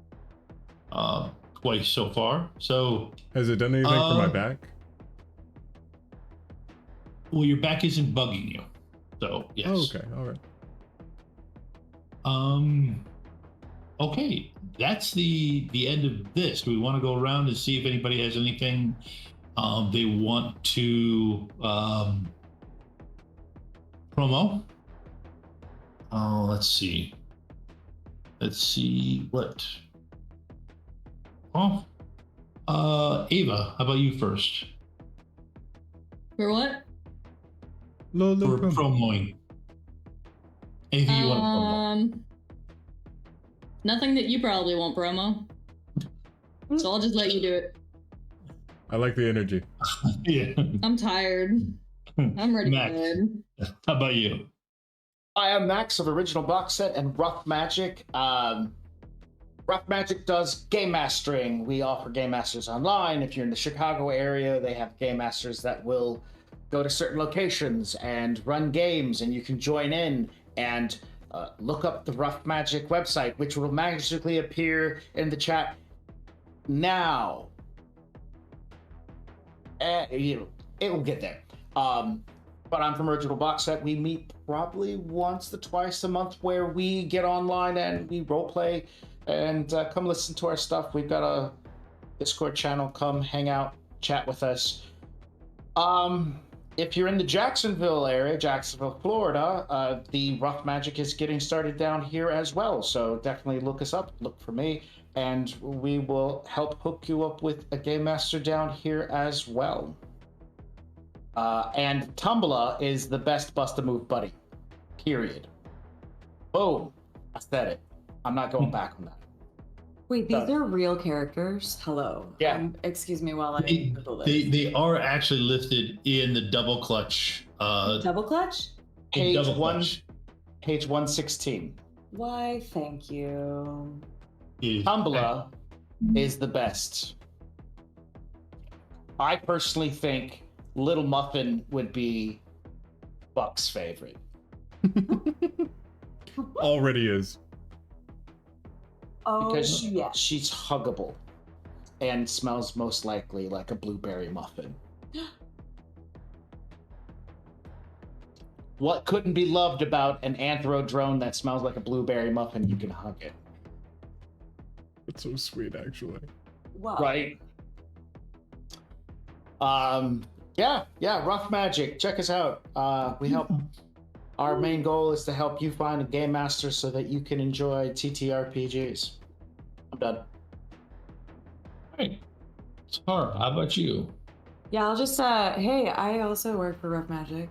twice so far. So has it done anything for my back? Well, your back isn't bugging you, so yes. Oh, okay, all right. Okay, that's the end of this. Do we want to go around and see if anybody has anything they want to promo? Oh, let's see what. Oh, Ava, how about you first? For what? For promoing. Anything you want to promo? Nothing that you probably won't promo. So I'll just let you do it. I like the energy. Yeah. I'm tired. I'm ready Max, for bed. how about you? I am Max of Original Box Set and Rough Magic. Rough Magic does game mastering. We offer game masters online. If you're in the Chicago area, they have game masters that will go to certain locations and run games, and you can join in and look up the Rough Magic website, which will magically appear in the chat now. It will get there. But I'm from Original Box Set. We meet probably once to twice a month where we get online and we roleplay and come listen to our stuff. We've got a Discord channel. Come hang out, chat with us. If you're in the Jacksonville area, Jacksonville, Florida, the Rough Magic is getting started down here as well. So definitely look us up, look for me, and we will help hook you up with a game master down here as well. And Tumblr is the best Bust-A-Move buddy, period. Boom, I said it. I'm not going back on that. Wait, these are real characters? Hello. Yeah. Excuse me while I Google this. They are actually listed in the Double Clutch. Double Clutch? Page Double 116. Why, thank you. Tumblr is the best. I personally think Little Muffin would be Buck's favorite. Already is. Oh, Because yeah. she's huggable and smells most likely like a blueberry muffin. What couldn't be loved about an anthro drone that smells like a blueberry muffin? You can hug it. It's so sweet, actually. Wow. Right? Yeah, Rough Magic. Check us out. We help. Our main goal is to help you find a game master so that you can enjoy TTRPGs. I'm done. Hey, Tara, how about you? Yeah, I'll just hey, I also work for Rough Magic.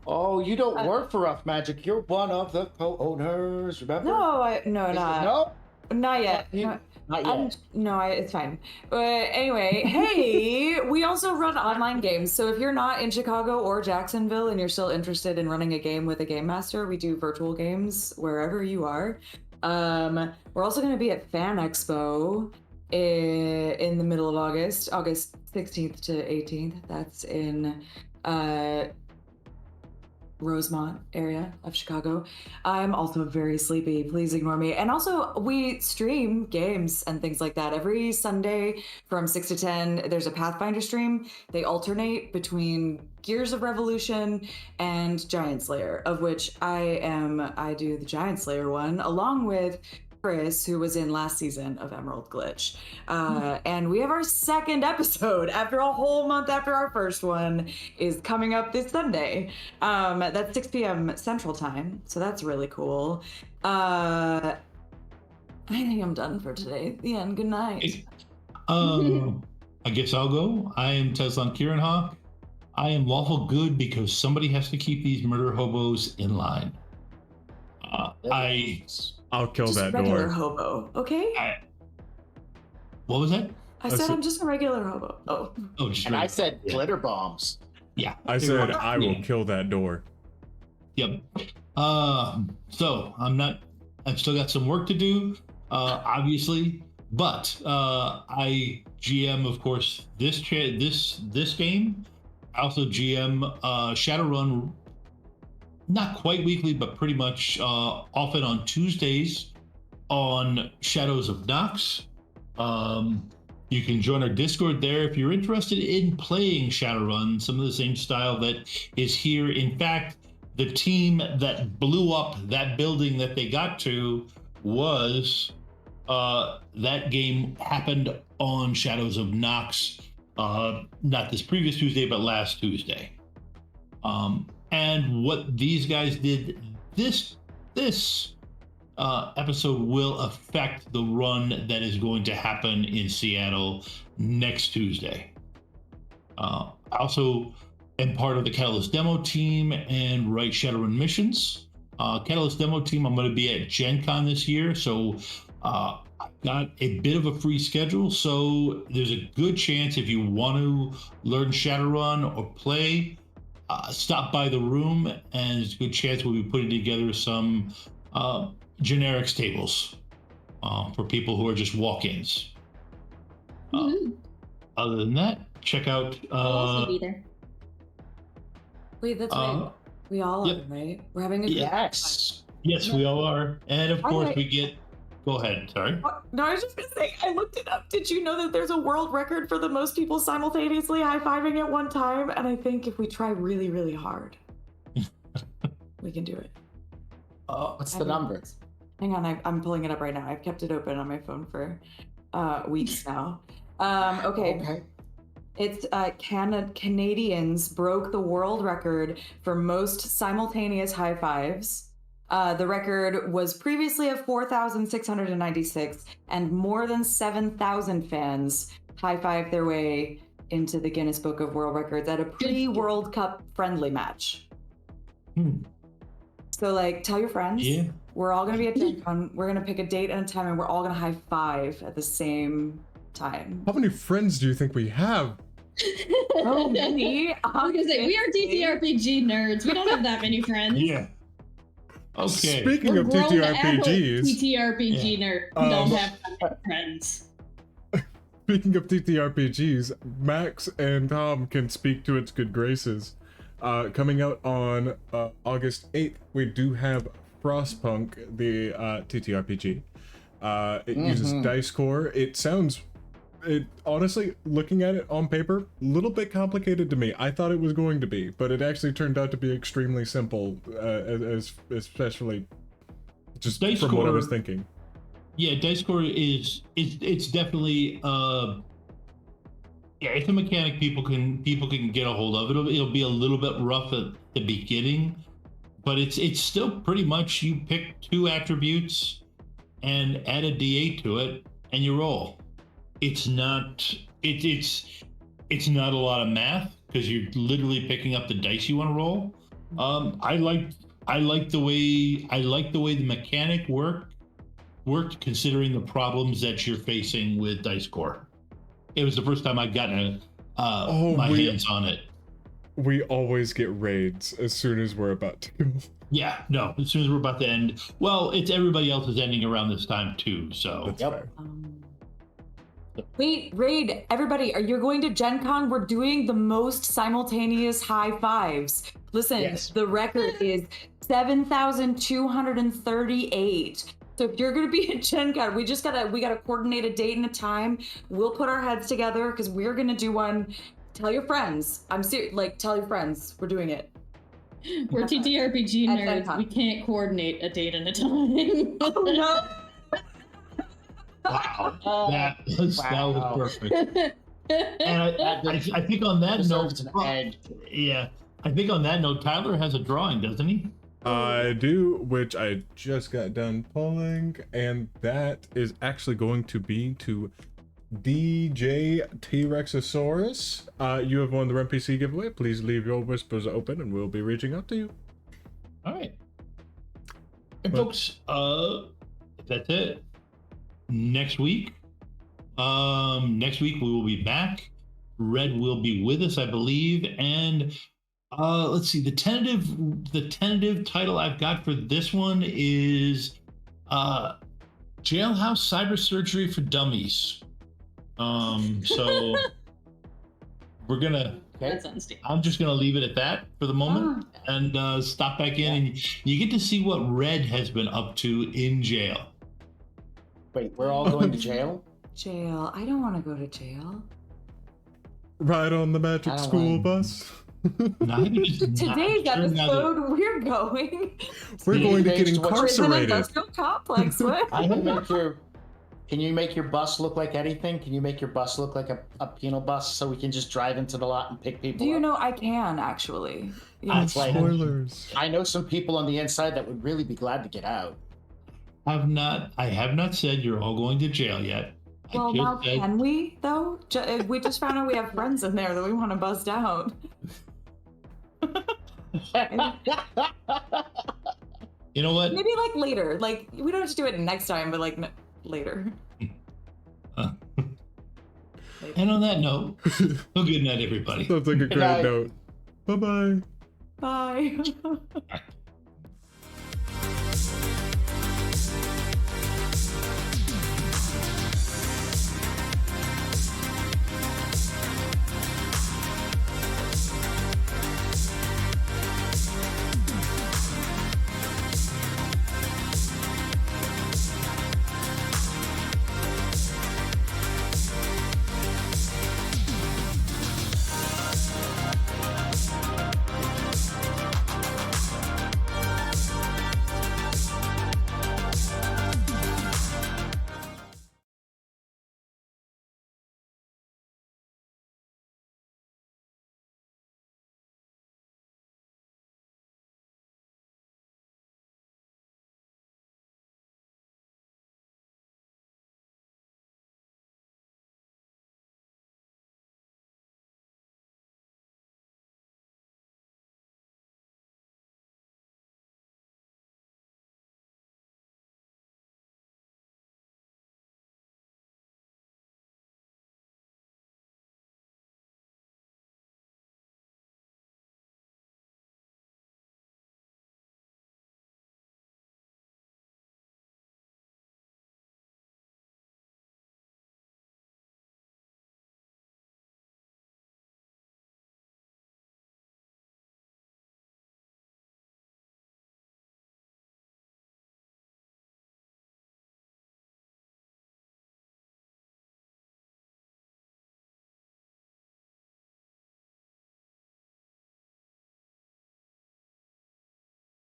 Oh, you don't work for Rough Magic. You're one of the co-owners, remember? No, No? not yet. Not yet. It's fine. Anyway, hey, we also run online games. So if you're not in Chicago or Jacksonville and you're still interested in running a game with a game master, we do virtual games wherever you are. We're also going to be at Fan Expo in the middle of August 16th to 18th. That's in Rosemont area of Chicago. I'm also very sleepy. Please ignore me. And also, we stream games and things like that. Every Sunday from 6 to 10, there's a Pathfinder stream. They alternate between Gears of Revolution and Giant Slayer, of which I do the Giant Slayer one, along with Chris, who was in last season of Emerald Glitch. And we have our second episode after a whole month after our first one is coming up this Sunday. That's 6 p.m. Central Time, so that's really cool. I think I'm done for today. The end. Good night. I guess I'll go. I am Teslan Kieranhawk. I am lawful good because somebody has to keep these murder hobos in line. I'll kill Just that regular door. hobo, okay? What was that? I said I'm just a regular hobo. Oh. And I said glitter bombs. Yeah. I said I will kill that door. Yep. So I've still got some work to do, obviously, but I GM, of course, this game. I also GM Shadowrun, not quite weekly, but pretty much often on Tuesdays on Shadows of Nox. You can join our Discord there if you're interested in playing Shadowrun, some of the same style that is here. In fact, the team that blew up that building that they got to was that game happened on Shadows of Nox, not this previous Tuesday, but last Tuesday. And what these guys did this episode will affect the run that is going to happen in Seattle next Tuesday. I also am part of the Catalyst demo team and write Shadowrun missions. Catalyst demo team, I'm going to be at Gen Con this year, so I've got a bit of a free schedule, so there's a good chance if you want to learn Shadowrun or play, stop by the room, and there's a good chance we'll be putting together some generics tables for people who are just walk-ins. Other than that, check out. I'll also be there. Wait, that's right. We all are, right? We're having a good Yes. Yes, we all are, and of course right. we get. Go ahead. Sorry. No, I was just gonna say, I looked it up. Did you know that there's a world record for the most people simultaneously high-fiving at one time? And I think if we try really, really hard, we can do it. What's the number? Hang on, I'm pulling it up right now. I've kept it open on my phone for weeks now. Okay. It's Canadians broke the world record for most simultaneous high fives. The record was previously of 4,696, and more than 7,000 fans high-fived their way into the Guinness Book of World Records at a pre-World Cup friendly match. So, like, tell your friends. Yeah. We're all going to be at Gen Con. We're going to pick a date and a time, and we're all going to high-five at the same time. How many friends do you think we have? Oh, many. I was gonna say, we are TTRPG nerds. We don't have that many friends. Yeah. Okay. Speaking of TTRPGs, TTRPG nerd. We don't have that many friends. Speaking of TTRPGs, Max and Tom can speak to its good graces. Coming out on August 8th, we do have Frostpunk, the TTRPG. It uses dice core. It sounds, honestly, looking at it on paper, a little bit complicated to me. I thought it was going to be, but it actually turned out to be extremely simple, especially just Dice from what I core- was thinking. Yeah, dice core it's definitely yeah, it's a mechanic people can get a hold of. It'll be a little bit rough at the beginning, but it's still pretty much you pick 2 attributes and add a D8 to it and you roll. It's not it's not a lot of math because you're literally picking up the dice you want to roll. I like the way the mechanic worked considering the problems that you're facing with dice core. It was the first time I'd gotten my hands on it. We always get raids as soon as we're about to. Yeah, no, as soon as we're about to end. Well, it's everybody else is ending around this time too, so. That's fair. Wait, Raid, everybody, are you going to Gen Con? We're doing the most simultaneous high fives. Listen, the record is 7,238. So if you're gonna be at Gen Con, we gotta coordinate a date and a time. We'll put our heads together because we're gonna do one. Tell your friends. I'm serious. Like, tell your friends. We're doing it. We're TTRPG At nerds. Gen We can't coordinate a date and a time. Oh no! Wow, that was perfect. And I think on that note, yeah, I think on that note, Tyler has a drawing, doesn't he? I do, which I just got done pulling, and that is actually going to be to DJ T-Rexosaurus. You have won the RemPC giveaway. Please leave your whispers open, and we'll be reaching out to you. All right. And folks, that's it. Next week we will be back. Red will be with us, I believe, and let's see. The tentative title I've got for this one is Jailhouse Cyber Surgery for Dummies. So we're gonna. I'm just gonna leave it at that for the moment, and stop back in, and you get to see what Red has been up to in jail. Wait, we're all going to jail? Jail. I don't want to go to jail. Ride on the magic school bus. Today's episode, we're going. We're going to get Prison incarcerated. industrial complex. What? Can you make your bus look like anything? Can you make your bus look like a penal bus so we can just drive into the lot and pick people Do you up? know I can actually? It's like- Spoilers. I know some people on the inside that would really be glad to get out. I have not said you're all going to jail yet. Well, now can we though? We just found out we have friends in there that we want to bust out. You know what? Maybe like later. Like we don't have to do it next time, but like later. And on that note, well, good night, everybody. Sounds like a Good great night. note. Bye-bye. Bye.